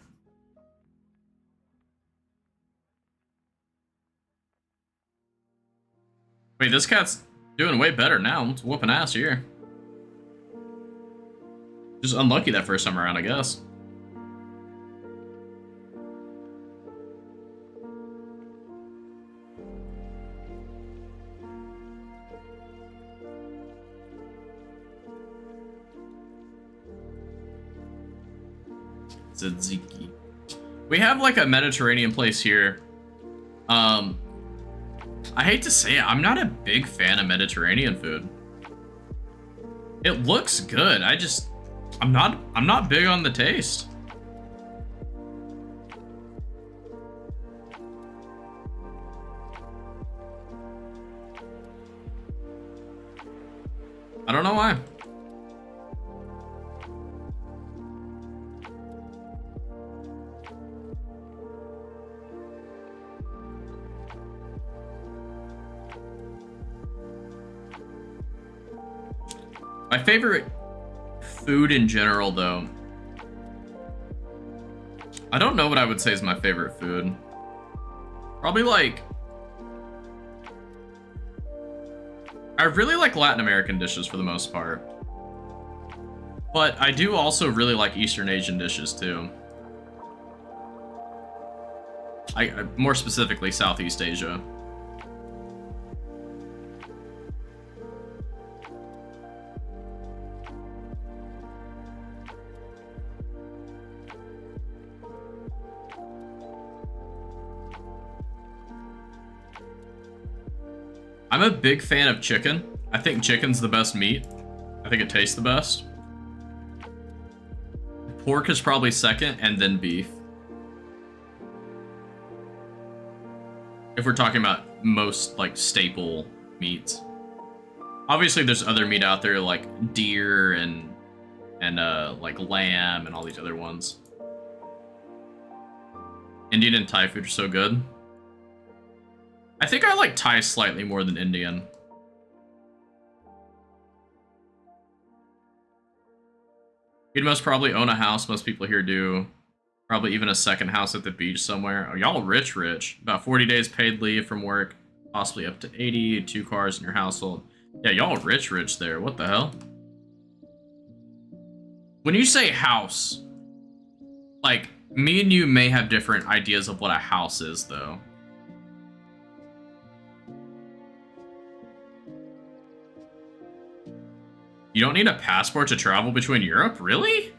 Wait, this cat's doing way better now. It's whooping ass here. Just unlucky that first time around, I guess. Tzatziki. We have like a Mediterranean place here. I hate to say it, I'm not a big fan of Mediterranean food. It looks good. I'm not big on the taste. I don't know why. My favorite food in general, though, I don't know what I would say is my favorite food. Probably like, I really like Latin American dishes for the most part. But I do also really like Eastern Asian dishes too. More specifically, Southeast Asia. I'm a big fan of chicken. I think chicken's the best meat. I think it tastes the best. Pork is probably second, and then beef. If we're talking about most, like, staple meats. Obviously, there's other meat out there, like deer and like lamb and all these other ones. Indian and Thai food are so good. I think I like Thai slightly more than Indian. You'd most probably own a house. Most people here do. Probably even a second house at the beach somewhere. Oh, y'all rich. About 40 days paid leave from work. Possibly up to 80. 2 cars in your household. Yeah, y'all rich there. What the hell? When you say house, like, me and you may have different ideas of what a house is, though. You don't need a passport to travel between Europe? Really?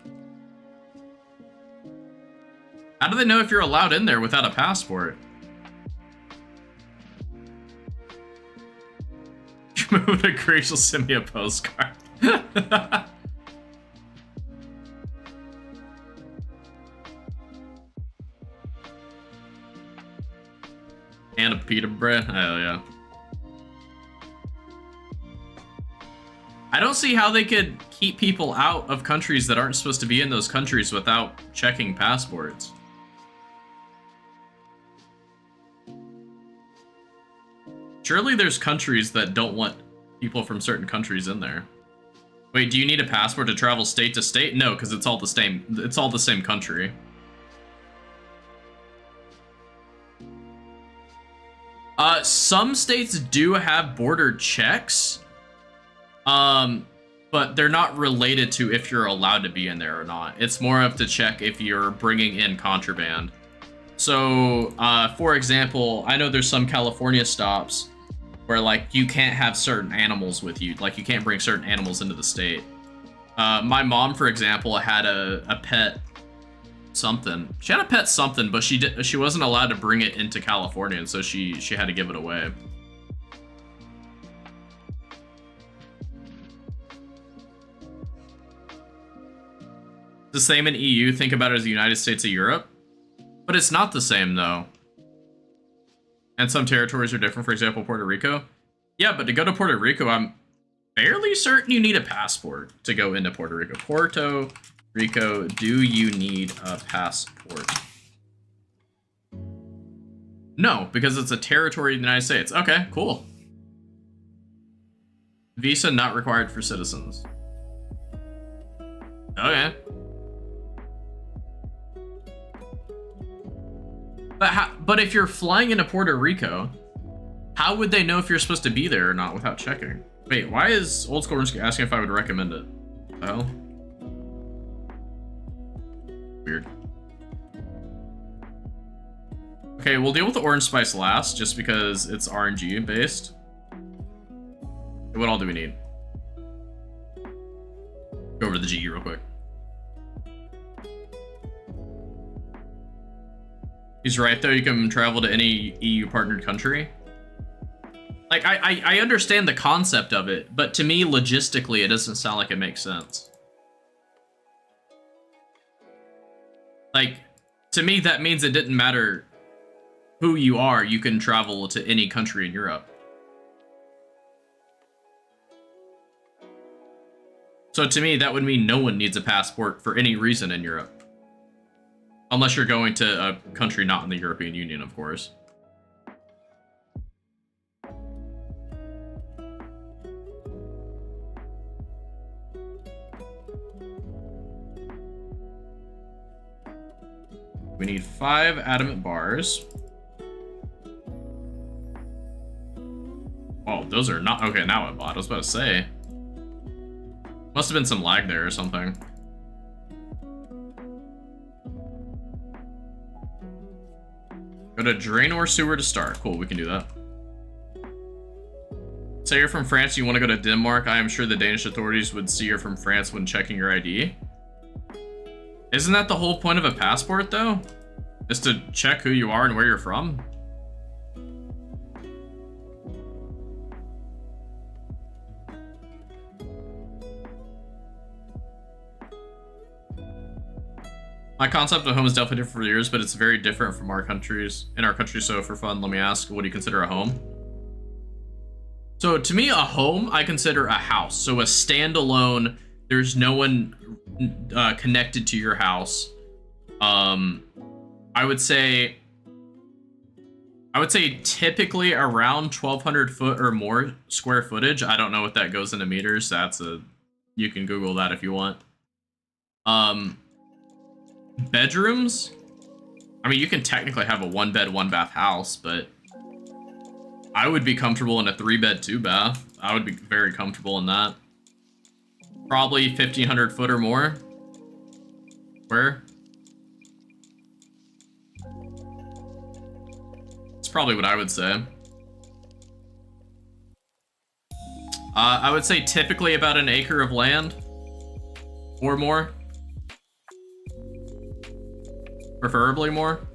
How do they know if you're allowed in there without a passport? Move to Grace will send me a postcard. And a pita bread? Hell yeah. I don't see how they could keep people out of countries that aren't supposed to be in those countries without checking passports. Surely there's countries that don't want people from certain countries in there. Wait, do you need a passport to travel state to state? No, because it's all the same. It's all the same country. Some states do have border checks, but they're not related to if you're allowed to be in there or not. It's more of to check if you're bringing in contraband. So, for example, I know there's some California stops where, like, you can't have certain animals with you. Like, you can't bring certain animals into the state. My mom, for example, had a pet something. She had a pet something, but she wasn't allowed to bring it into California, and so she had to give it away. The same in EU. Think about it as the United States of Europe. But it's not the same, though. And some territories are different. For example, Puerto Rico. Yeah, but to go to Puerto Rico, I'm fairly certain you need a passport to go into Puerto Rico. Puerto Rico, do you need a passport? No, because it's a territory of the United States. Okay, cool. Visa not required for citizens. Okay. But if you're flying into Puerto Rico, how would they know if you're supposed to be there or not without checking? Wait, why is Old School asking if I would recommend it? What the hell? Weird. Okay, we'll deal with the orange spice last, just because it's RNG based. What all do we need? Go over to the GE real quick. He's right, though. You can travel to any EU partnered country. Like, I understand the concept of it, but to me, logistically, it doesn't sound like it makes sense. Like, to me, that means it didn't matter who you are, you can travel to any country in Europe. So to me, that would mean no one needs a passport for any reason in Europe. Unless you're going to a country not in the European Union, of course. We need 5 adamant bars. Oh, those are not... Okay, now I bought. I was about to say. Must have been some lag there or something. Go to drain or sewer to start. Cool, we can do that. Say you're from France and you want to go to Denmark. I am sure the Danish authorities would see you're from France when checking your ID. Isn't that the whole point of a passport, though? Is to check who you are and where you're from? My concept of home is definitely different for yours, but it's very different from our countries. In our country, so for fun, let me ask, what do you consider a home? So to me, a home, I consider a house. So a standalone, there's no one connected to your house. I would say typically around 1,200 foot or more square footage. I don't know what that goes into meters. You can Google that if you want. Bedrooms, I mean, you can technically have a 1 bed, 1 bath house, but I would be comfortable in a 3-bed, 2-bath. I would be very comfortable in that. Probably 1,500 foot or more. Where? It's probably what I would say. I would say typically about an acre of land or more. Preferably more.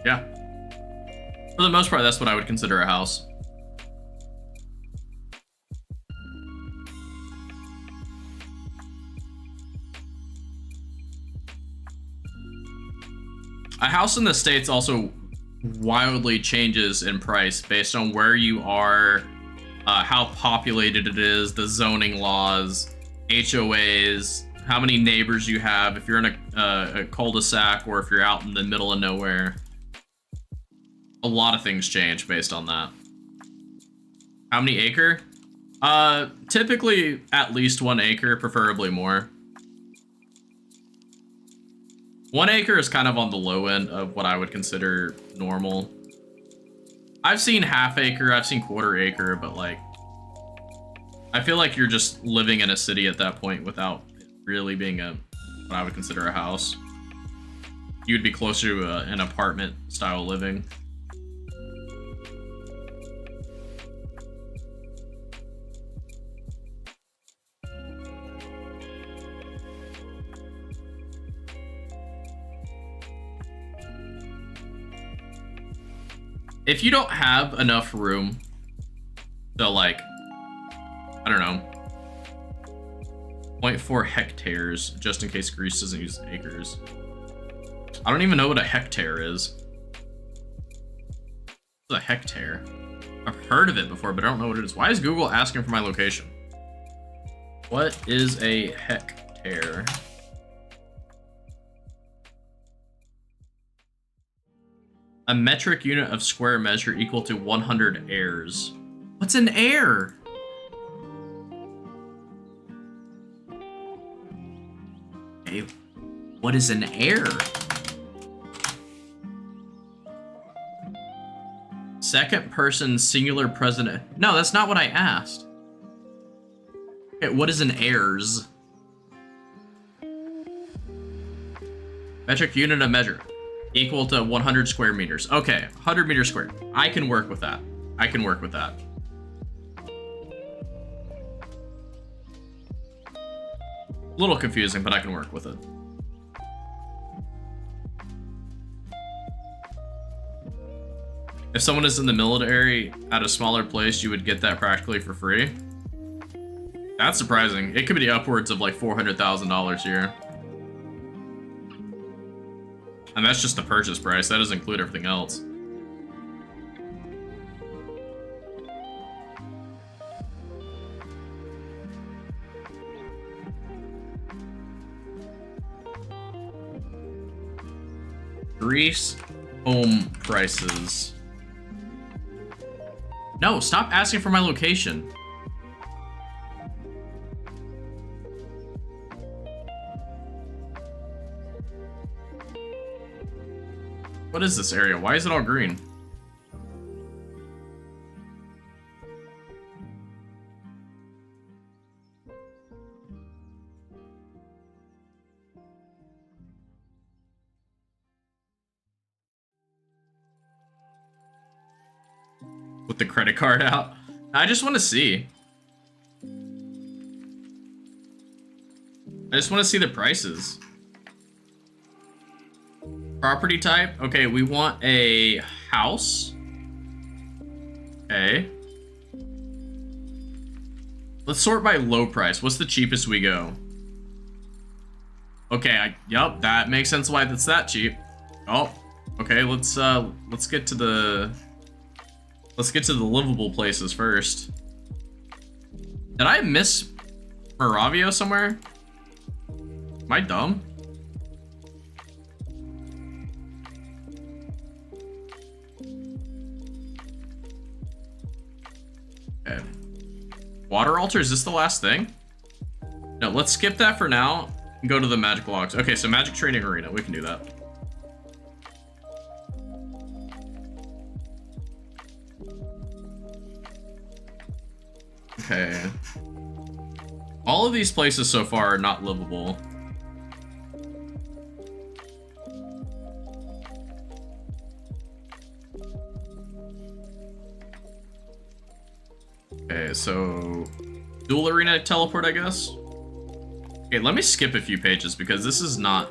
Yeah. For the most part, that's what I would consider a house. A house in the States also wildly changes in price based on where you are, how populated it is, the zoning laws, HOAs, how many neighbors you have, if you're in a cul-de-sac or if you're out in the middle of nowhere. A lot of things change based on that. How many acre? Typically at least 1 acre, preferably more. 1 acre is kind of on the low end of what I would consider normal. I've seen half acre, I've seen quarter acre, but like, I feel like you're just living in a city at that point without really being what I would consider a house. You would be closer to an apartment style living. If you don't have enough room to, like, I don't know, 0.4 hectares, just in case Greece doesn't use acres. I don't even know what a hectare is. What's a hectare? I've heard of it before, but I don't know what it is. Why is Google asking for my location? What is a hectare? A metric unit of square measure equal to 100 airs. What's an air? Okay, what is an air? Second person singular president. No, that's not what I asked. Okay, what is an airs? Metric unit of measure. Equal to 100 square meters. Okay, 100 meters square. I can work with that. I can work with that. A little confusing, but I can work with it. If someone is in the military at a smaller place, you would get that practically for free. That's surprising. It could be upwards of like $400,000 here. And that's just the purchase price. That doesn't include everything else. Greece home prices. No, stop asking for my location. What is this area? Why is it all green? With the credit card out. I just want to see. I just want to see the prices. Property type. Okay, we want a house. Okay. Let's sort by low price. What's the cheapest we go? Okay, yup, that makes sense why that's that cheap. Oh, okay, let's get to the livable places first. Did I miss Moravia somewhere? Am I dumb? Okay. Water altar, is this the last thing? No, let's skip that for now and go to the magic logs. Okay, so magic training arena. We can do that. Okay. All of these places so far are not livable. Okay, so dual arena teleport, I guess. Okay, let me skip a few pages because this is not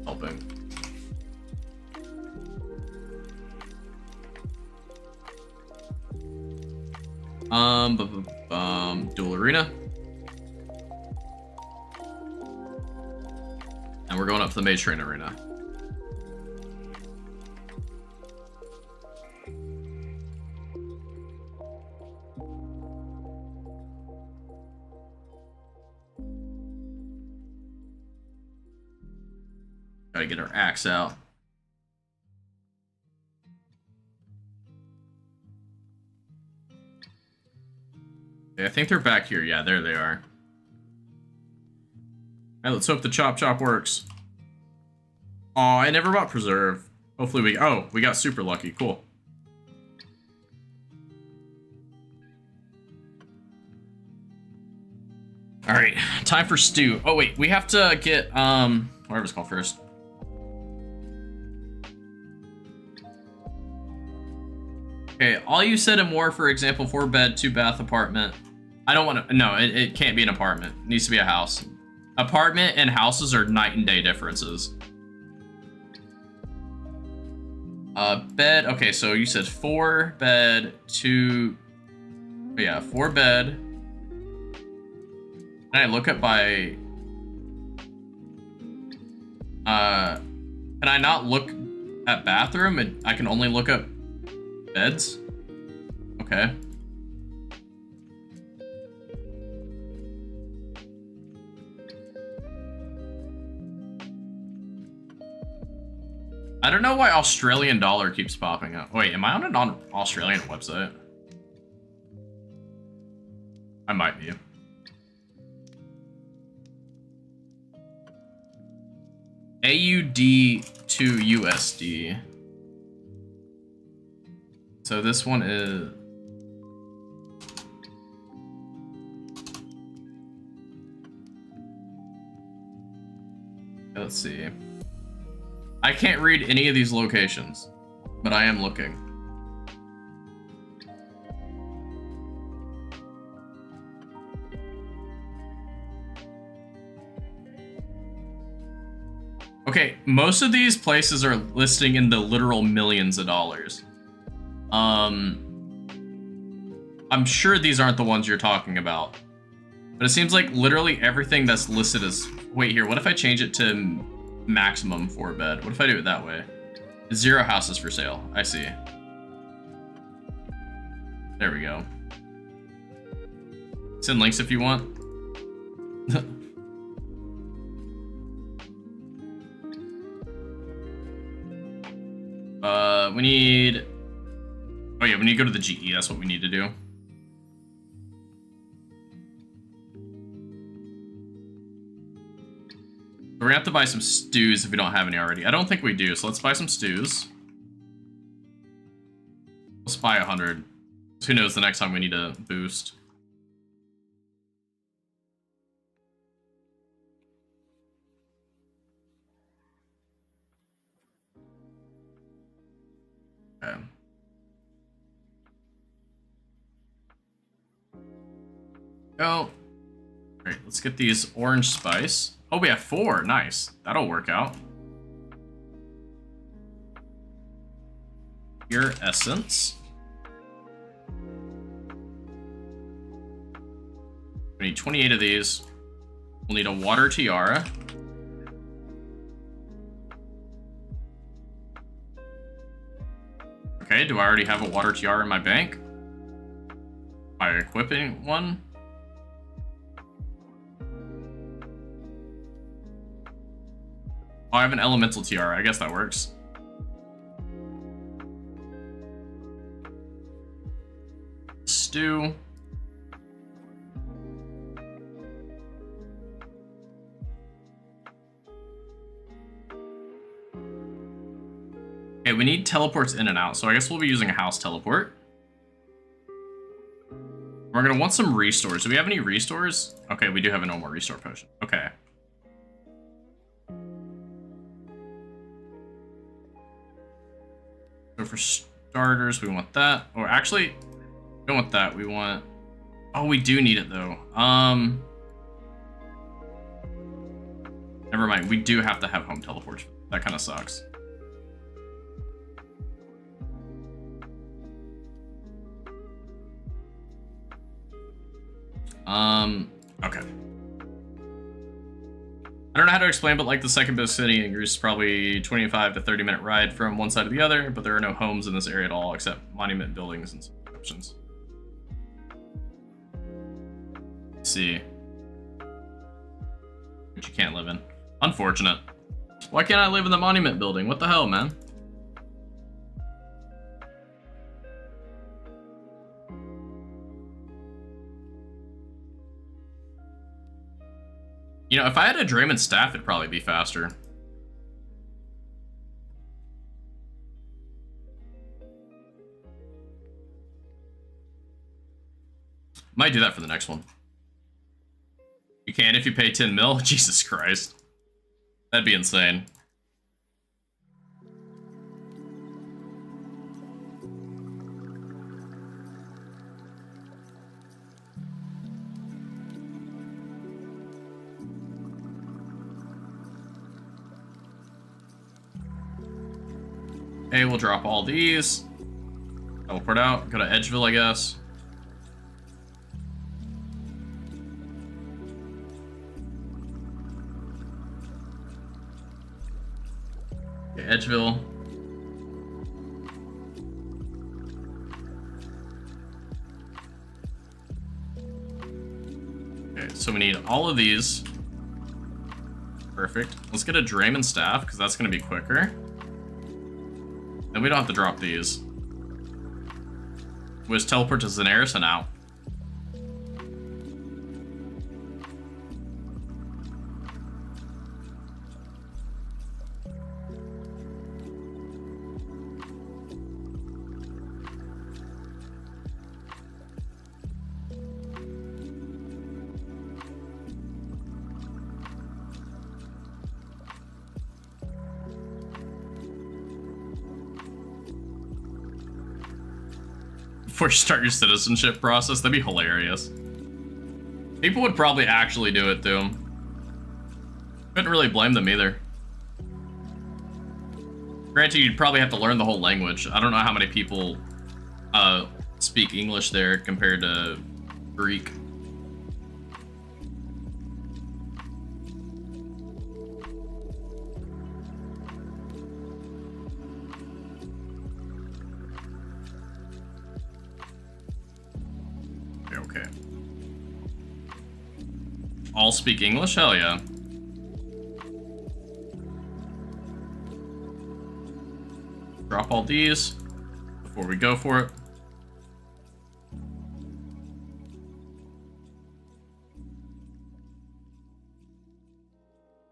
helping. Dual arena. And we're going up to the mage train arena. Gotta get our axe out. Okay, I think they're back here. Yeah, there they are. Alright, let's hope the chop chop works. Oh, I never bought preserve. Hopefully we... Oh, we got super lucky. Cool. Alright, time for stew. Oh, wait. We have to get, whatever it's called first. Okay, all you said and more, for example, 4-bed, 2-bath apartment. I don't want to... No, it can't be an apartment. It needs to be a house. Apartment and houses are night and day differences. Bed. Okay, so you said 4-bed, 2... Oh, yeah, 4-bed. Can I look up by... Can I not look at bathroom? I can only look up beds? Okay. I don't know why Australian dollar keeps popping up. Wait, am I on a non-Australian website? I might be. AUD to USD. So this one is... Let's see. I can't read any of these locations, but I am looking. Okay, most of these places are listing in the literal millions of dollars. I'm sure these aren't the ones you're talking about, but it seems like literally everything that's listed is... Wait here, what if I change it to maximum 4-bed? What if I do it that way? 0 houses for sale. I see. There we go. Send links if you want. We need... Oh yeah, we need to go to the GE. That's what we need to do. We're gonna have to buy some stews if we don't have any already. I don't think we do, so let's buy some stews. Let's buy 100. Who knows the next time we need a boost. Okay. Oh. Alright, let's get these orange spice. Oh, we have 4. Nice. That'll work out. Pure essence. We need 28 of these. We'll need a water tiara. Okay, do I already have a water tiara in my bank? Am I equipping one? Oh, I have an elemental tiara. I guess that works. Stew. Okay, we need teleports in and out, so I guess we'll be using a house teleport. We're gonna want some restores. Do we have any restores? Okay, we do have a normal restore potion. Okay. So for starters, we want that. Or actually, we don't want that. We want... Oh, we do need it, though. Never mind. We do have to have home teleports. That kind of sucks. Okay. I don't know how to explain, but like the second best city in Greece is probably 25 to 30-minute ride from one side to the other, but there are no homes in this area at all except monument buildings and subscriptions. Let's see. Which you can't live in. Unfortunate. Why can't I live in the monument building? What the hell, man? You know, if I had a Draymond staff, it'd probably be faster. Might do that for the next one. You can if you pay 10 mil? Jesus Christ. That'd be insane. Okay, we'll drop all these. Teleport out. Go to Edgeville, I guess. Okay, Edgeville. Okay, so we need all of these. Perfect. Let's get a Draymond staff, because that's going to be quicker. And we don't have to drop these. We'll just teleport to Zenaris and out. Before you start your citizenship process, that'd be hilarious. People would probably actually do it too. Couldn't really blame them either. Granted, you'd probably have to learn the whole language. I don't know how many people speak English there compared to Greek. Okay. All speak English? Hell yeah. Drop all these before we go for it.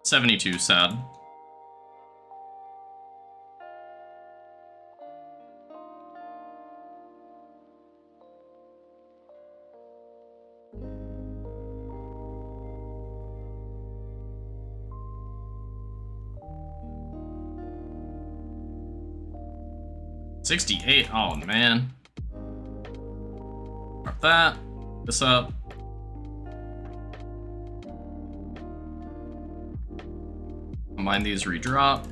$72, sad. $68. Oh man. Drop that. This up. Combine these, redrop.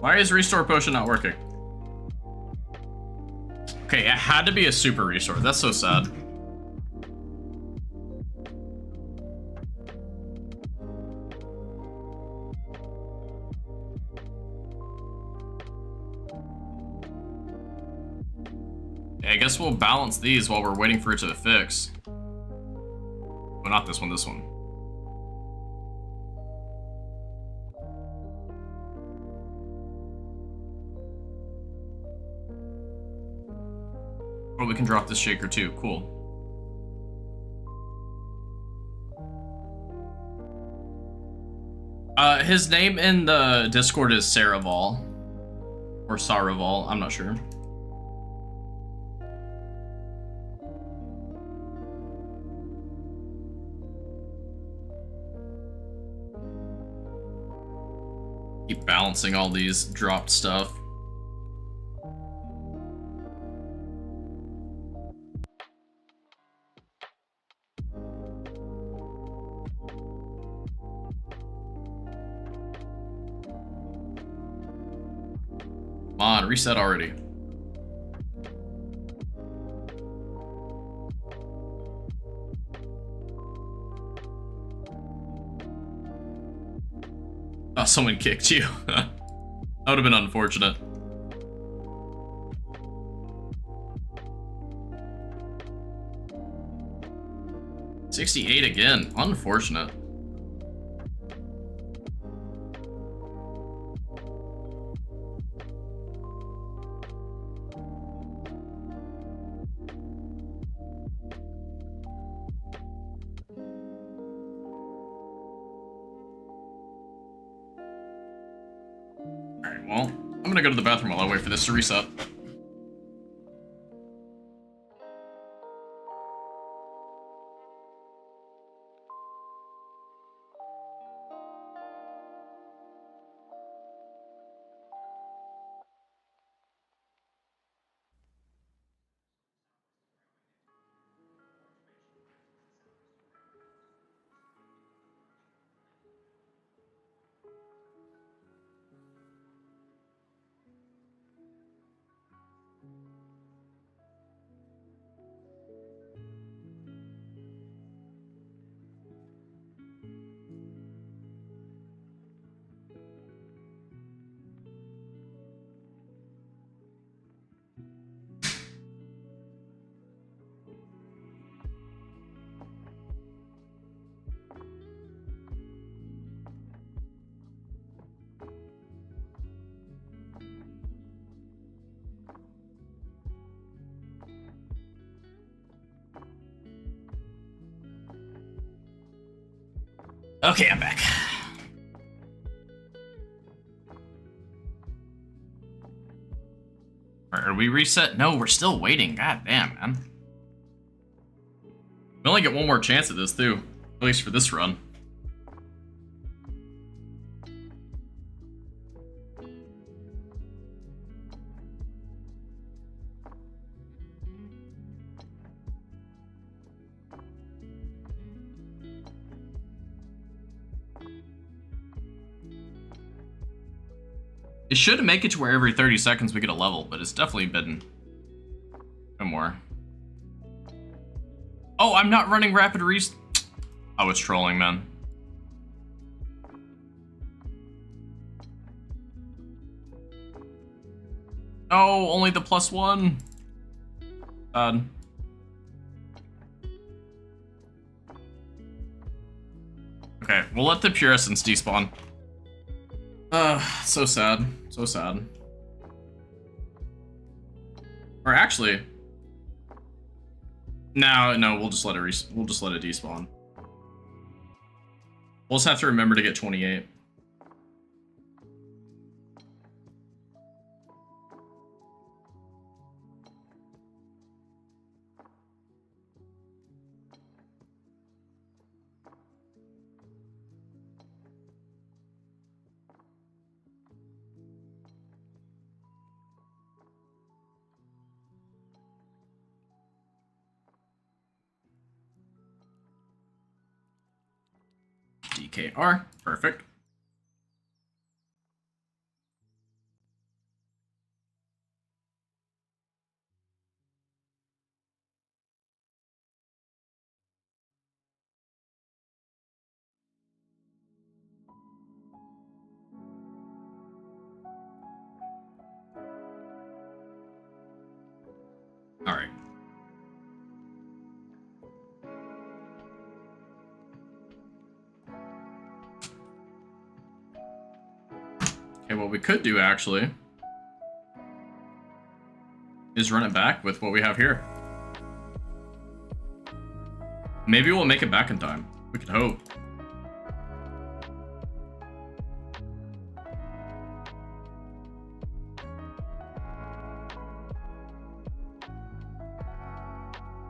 Why is restore potion not working? Okay, it had to be a super restore. That's so sad. Yeah, I guess we'll balance these while we're waiting for it to fix. Well, not this one, this one. Oh, we can drop this shaker too. Cool. His name in the Discord is Saraval. Or Saraval, I'm not sure. Keep balancing all these dropped stuff. Come on, reset already. Oh, someone kicked you. That would have been unfortunate. $68 again. Unfortunate. Alright, well, I'm gonna go to the bathroom while I wait for this to reset. Okay, I'm back. Are we reset? No, we're still waiting. God damn, man. We only get one more chance at this, too. At least for this run. It should make it to where every 30 seconds we get a level, but it's definitely been no more. Oh, I'm not running rapid I was trolling, man. Oh, only the +1. Okay, we'll let the pure essence despawn. So sad. So sad. Or actually, no, we'll just let it despawn. We'll just have to remember to get 28. DKR, perfect. All right. Okay, what we could do actually is run it back with what we have here. Maybe we'll make it back in time. We could hope.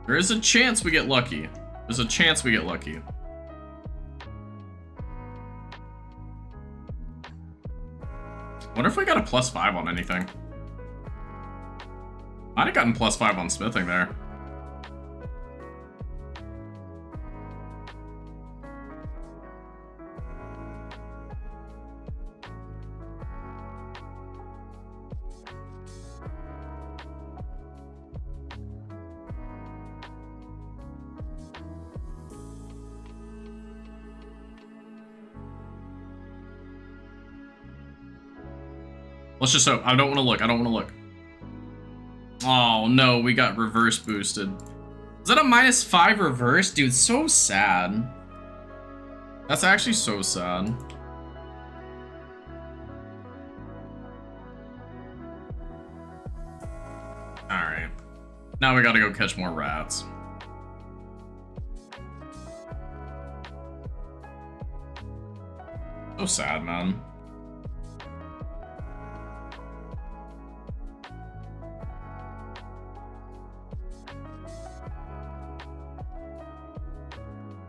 There is a chance we get lucky. There's a chance we get lucky. Wonder if we got a +5 on anything. Might have gotten +5 on smithing there. Let's just hope. I don't want to look. I don't want to look. Oh, no. We got reverse boosted. Is that a -5 reverse? Dude, so sad. That's actually so sad. Alright. Now we gotta go catch more rats. So sad, man.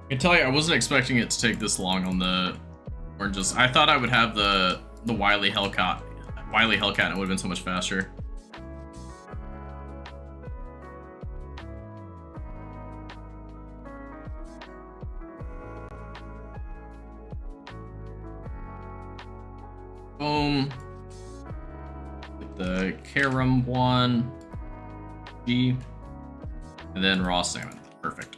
I can tell you, I wasn't expecting it to take this long on the oranges. I thought I would have the Wily Hellcat, and it would have been so much faster. Boom. Get the Karam one, G, and then raw salmon. Perfect.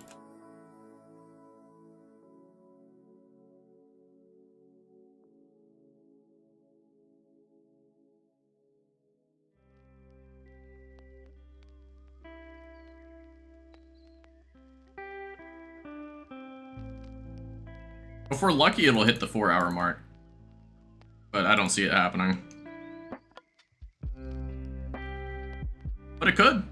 If we're lucky, it'll hit the 4-hour mark. But I don't see it happening. But it could.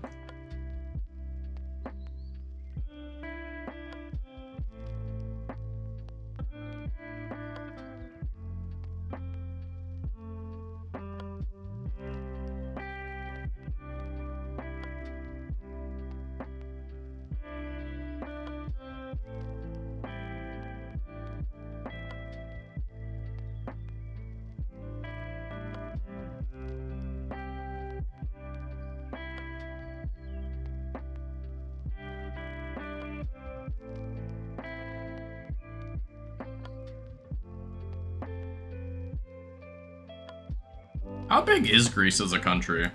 How big is Greece as a country?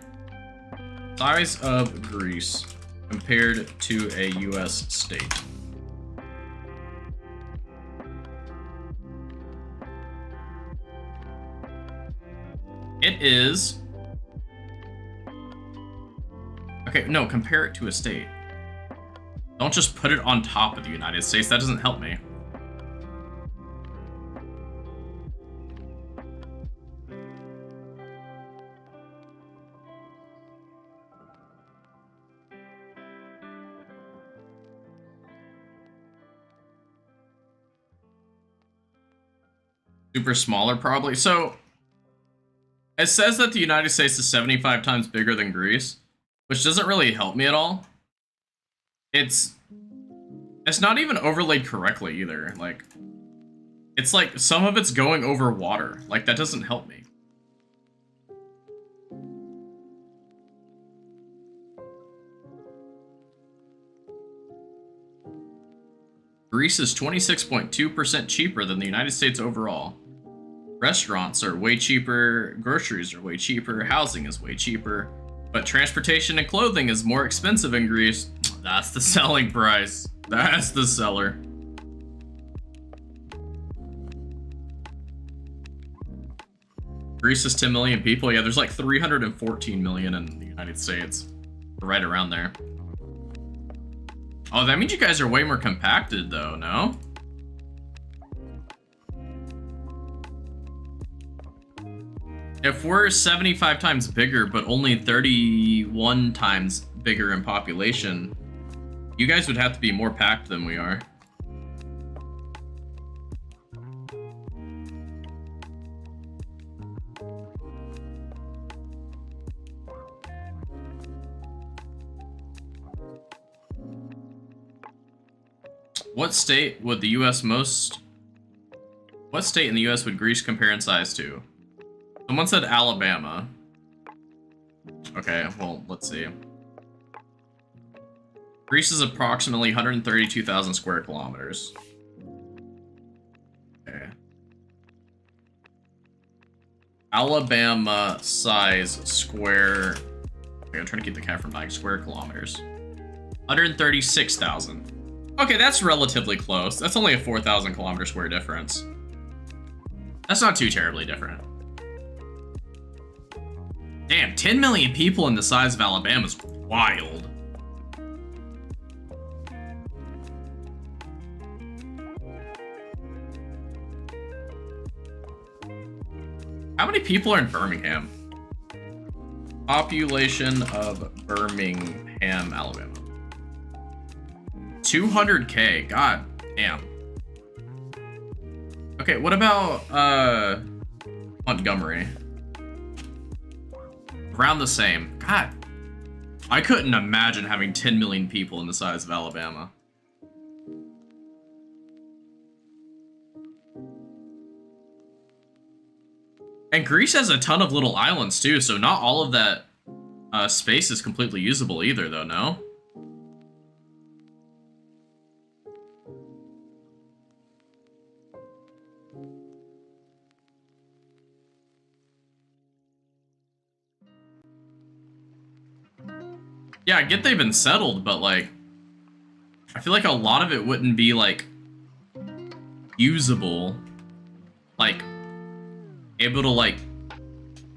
Size of Greece compared to a US state. It is... Okay, no, compare it to a state. Don't just put it on top of the United States. That doesn't help me. Super smaller, probably. So, it says that the United States is 75 times bigger than Greece, which doesn't really help me at all. It's not even overlaid correctly either. Like, it's like some of it's going over water. Like, that doesn't help me. Greece is 26.2% cheaper than the United States overall. Restaurants are way cheaper, groceries are way cheaper, housing is way cheaper, but transportation and clothing is more expensive in Greece. That's the selling price. That's the seller. Greece is 10 million people. Yeah, there's like 314 million in the United States. Right around there. Oh, that means you guys are way more compacted though, no? If we're 75 times bigger, but only 31 times bigger in population, you guys would have to be more packed than we are. What state would the U.S. What state in the U.S. would Greece compare in size to? Someone said Alabama. Okay, well, let's see. Greece is approximately 132,000 square kilometers. Okay. Alabama size square... Okay, I'm trying to keep the count from dying. Square kilometers. 136,000. Okay, that's relatively close. That's only a 4,000 kilometer square difference. That's not too terribly different. Damn, 10 million people in the size of Alabama is wild. How many people are in Birmingham? Population of Birmingham, Alabama. 200K. God damn. Okay, what about Montgomery? Around the same. God. I couldn't imagine having 10 million people in the size of Alabama. And Greece has a ton of little islands too, so not all of that space is completely usable either, though, no? Yeah, I get they've been settled, but, like, I feel like a lot of it wouldn't be, like, usable. Like, able to, like,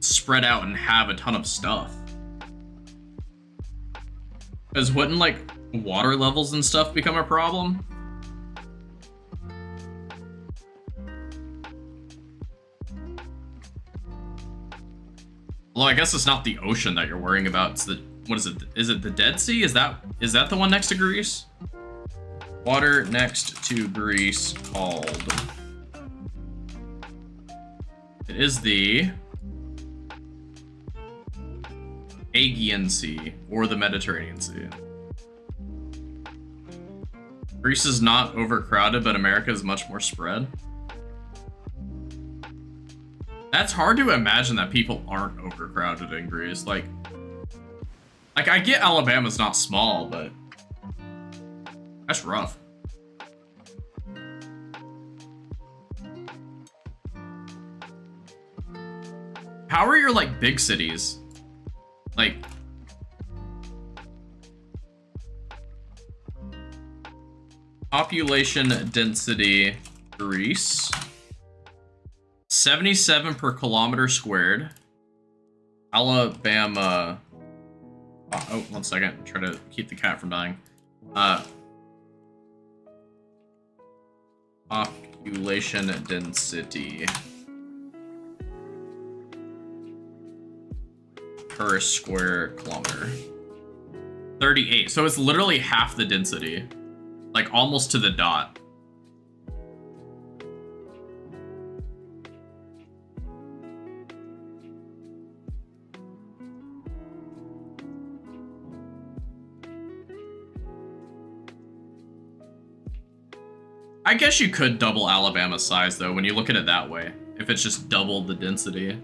spread out and have a ton of stuff. Because wouldn't, like, water levels and stuff become a problem? Well, I guess it's not the ocean that you're worrying about, it's the... What is it? Is it the Dead Sea? Is that the one next to Greece? Water next to Greece called... It is the Aegean Sea or the Mediterranean Sea. Greece is not overcrowded, but America is much more spread. That's hard to imagine that people aren't overcrowded in Greece. Like, I get Alabama's not small, but that's rough. How are your, like, big cities? Like... Population density, Greece. 77 per kilometer squared. Alabama... Oh, 1 second. Try to keep the cat from dying. Population density per square kilometer. 38. So it's literally half the density. Like, almost to the dot. I guess you could double Alabama's size, though, when you look at it that way. If it's just double the density.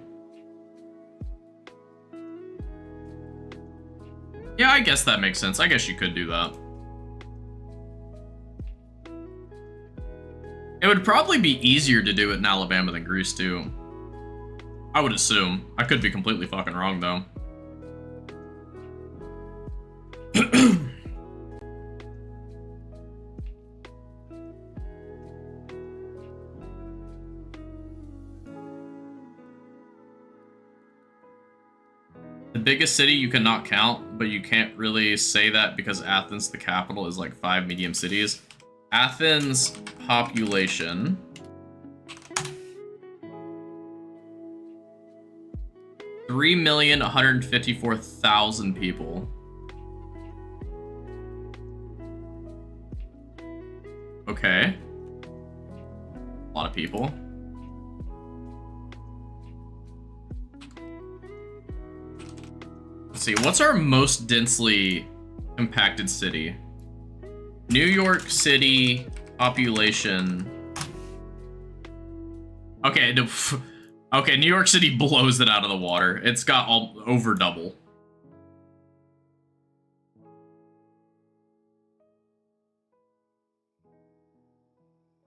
Yeah, I guess that makes sense. I guess you could do that. It would probably be easier to do it in Alabama than Greece, too. I would assume. I could be completely fucking wrong, though. The biggest city you cannot count, but you can't really say that because Athens, the capital, is like 5 medium cities. Athens population 3,154,000 people. Okay. A lot of people. Let's see, what's our most densely compacted city? New York City population. Okay, okay, New York City blows it out of the water. It's got over double.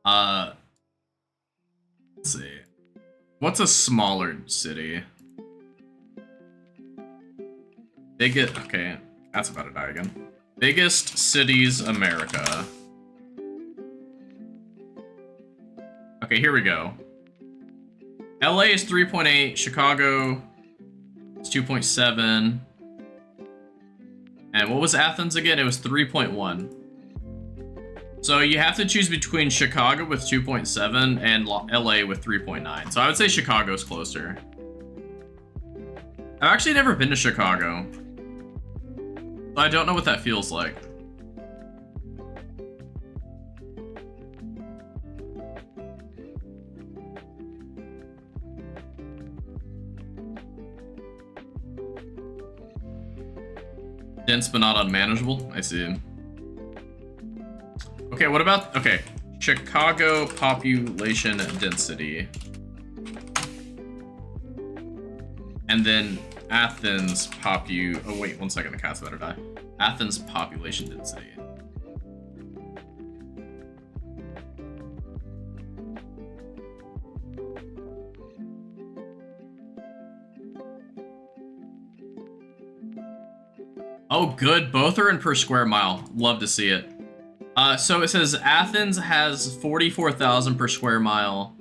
Let's see. What's a smaller city? Okay, that's about to die again. Biggest cities, America. Okay, here we go. LA is 3.8, Chicago is 2.7. And what was Athens again? It was 3.1. So you have to choose between Chicago with 2.7 and LA with 3.9. So I would say Chicago's closer. I've actually never been to Chicago. I don't know what that feels like. Dense but not unmanageable. I see. Okay, what about, okay, Chicago population density. And then Athens oh wait, 1 second, the cat's about to die. Athens population density. Oh, good. Both are in per square mile. Love to see it. So it says Athens has 44,000 per square mile.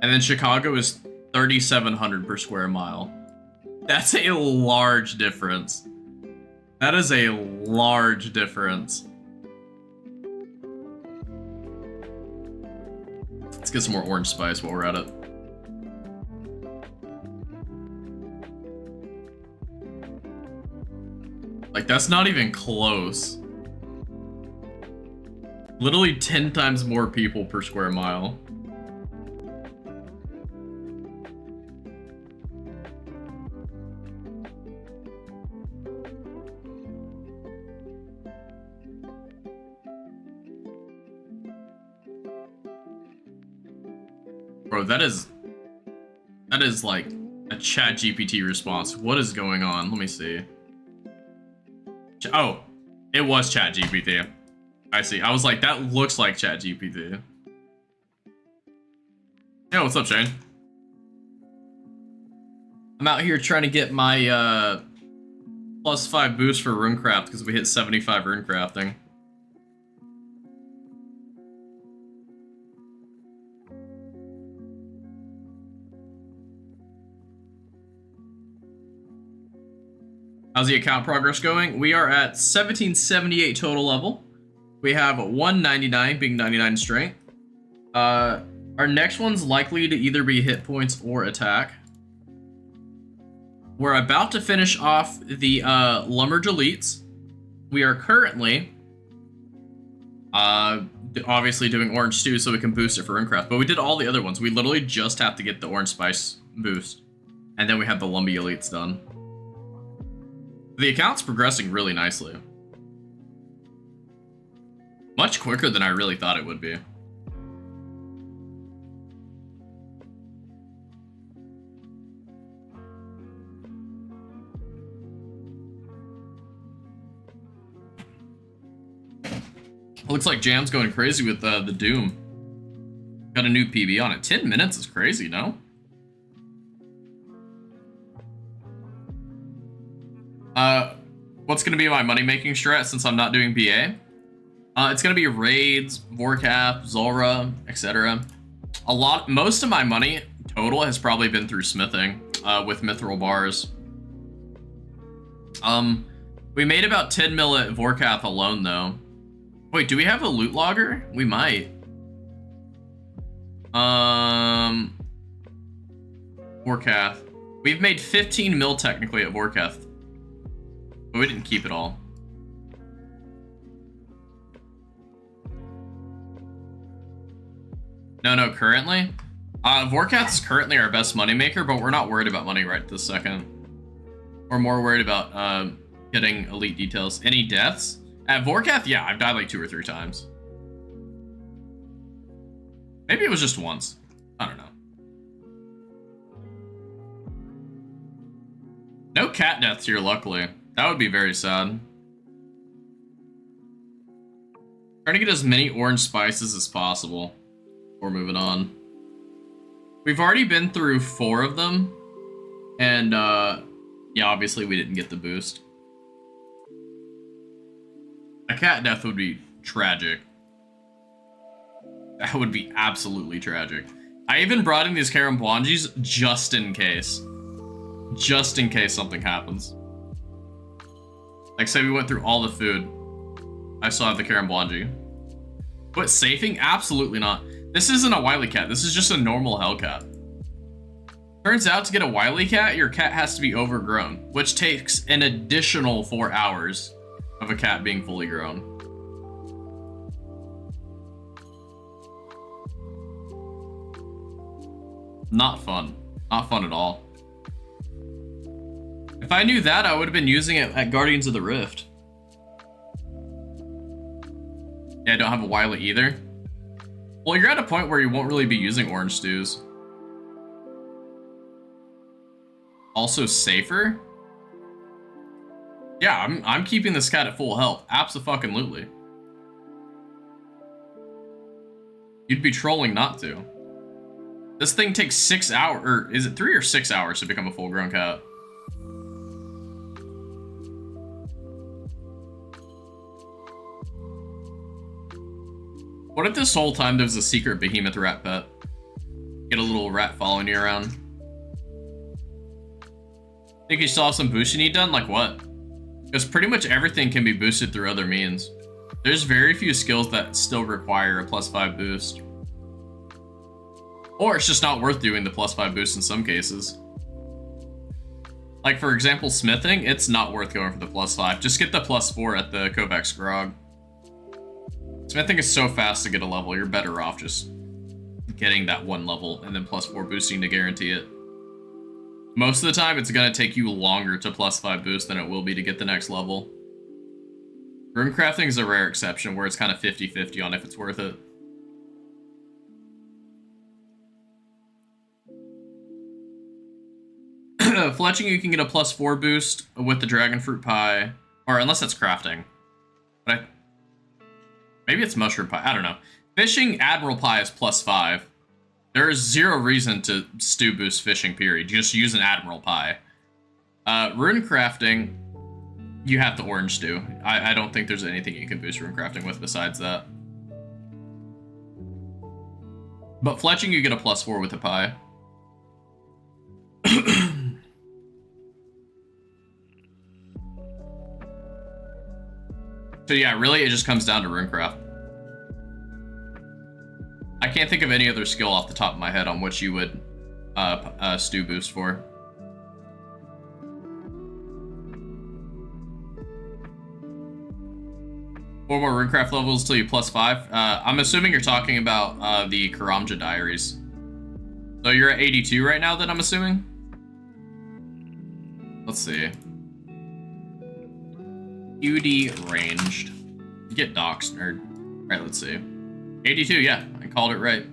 And then Chicago is 3,700 per square mile. That's a large difference. That is a large difference. Let's get some more orange spice while we're at it. Like, that's not even close. Literally 10 times more people per square mile. Bro, that is like a ChatGPT response. What is going on? Let me see. Oh, it was ChatGPT. I see. I was like, that looks like ChatGPT. Yeah, what's up, Shane? I'm out here trying to get my +5 boost for runecraft because we hit 75 runecrafting. How's the account progress going? We are at 1778 total level. We have 199 being 99 strength. Our next one's likely to either be hit points or attack. We're about to finish off the Lumbridge elites. We are currently obviously doing orange stew so we can boost it for runecraft, but we did all the other ones. We literally just have to get the orange spice boost, and then we have the Lumbridge elites done. The account's progressing really nicely. Much quicker than I really thought it would be. Looks like Jam's going crazy with the Doom. Got a new PB on it. 10 minutes is crazy, no? What's going to be my money-making strat since I'm not doing BA? It's going to be raids, Vorkap, Zulrah, etc. Most of my money total has probably been through smithing with mithril bars. We made about 10 mil at Vorkap alone, though. Wait, do we have a loot logger? We might. Vorkap. We've made 15 mil technically at Vorkath. But we didn't keep it all. No, currently? Vorkath is currently our best moneymaker, but we're not worried about money right this second. We're more worried about getting elite details. Any deaths? At Vorkath, yeah, I've died like 2 or 3 times. Maybe it was just once. I don't know. No cat deaths here, luckily. That would be very sad. Trying to get as many orange spices as possible. We're moving on. We've already been through 4 of them. And, yeah, obviously we didn't get the boost. A cat death would be tragic. That would be absolutely tragic. I even brought in these Karambwangis just in case. Just in case something happens. Like, say we went through all the food. I still have the Karambwangi. But safing? Absolutely not. This isn't a wily cat. This is just a normal Hellcat. Turns out to get a wily cat, your cat has to be overgrown, which takes an additional 4 hours of a cat being fully grown. Not fun. Not fun at all. If I knew that, I would have been using it at Guardians of the Rift. Yeah, I don't have a wily either. Well, you're at a point where you won't really be using orange stews. Also safer? Yeah, I'm keeping this cat at full health. Abso-fucking-lutely. You'd be trolling not to. This thing takes 6 hours, or is it 3 or 6 hours to become a full-grown cat? What if this whole time there's a secret behemoth rat pet? Get a little rat following you around. Think you still have some boosts you need done? Like what? Because pretty much everything can be boosted through other means. There's very few skills that still require a +5 boost. Or it's just not worth doing the +5 boost in some cases. Like for example, smithing, it's not worth going for the +5. Just get the +4 at the Kovacs Grog. Smithing is so fast to get a level, you're better off just getting that 1 level and then +4 boosting to guarantee it. Most of the time, it's going to take you longer to +5 boost than it will be to get the next level. Runecrafting is a rare exception where it's kind of 50-50 on if it's worth it. Fletching, you can get a +4 boost with the dragon fruit pie, or unless that's crafting. But maybe it's mushroom pie, I don't know. Fishing admiral pie is +5. There is 0 reason to stew boost fishing, period. You just use an admiral pie. Rune crafting, you have to orange stew. I don't think there's anything you can boost rune crafting with besides that. But fletching, you get a +4 with a pie. So yeah, really it just comes down to runecraft. I can't think of any other skill off the top of my head on which you would stew boost for. Four more runecraft levels till you +5. I'm assuming you're talking about the Karamja Diaries. So you're at 82 right now, then I'm assuming? Let's see. UD ranged. You get doxed, nerd. Alright, let's see. 82, yeah, I called it right.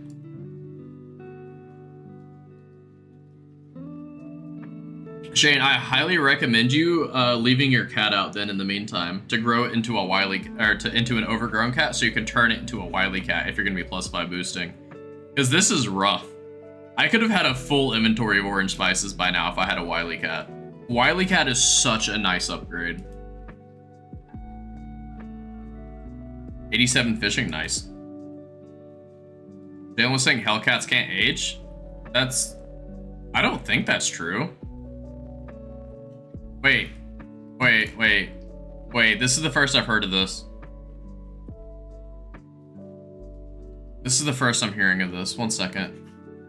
Shane, I highly recommend you leaving your cat out then in the meantime to grow it into a wily, or into an overgrown cat so you can turn it into a wily cat if you're gonna be +5 boosting. Because this is rough. I could have had a full inventory of orange spices by now if I had a wily cat. Wily cat is such a nice upgrade. 87 fishing, nice. Jalen was saying Hellcats can't age? I don't think that's true. Wait, this is the first I've heard of this. This is the first I'm hearing of this. 1 second.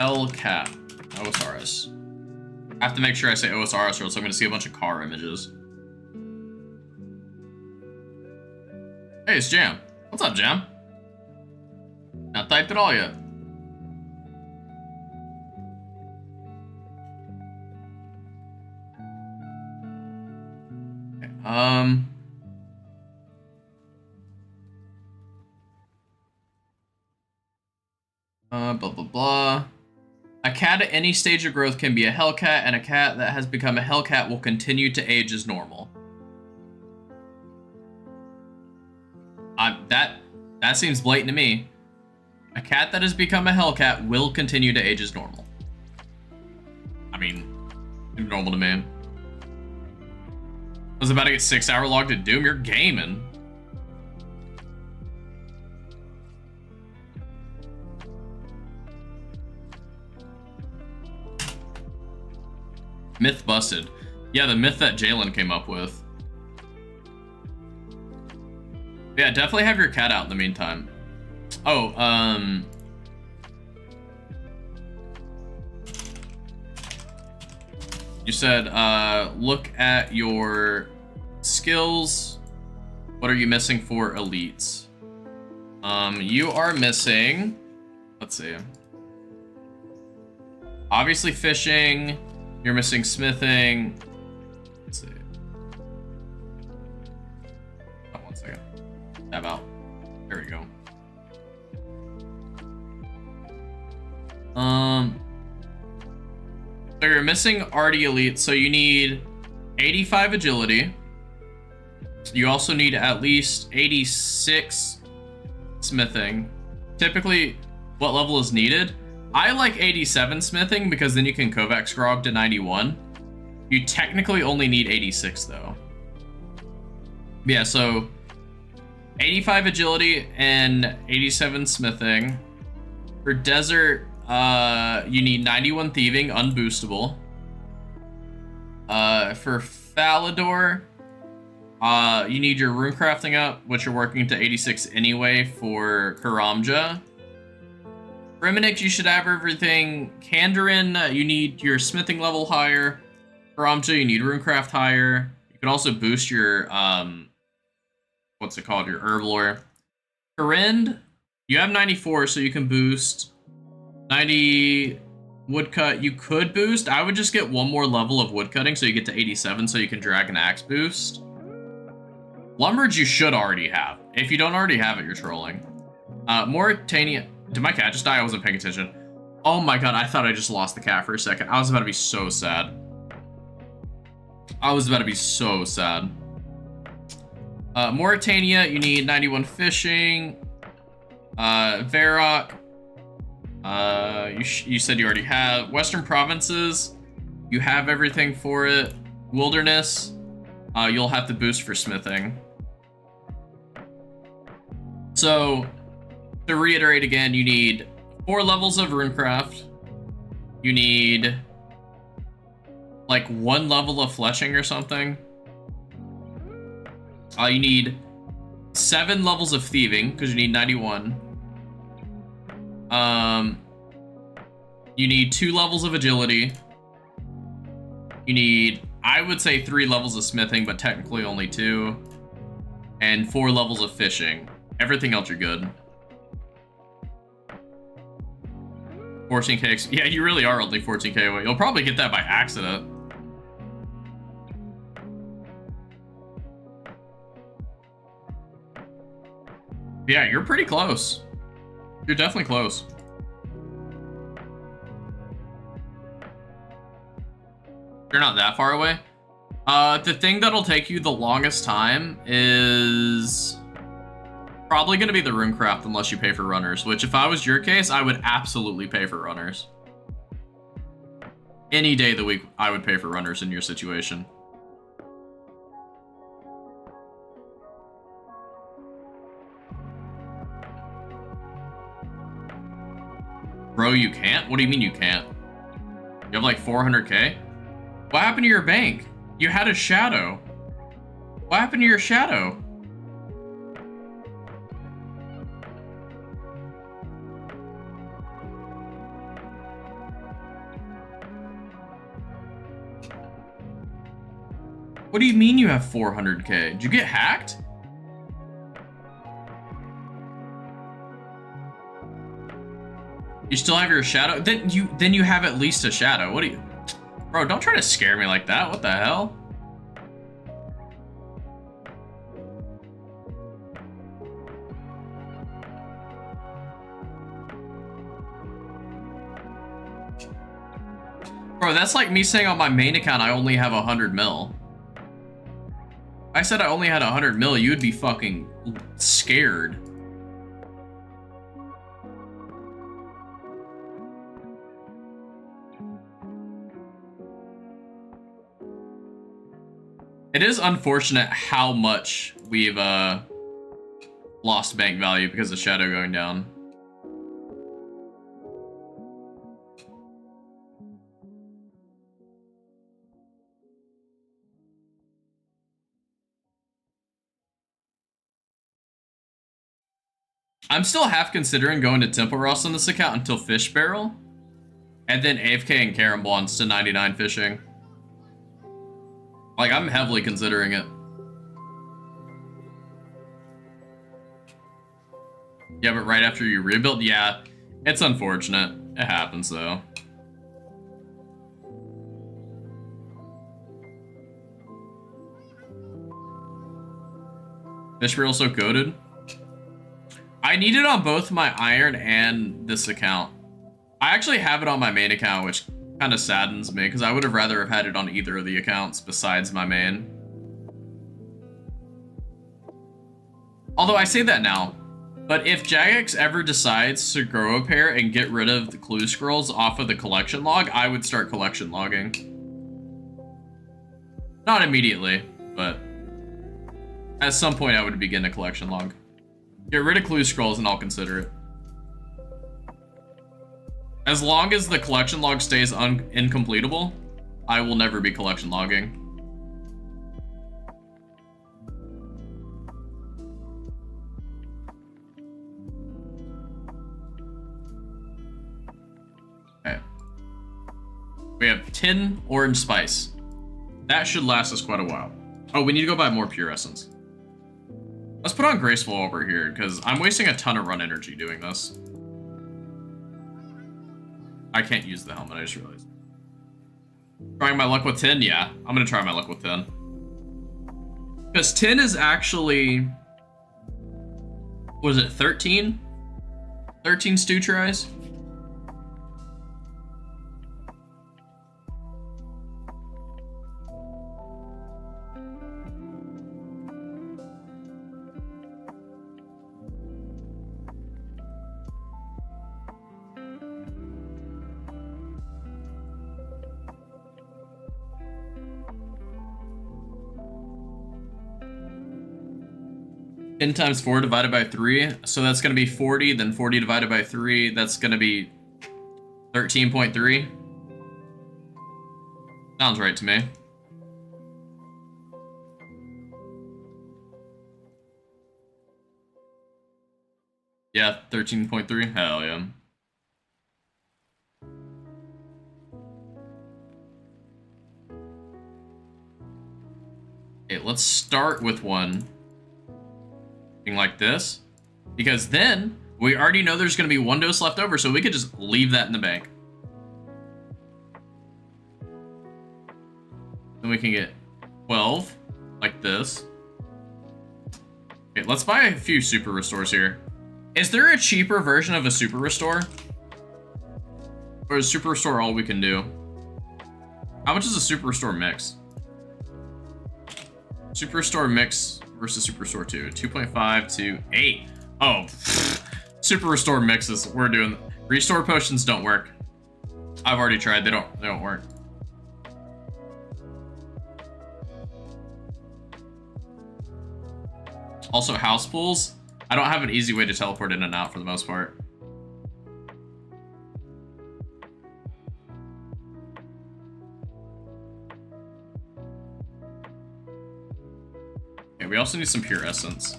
Hellcat. OSRS. I have to make sure I say OSRS or else I'm going to see a bunch of car images. Hey, it's Jam. What's up, Jam? Not typed at all yet. Okay, blah, blah, blah. A cat at any stage of growth can be a Hellcat, and a cat that has become a Hellcat will continue to age as normal. That seems blatant to me. A cat that has become a Hellcat will continue to age as normal. I mean, normal to me. I was about to get 6-hour logged at Doom. You're gaming. Myth busted. Yeah, the myth that Jalen came up with. Yeah, definitely have your cat out in the meantime. Oh, you said, look at your skills. What are you missing for elites? You are missing, let's see. Obviously fishing. You're missing smithing. Let's see. Oh, 1 second. Tab out. There we go. So you're missing Arty Elite, so you need 85 agility. You also need at least 86 smithing. Typically, what level is needed? I like 87 smithing because then you can Kovacs Grog to 91. You technically only need 86 though. Yeah, so 85 agility and 87 smithing. For desert, you need 91 thieving, unboostable. For Falador, you need your rune crafting up, which you're working to 86 anyway for Karamja. Reminix, you should have everything. Kandarin, you need your smithing level higher. Karamja, you need runecraft higher. You can also boost your, what's it called, your herb lore. Karind, you have 94, so you can boost 90 woodcut. You could boost. I would just get one more level of woodcutting so you get to 87 so you can drag an axe boost. Lumbridge you should already have. If you don't already have it, you're trolling. Mauritania. Did my cat just die? I wasn't paying attention. Oh my god, I thought I just lost the cat for a second. I was about to be so sad. I was about to be so sad. Mauritania, you need 91 fishing. Varrock, you said you already have. Western provinces, you have everything for it. Wilderness, you'll have to boost for smithing. So, to reiterate again, you need 4 levels of runecraft. You need like 1 level of fleshing or something. You need 7 levels of thieving because you need 91. You need 2 levels of agility. You need, I would say 3 levels of smithing, but technically only 2. And 4 levels of fishing. Everything else you're good. 14k. Yeah, you really are only 14k away. You'll probably get that by accident. Yeah, you're pretty close. You're definitely close. You're not that far away. The thing that'll take you the longest time is probably going to be the runecraft unless you pay for runners, which if I was your case, I would absolutely pay for runners. Any day of the week, I would pay for runners in your situation. Bro, you can't? What do you mean you can't? You have like 400k? What happened to your bank? You had a shadow. What happened to your shadow? What do you mean you have 400k? Did you get hacked? You still have your shadow? Then you have at least a shadow. What do you... Bro, don't try to scare me like that. What the hell? Bro, that's like me saying on my main account I only have 100 mil. I said I only had 100 mil, you would be fucking scared. It is unfortunate how much we've lost bank value because of Shadow going down. I'm still half considering going to Temple Ross on this account until Fish Barrel, and then AFK and Carambons to 99 fishing. Like, I'm heavily considering it. Yeah, but right after you rebuild? Yeah, it's unfortunate. It happens, though. Fish Barrel so goated. I need it on both my Iron and this account. I actually have it on my main account, which kind of saddens me, because I would have rather have had it on either of the accounts besides my main. Although I say that now, but if Jagex ever decides to grow a pair and get rid of the clue scrolls off of the collection log, I would start collection logging. Not immediately, but at some point I would begin a collection log. Get rid of clue scrolls and I'll consider it. As long as the collection log stays incompletable, I will never be collection logging. Okay. We have 10 orange spice. That should last us quite a while. Oh, we need to go buy more pure essence. Let's put on Graceful over here, because I'm wasting a ton of run energy doing this. I can't use the helmet, I just realized. Trying my luck with 10? Yeah, I'm going to try my luck with 10. Because 10 is actually... What is it, 13? 13 stew tries? Ten times 4 divided by 3, so that's going to be 40, then 40 divided by 3, that's going to be 13.3. Sounds right to me. Yeah, 13.3, hell yeah. Okay, let's start with one like this, because then we already know there's going to be 1 dose left over, so we could just leave that in the bank. Then we can get 12 like this. Okay, let's buy a few super restores here. Is there a cheaper version of a super restore, or is super restore all we can do? How much is a super restore mix? Super restore mix versus Super Restore 2. 2.5 to 8. Oh, Super Restore mixes. We're doing... Restore potions don't work. I've already tried. They don't work. Also, house pools. I don't have an easy way to teleport in and out for the most part. We also need some pure essence.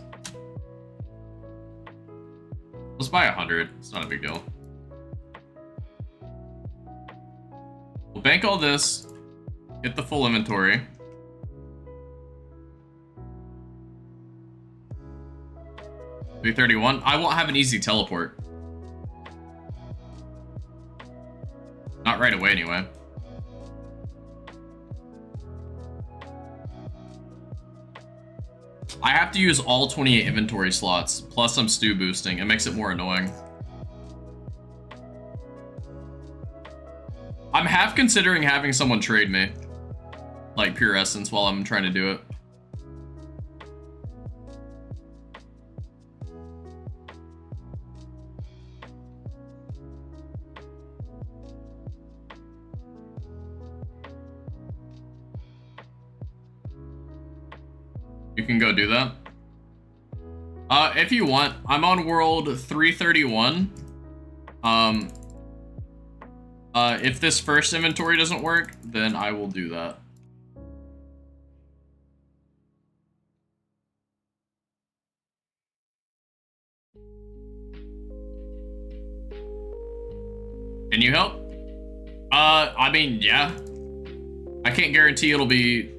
Let's buy 100. It's not a big deal. We'll bank all this, get the full inventory. 331. I won't have an easy teleport. Not right away, anyway. I have to use all 28 inventory slots, plus I'm stew boosting. It makes it more annoying. I'm half considering having someone trade me, like pure essence, while I'm trying to do it. You can go do that. If you want, I'm on world 331. If this first inventory doesn't work, then I will do that. Can you help? I mean, yeah. I can't guarantee it'll be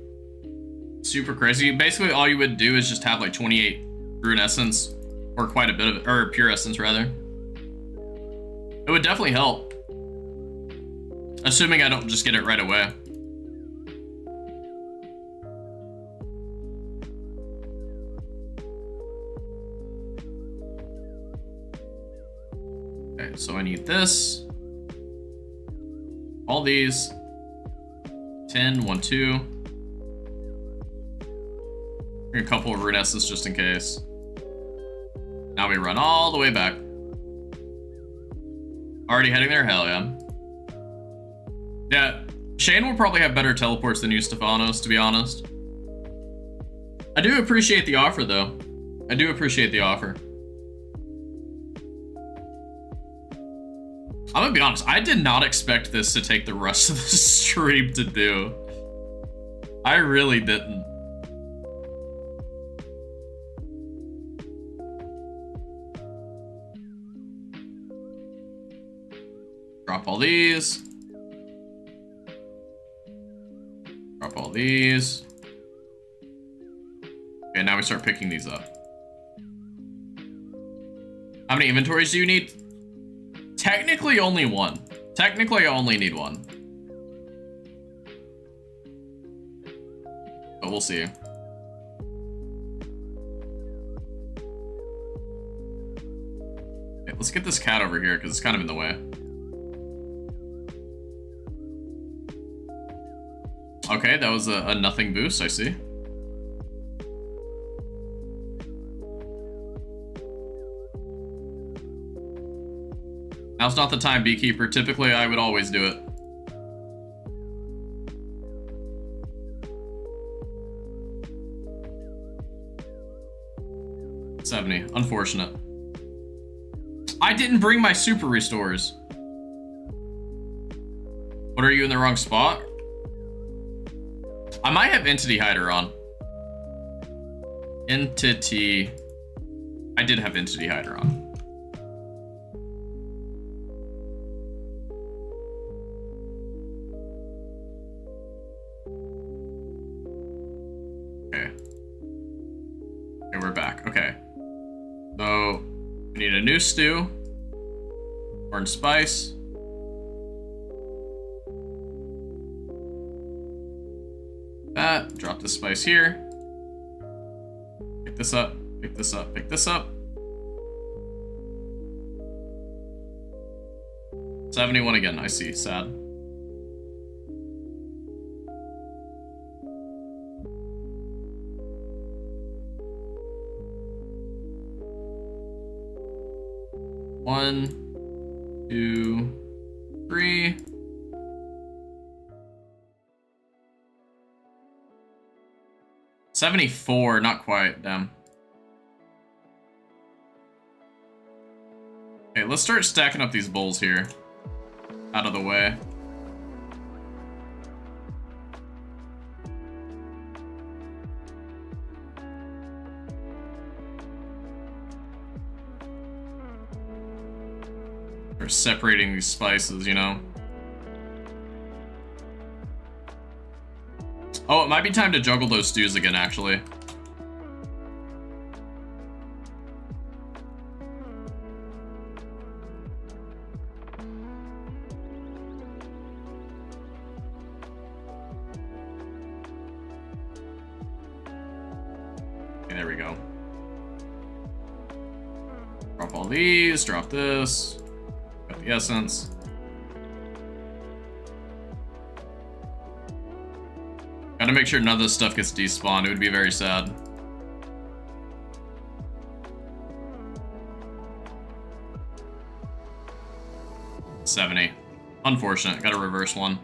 super crazy. Basically, all you would do is just have like 28 rune essence, or quite a bit of it, or pure essence rather. It would definitely help. Assuming I don't just get it right away. Okay, so I need this. All these. 10, 1, 2. A couple of rune essence just in case. Now we run all the way back. Already heading there? Hell yeah. Yeah, Shane will probably have better teleports than you, Stefanos, to be honest. I do appreciate the offer, though. I do appreciate the offer. I'm gonna be honest, I did not expect this to take the rest of the stream to do. I really didn't. Drop all these. Drop all these. Okay, now we start picking these up. How many inventories do you need? Technically only one. Technically I only need one. But we'll see. Okay, let's get this cat over here because it's kind of in the way. Okay, that was a nothing boost, I see. Now's not the time, Beekeeper. Typically, I would always do it. $70. Unfortunate. I didn't bring my super restores. What, are you in the wrong spot? I might have Entity Hider on. Entity. I did have Entity Hider on. Okay. Okay, we're back. Okay. So, we need a new stew. Orange spice. That. Drop this spice here. Pick this up. Pick this up. Pick this up. 71 again. I see. Sad. One, 2, 3. $74, not quite, damn. Okay, let's start stacking up these bowls here. Out of the way. We're separating these spices, you know? Oh, it might be time to juggle those stews again, actually. there we go. Drop all these, drop this. Got the essence. Gotta make sure none of this stuff gets despawned. It would be very sad. $70. Unfortunate. Gotta reverse one.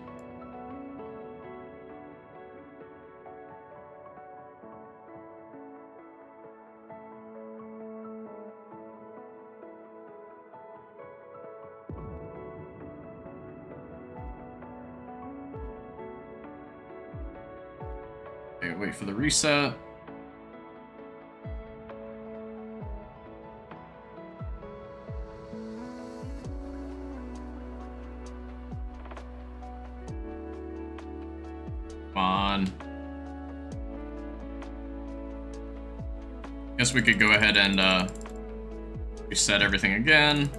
Okay, wait for the reset. Come on. Guess we could go ahead and reset everything again.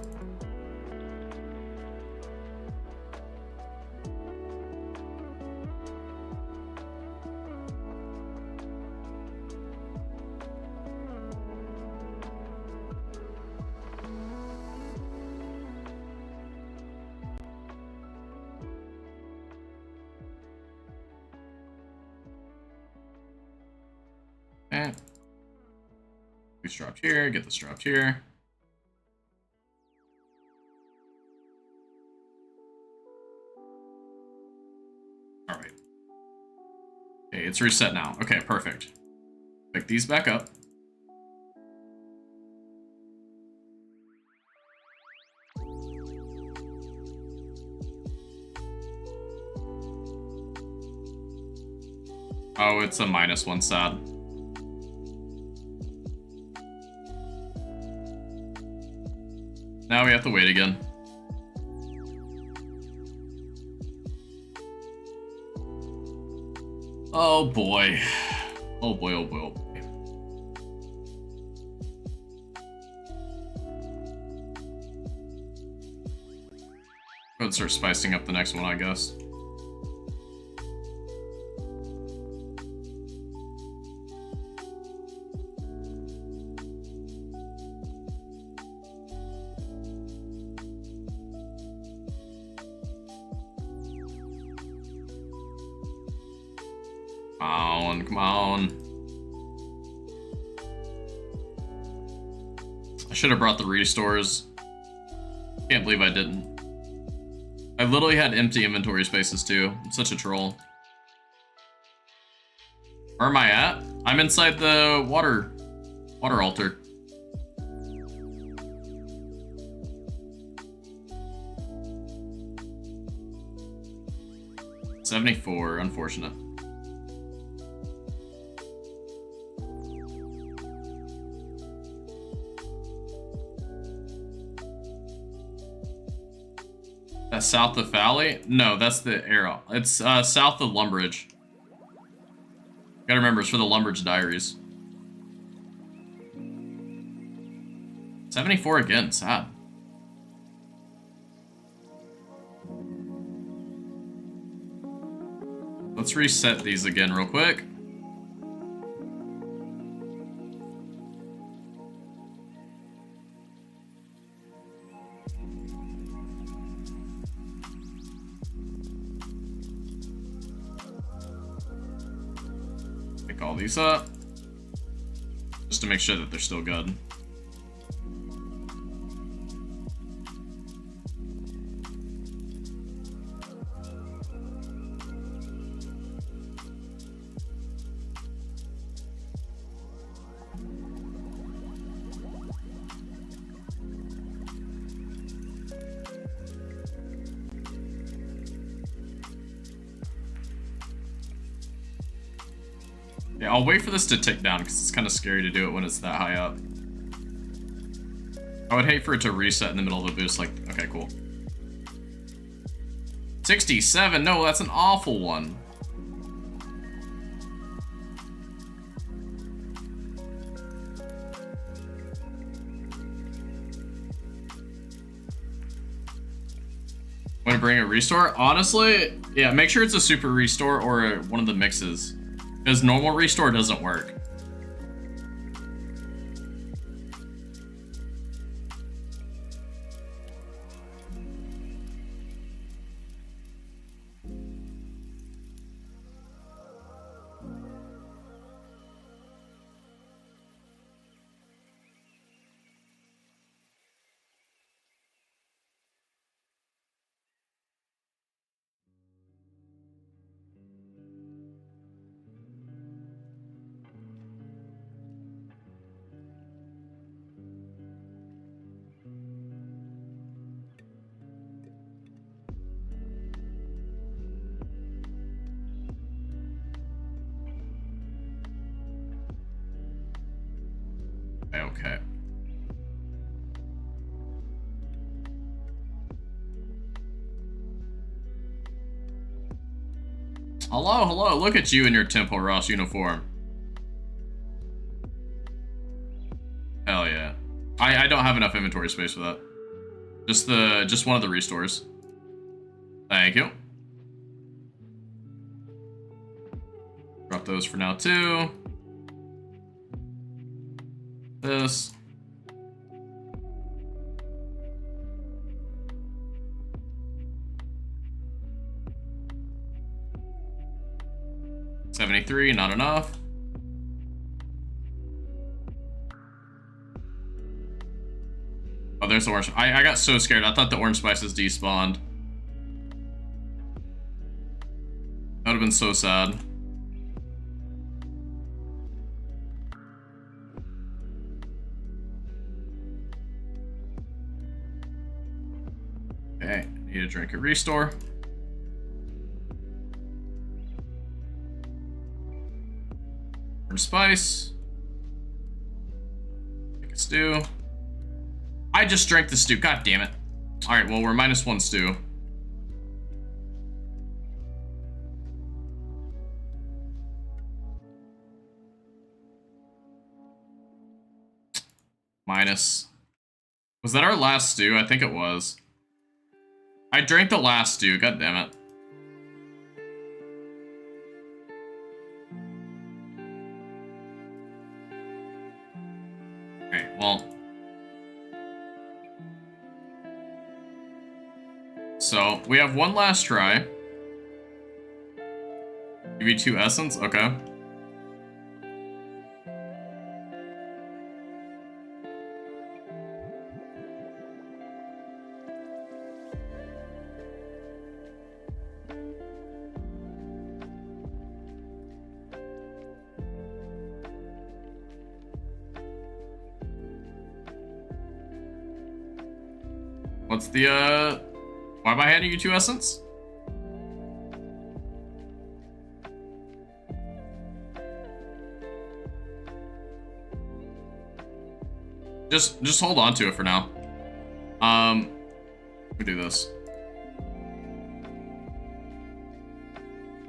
Okay. This dropped here, get this dropped here. Alright. Okay, it's reset now. Okay, perfect. Pick these back up. Oh, it's a -1 sad. Now we have to wait again. Oh boy. Oh boy, oh boy, oh boy. Go ahead and start spicing up the next one, I guess. Come on. I should have brought the restores. Can't believe I didn't. I literally had empty inventory spaces too. I'm such a troll. Where am I at? I'm inside the water altar. $74, unfortunate. That's south of Valley? No, that's the arrow. It's south of Lumbridge. Gotta remember, it's for the Lumbridge Diaries. 74 again, sad. Let's reset these again real quick. Pick all these up, just to make sure that they're still good. Yeah, I'll wait for this to tick down because it's kind of scary to do it when it's that high up. I would hate for it to reset in the middle of a boost like, okay, cool. 67, no, that's an awful one. Want to bring a restore? Honestly, yeah, make sure it's a super restore or one of the mixes. Because normal restore doesn't work. Okay. Hello, hello, look at you in your Temple Ross uniform. Hell yeah. I don't have enough inventory space for that. Just one of the restores. Thank you. Drop those for now too. This. $73, not enough. Oh, there's the orange. I got so scared. I thought the orange spices despawned. That would have been so sad. Okay, need a drink and restore. Orange spice. Make a stew. I just drank the stew. God damn it. Alright, well, we're -1 stew. Minus. Was that our last stew? I think it was. I drank the last stew. God damn it. Alright, well. So, we have one last try. Give you 2 essence? Okay. What's the, why am I handing you 2 essence? Just hold on to it for now. Let me do this.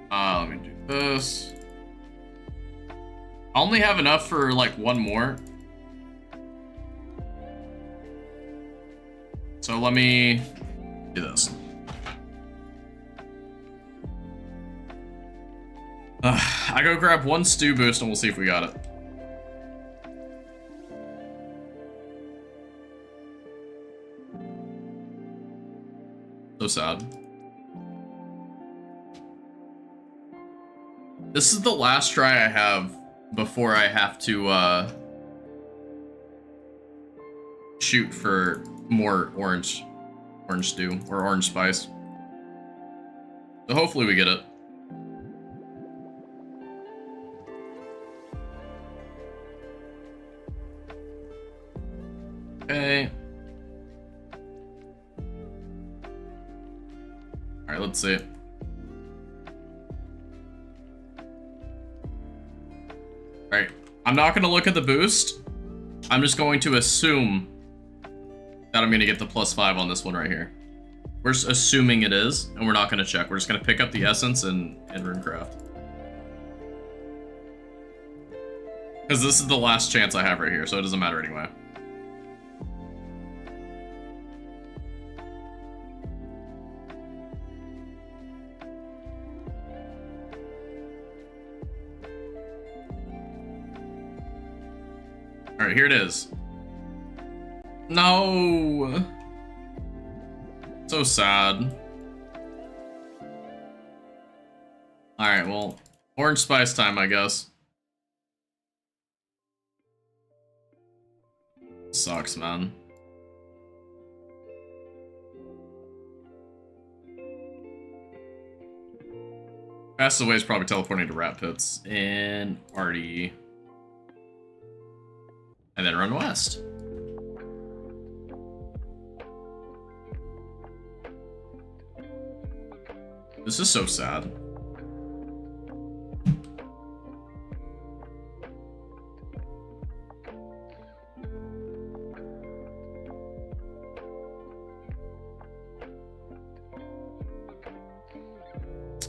Let me do this. I only have enough for like 1 more. So let me do this. I go grab 1 stew boost and we'll see if we got it. So sad. This is the last try I have before I have to shoot for more orange stew or orange spice. So hopefully we get it. Okay. All right, let's see. All right, I'm not gonna look at the boost. I'm just going to assume that I'm gonna get the +5 on this one right here. We're just assuming it is, and we're not gonna check. We're just gonna pick up the essence and runecraft. Because this is the last chance I have right here, so it doesn't matter anyway. Alright, here it is. No! So sad. Alright, well, orange spice time, I guess. Sucks, man. Fastest way is probably teleporting to rat pits in RD. And then run west. This is so sad.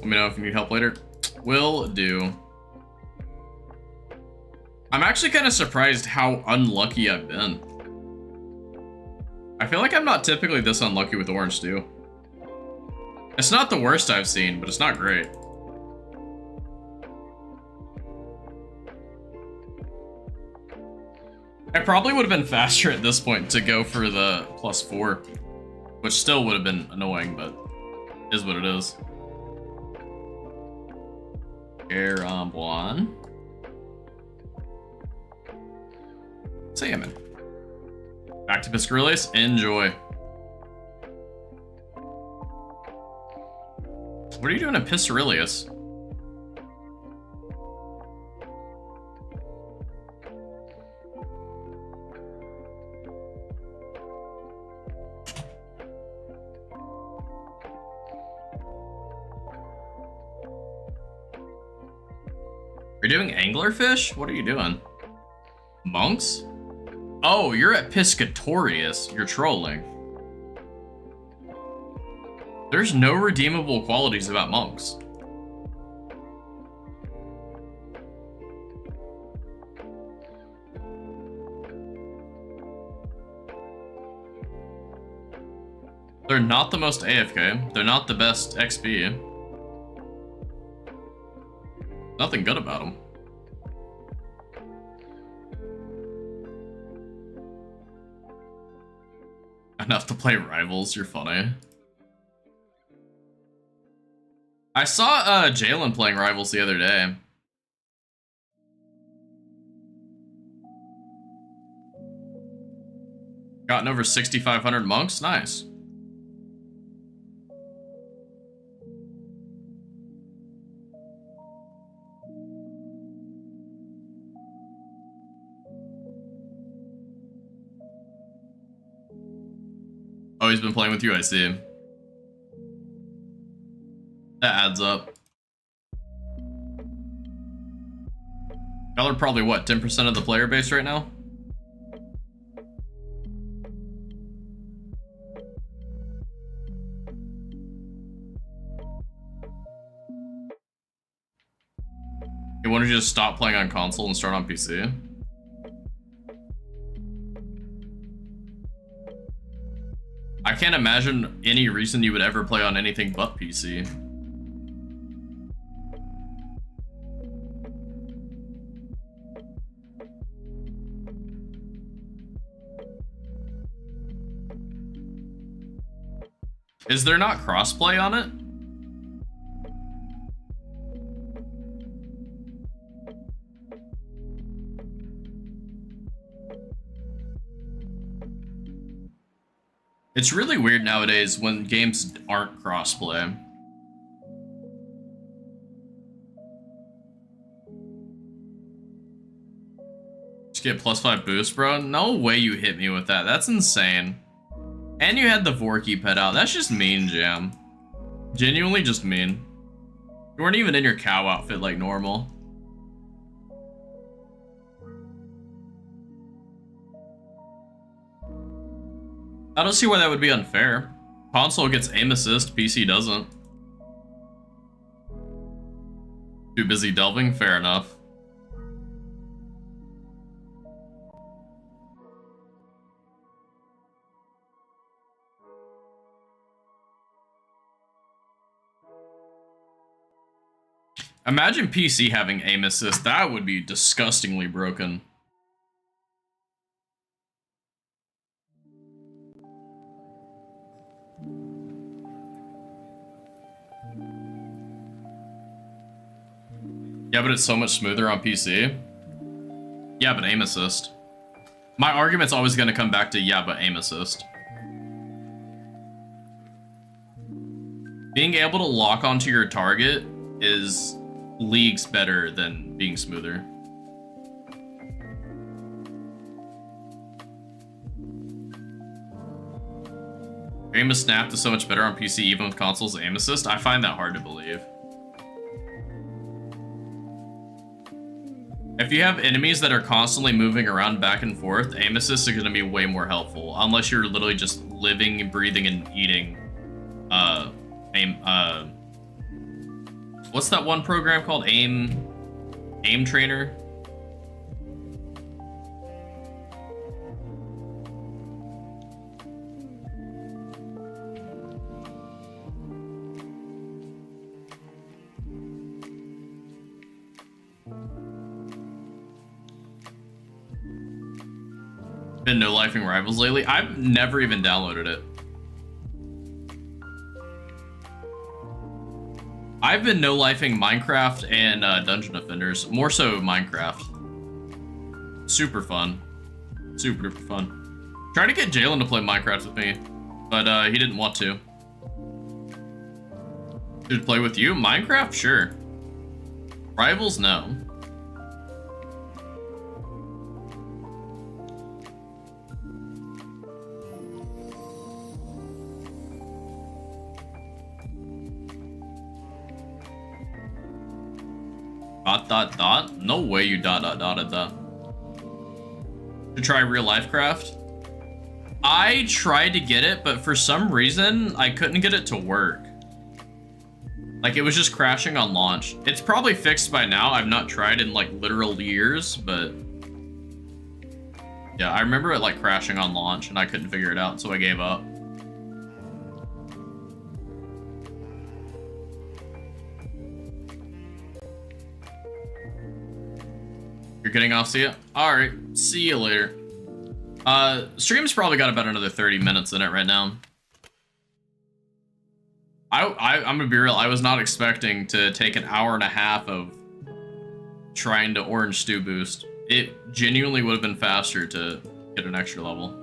Let me know if you need help later. Will do. I'm actually kind of surprised how unlucky I've been. I feel like I'm not typically this unlucky with orange stew. It's not the worst I've seen, but it's not great. I probably would have been faster at this point to go for the +4, which still would have been annoying, but is what it is. One. Salmon. Back to Piscarilles. Enjoy. What are you doing at Piscarilles? Are you doing anglerfish? What are you doing? Monks? Oh, you're at Piscatorius. You're trolling. There's no redeemable qualities about monks. They're not the most AFK. They're not the best XP. Nothing good about them. Enough to play Rivals, you're funny. I saw Jalen playing Rivals the other day. Gotten over 6,500 monks, nice. Oh, he's been playing with you, I see. That adds up. Y'all are probably, what, 10% of the player base right now? You want to just stop playing on console and start on PC? I can't imagine any reason you would ever play on anything but PC. Is there not crossplay on it? It's really weird nowadays when games aren't crossplay. Just get +5 boost, bro? No way you hit me with that. That's insane. And you had the Vorky pet out. That's just mean, Jam. Genuinely just mean. You weren't even in your cow outfit like normal. I don't see why that would be unfair. Console gets aim assist, PC doesn't. Too busy delving? Fair enough. Imagine PC having aim assist. That would be disgustingly broken. Yeah, but it's so much smoother on PC. Yeah, but aim assist. My argument's always going to come back to yeah, but aim assist. Being able to lock onto your target is leagues better than being smoother. Aim snap is so much better on PC even with consoles aim assist. I find that hard to believe. If you have enemies that are constantly moving around back and forth, aim assist is going to be way more helpful. Unless you're literally just living, breathing, and eating What's that one program called? Aim Trainer? Been no-lifing Rivals lately? I've never even downloaded it. I've been no-lifing Minecraft and Dungeon Defenders. More so Minecraft. Super fun. Super fun. Trying to get Jalen to play Minecraft with me, but he didn't want to. Should play with you? Minecraft? Sure. Rivals? No. Dot. No way you dot at that. To try real life craft? I tried to get it, but for some reason, I couldn't get it to work. Like, it was just crashing on launch. It's probably fixed by now. I've not tried in, like, literal years, but... yeah, I remember it, like, crashing on launch, and I couldn't figure it out, so I gave up. You're getting off, see ya? Alright, see you later. Stream's probably got about another 30 minutes in it right now. I'm gonna be real, I was not expecting to take an hour and a half of trying to orange stew boost. It genuinely would have been faster to get an extra level.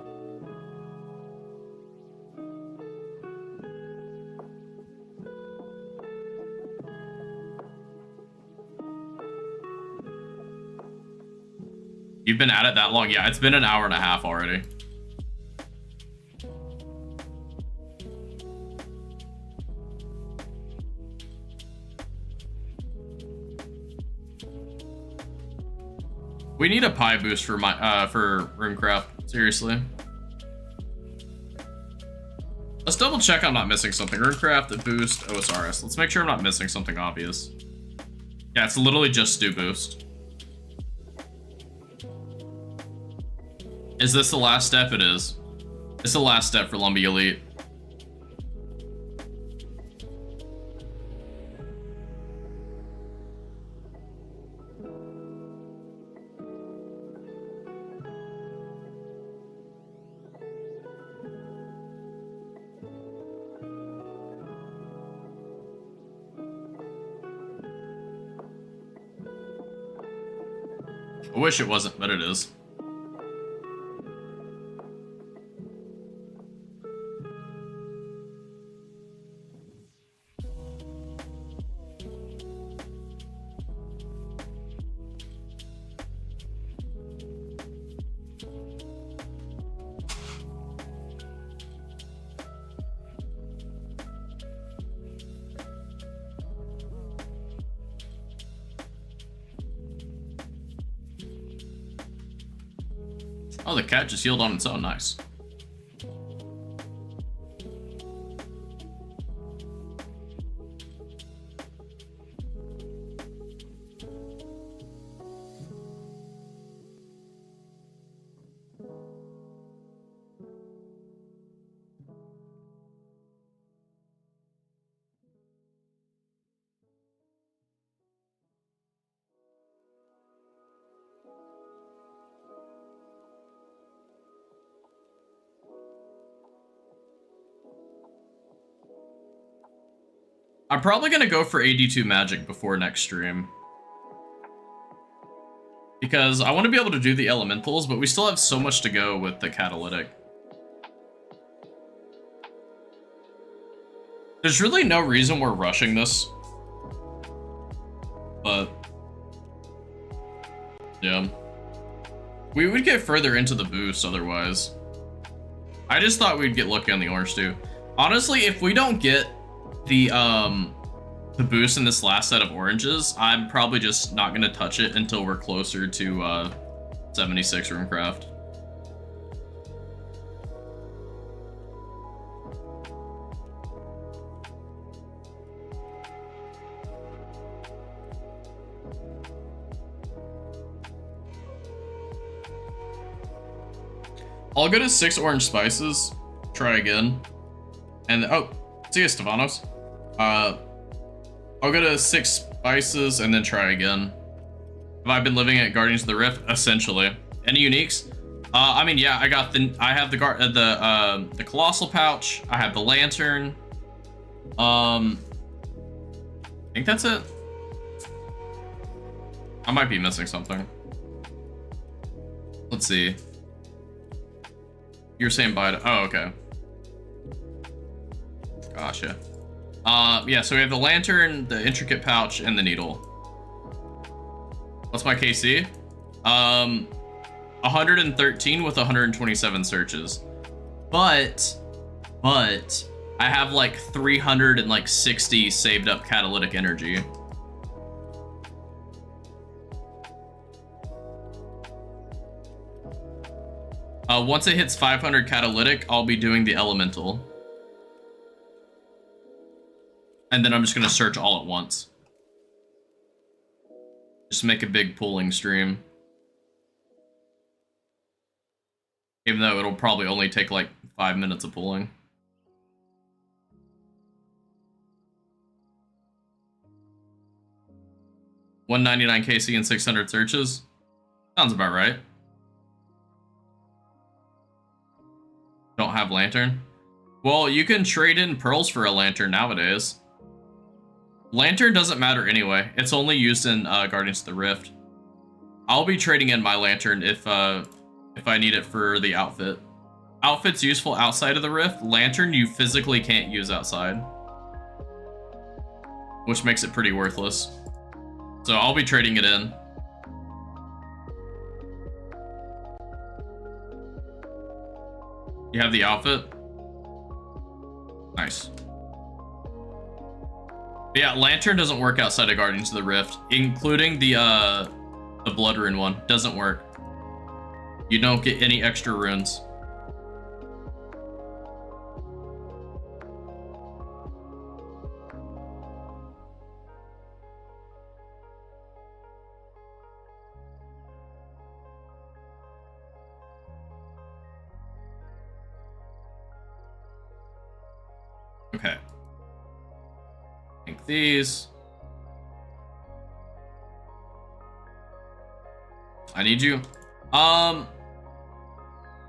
You've been at it that long? Yeah, it's been an hour and a half already. We need a pie boost for Roomcraft, seriously. Let's double check I'm not missing something. Roomcraft, boost, OSRS. Let's make sure I'm not missing something obvious. Yeah, it's literally just stew boost. Is this the last step? It is. It's the last step for Lumbridge Elite. I wish it wasn't, but it is. Oh, the cat just healed on its own. Nice. I'm probably gonna go for AD2 Magic before next stream. Because I want to be able to do the elementals, but we still have so much to go with the catalytic. There's really no reason we're rushing this. But... yeah. We would get further into the boost otherwise. I just thought we'd get lucky on the orange too. Honestly, if we don't get the boost in this last set of oranges, I'm probably just not gonna touch it until we're closer to 76 Roomcraft. I'll go to 6 orange spices. Try again. And oh, see you, Stefanos. I'll go to 6 spices and then try again. Have I been living at Guardians of the Rift? Essentially. Any uniques? I mean, yeah, I have the colossal pouch. I have the lantern. I think that's it. I might be missing something. Let's see. You're saying bye to, oh, okay. Gotcha. Yeah, so we have the lantern, the intricate pouch, and the needle. What's my KC? 113 with 127 searches. But I have like 360 saved up catalytic energy. Once it hits 500 catalytic, I'll be doing the elemental. And then I'm just gonna search all at once. Just make a big pooling stream. Even though it'll probably only take like 5 minutes of pooling. $199 KC and 600 searches. Sounds about right. Don't have lantern. Well, you can trade in pearls for a lantern nowadays. Lantern doesn't matter anyway. It's only used in Guardians of the Rift. I'll be trading in my lantern if I need it for the outfit. Outfit's useful outside of the Rift. Lantern you physically can't use outside, which makes it pretty worthless. So I'll be trading it in. You have the outfit? Nice. But yeah, lantern doesn't work outside of Guardians of the Rift, including the Blood Rune one. Doesn't work. You don't get any extra runes. Okay. Take these. I need you. I'm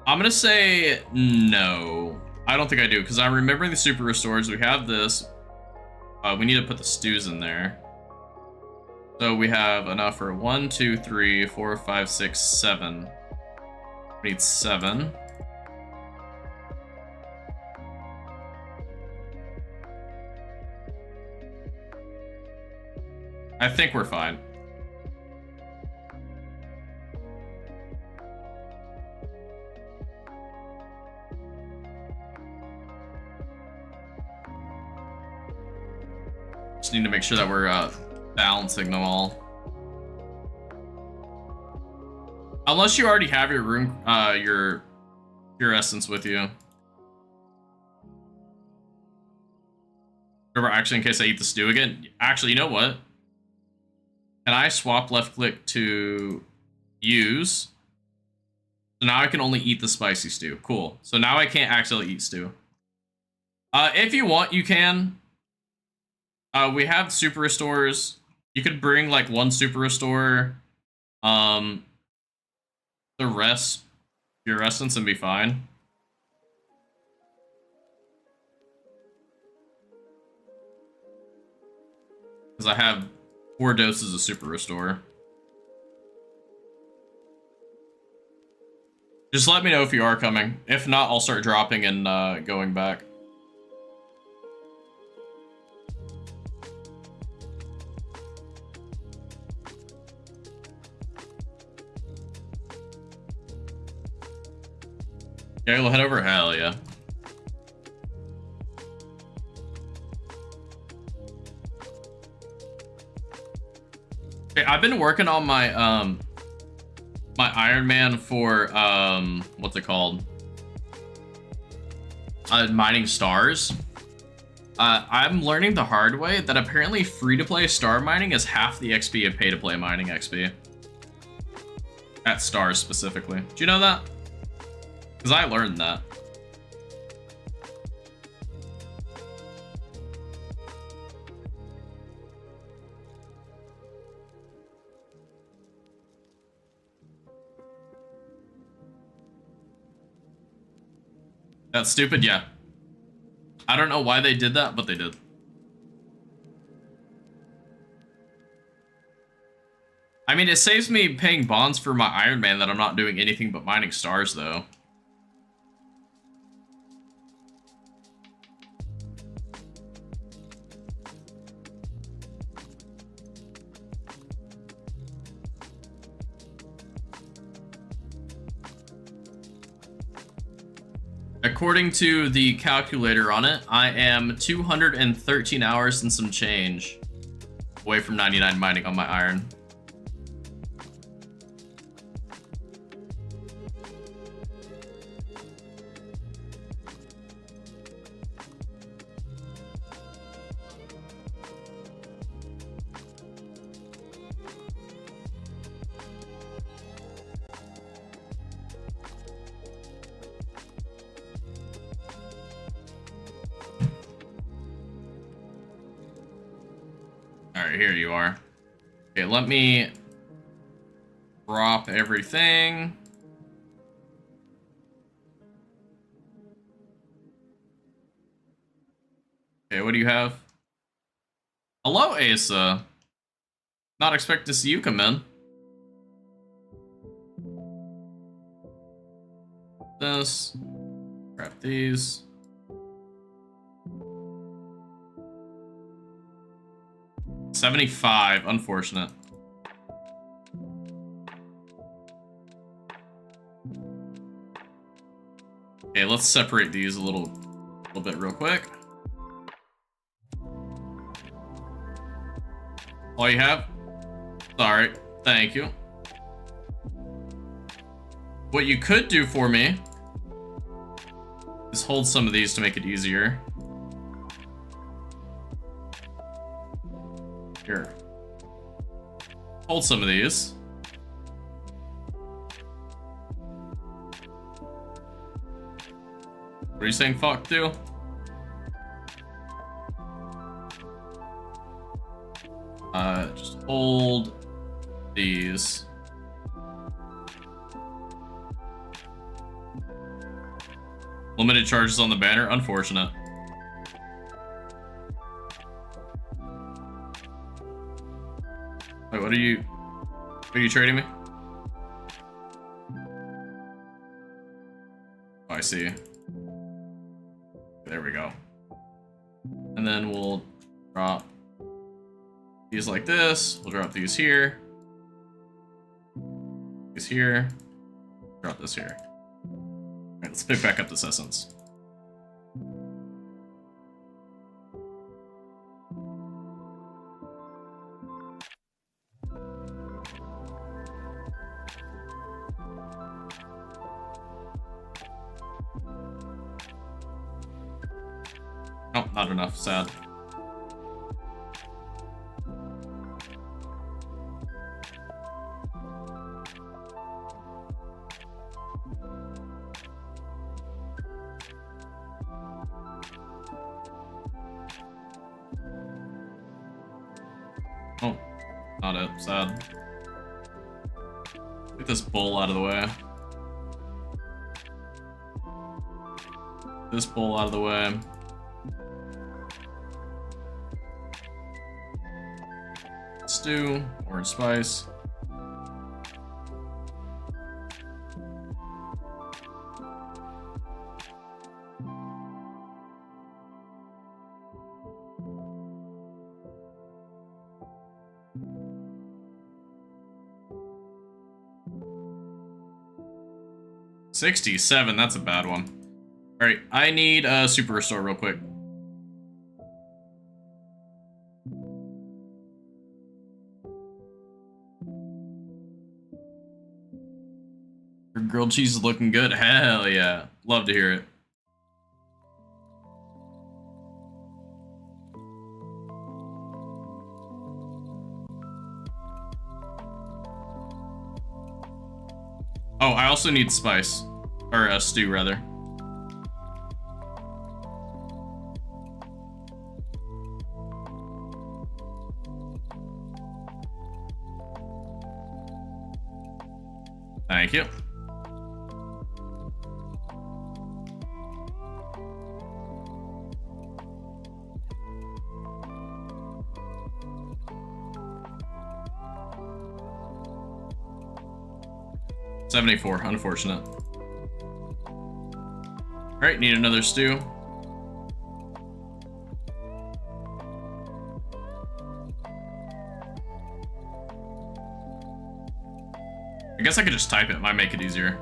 gonna say no. I don't think I do, because I'm remembering the super restores. We have this. We need to put the stews in there. So we have enough for 1, 2, 3, 4, 5, 6, 7. We need 7. I think we're fine. Just need to make sure that we're balancing them all. Unless you already have your room, your essence with you. Remember, actually, in case I eat the stew again. Actually, you know what? Can I swap left click to use? So now I can only eat the spicy stew. Cool. So now I can't actually eat stew. If you want, you can. We have super restores. You could bring like 1 super restore. The rest, your essence, and be fine. Because I have 4 doses of super restore. Just let me know if you are coming. If not, I'll start dropping and going back. Okay, we'll head over. Hell yeah. Okay, I've been working on my my Iron Man for what's it called? Mining stars. I'm learning the hard way that apparently free-to-play star mining is half the XP of pay-to-play mining XP. At stars specifically. Do you know that? Because I learned that. That's stupid, yeah. I don't know why they did that, but they did. I mean, it saves me paying bonds for my Iron Man that I'm not doing anything but mining stars, though. According to the calculator on it, I am 213 hours and some change away from 99 mining on my iron. Alright, here you are. Okay, let me drop everything. Okay, what do you have? Hello, Asa. Not expect to see you come in. This. Grab these. $75, unfortunate. Okay, let's separate these a little bit real quick. All you have? Sorry, thank you. What you could do for me is hold some of these to make it easier. Here. Hold some of these. What are you saying fuck to? Just hold these. Limited charges on the banner, unfortunate. Wait, what are you trading me? Oh, I see. There we go. And then we'll drop these like this. We'll drop these here. These here. Drop this here. Alright, let's pick back up this essence. Oh, not enough. Sad. Oh, not it. Sad. Get this bull out of the way. This bull out of the way. Stew, orange spice. $67, that's a bad one. Alright, I need a super restore real quick. Your grilled cheese is looking good. Hell yeah. Love to hear it. Oh, I also need spice. Or a stew, rather. Thank you. $74, unfortunate. Alright, need another stew. I guess I could just type it, might make it easier.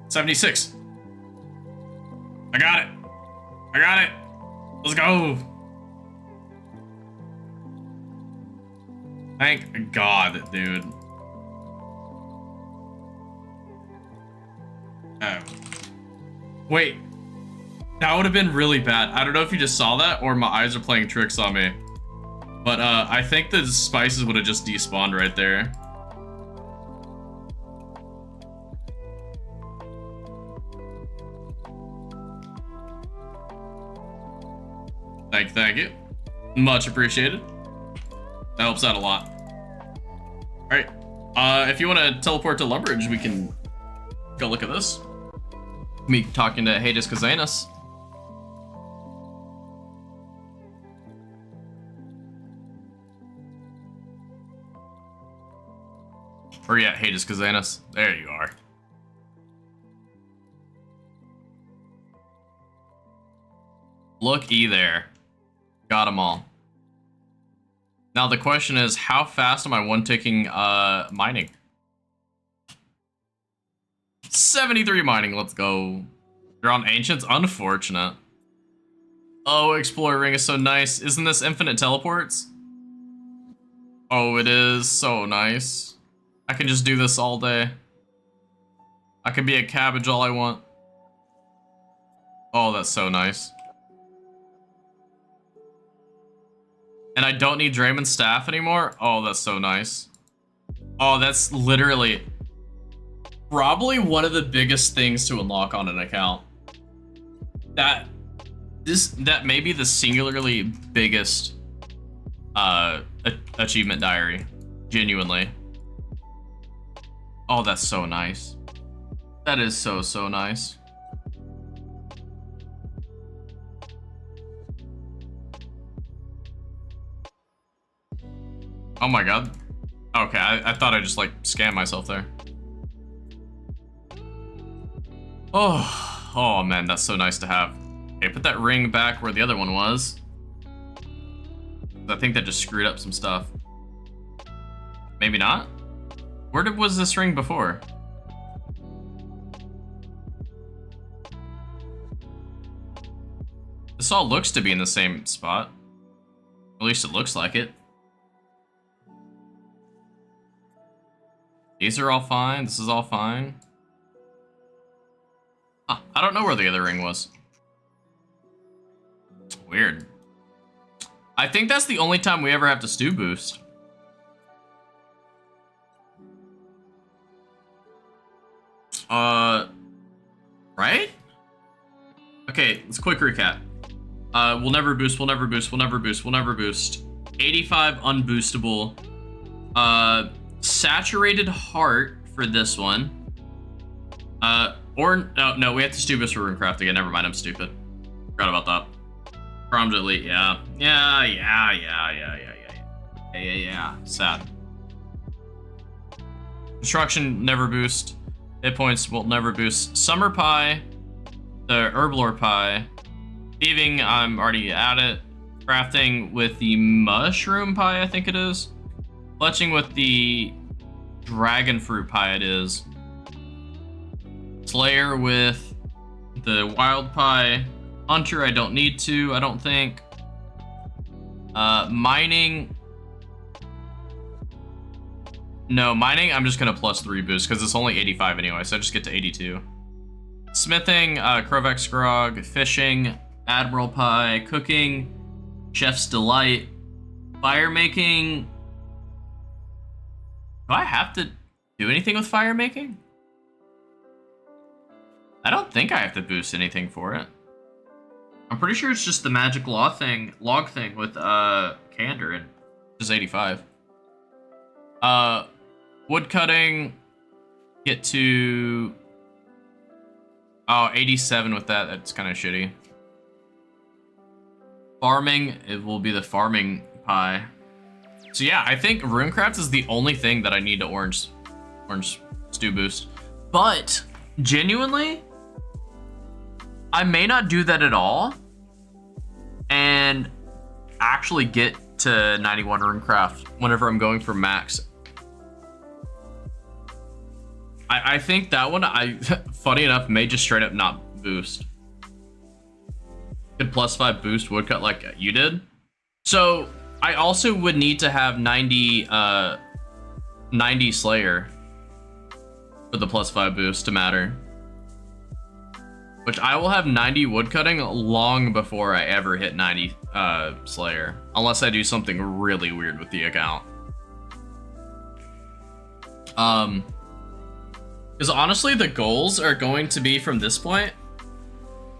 $76. I got it. I got it. Let's go. Thank God, dude. Oh. Wait. That would have been really bad. I don't know if you just saw that or my eyes are playing tricks on me. But I think the spices would have just despawned right there. Thank you. Much appreciated. That helps out a lot. Alright. If you want to teleport to Lumbridge, we can go look at this. Me talking to Hades Kazanus. Or yeah, Hades Kazanus. There you are. Looky there. Got them all. Now the question is, how fast am I one-ticking mining? 73 mining, let's go. You're on Ancients? Unfortunate. Oh, Explorer Ring is so nice. Isn't this infinite teleports? Oh, it is so nice. I can just do this all day. I can be a cabbage all I want. Oh, that's so nice. And I don't need Draymond's staff anymore? Oh, that's so nice. Oh, that's literally probably one of the biggest things to unlock on an account. That may be the singularly biggest achievement diary. Genuinely. Oh, that's so nice. That is so nice. Oh my god. Okay, I thought I just like scammed myself there. Oh man, that's so nice to have. Okay, put that ring back where the other one was. I think that just screwed up some stuff. Maybe not? Where was this ring before? This all looks to be in the same spot. At least it looks like it. These are all fine. This is all fine. Huh, I don't know where the other ring was. Weird. I think that's the only time we ever have to stew boost. Right? Okay, let's quick recap. We'll never boost, we'll never boost, we'll never boost, we'll never boost. 85 unboostable. Saturated heart for this one. No, we have to stew boost for Runecraft again. Never mind, I'm stupid. Forgot about that. Prompt elite, yeah. Yeah. Sad. Construction, never boost. Hit points will never boost. Summer Pie, the Herblore Pie. Thieving, I'm already at it. Crafting with the Mushroom Pie, I think it is. Fletching with the Dragon Fruit Pie, it is. Slayer with the Wild Pie. Hunter, I don't need to, I don't think. Mining. No, mining, I'm just gonna +3 boost because it's only 85 anyway, so I just get to 82. Smithing, Krovax Grog, fishing, Admiral Pie, cooking, Chef's Delight, fire making. Do I have to do anything with fire making? I don't think I have to boost anything for it. I'm pretty sure it's just the magic log thing with Candor, and which is 85. Wood cutting, get to 87 with that. That's kind of shitty. Farming, it will be the farming pie. So yeah, I think Runecraft is the only thing that I need to orange stew boost. But genuinely, I may not do that at all and actually get to 91 Runecraft whenever I'm going for max. I think that one, funny enough, may just straight up not boost. Could +5 boost woodcut like you did. So I also would need to have 90 Slayer for the +5 boost to matter. Which I will have 90 woodcutting long before I ever hit 90 Slayer. Unless I do something really weird with the account. Because honestly, the goals are going to be from this point.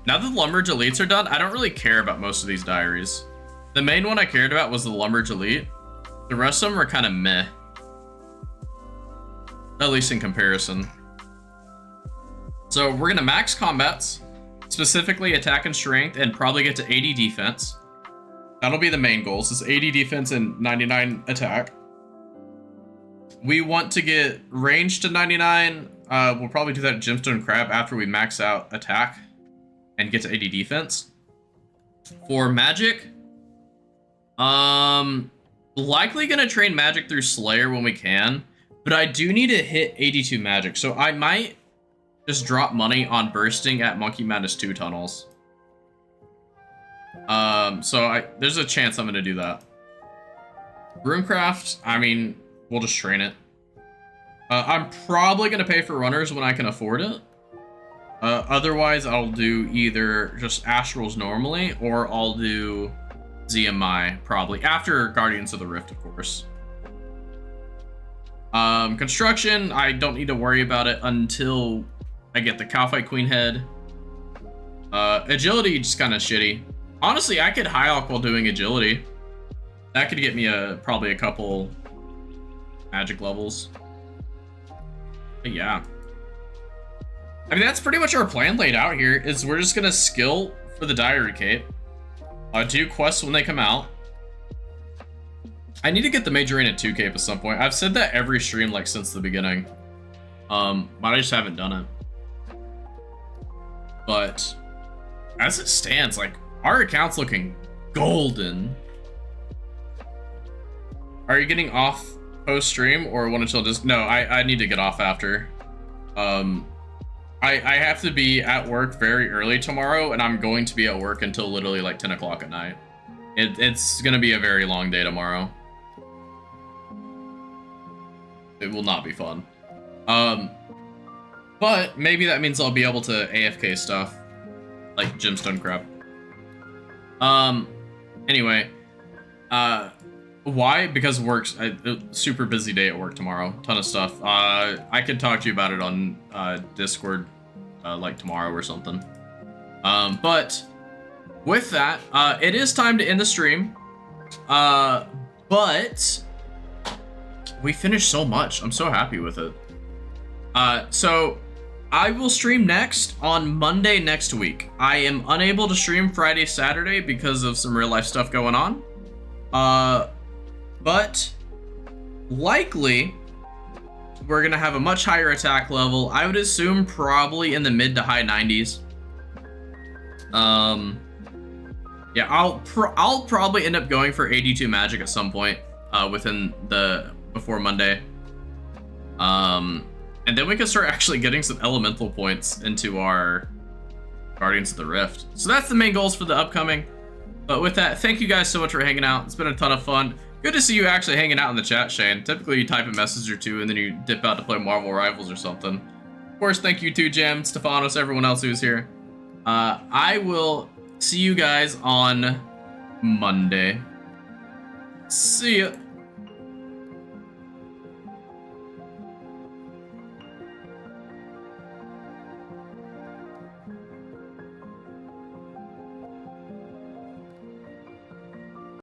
Now that the Lumbridge Elites are done, I don't really care about most of these diaries. The main one I cared about was the Lumbridge Elite. The rest of them are kind of meh. At least in comparison. So we're gonna max combats, specifically attack and strength, and probably get to 80 defense. That'll be the main goals, is 80 defense and 99 attack. We want to get range to 99. We'll probably do that at Gemstone Crab after we max out attack and get to 80 defense. For magic, likely gonna train magic through Slayer when we can, but I do need to hit 82 magic, so I might just drop money on bursting at Monkey Madness 2 tunnels. There's a chance I'm gonna do that. Runecraft, I mean, we'll just train it. I'm probably gonna pay for runners when I can afford it. Otherwise, I'll do either just Astrals normally, or I'll do ZMI probably after Guardians of the Rift, of course. Construction, I don't need to worry about it until I get the Cowfight Queen head. Agility, just kind of shitty. Honestly, I could high alk while doing agility. That could get me probably a couple magic levels. But yeah. I mean, that's pretty much our plan laid out here, is we're just gonna skill for the Diary Cape. Do quests when they come out. I need to get the Major Arena 2 Cape at some point. I've said that every stream, like, since the beginning. But I just haven't done it. But as it stands, like, our account's looking golden. Are you getting off post-stream or want until just... No, I need to get off after. I have to be at work very early tomorrow, and I'm going to be at work until literally like 10 o'clock at night. It's going to be a very long day tomorrow. It will not be fun. But maybe that means I'll be able to AFK stuff, like Gemstone Crab. Anyway, why? Because work's super busy day at work tomorrow. Ton of stuff. I could talk to you about it on Discord, like tomorrow or something. But with that, it is time to end the stream. But we finished so much. I'm so happy with it. So I will stream next on Monday next week. I am unable to stream Friday, Saturday because of some real life stuff going on. But likely we're gonna have a much higher attack level. I would assume probably in the mid to high 90s. Yeah, I'll probably end up going for 82 magic at some point before Monday. And then we can start actually getting some elemental points into our Guardians of the Rift. So that's the main goals for the upcoming. But with that, thank you guys so much for hanging out. It's been a ton of fun. Good to see you actually hanging out in the chat, Shane. Typically you type a message or two and then you dip out to play Marvel Rivals or something. course, thank you to Jam, Stefanos, everyone else who's here. I will see you guys on Monday. See ya.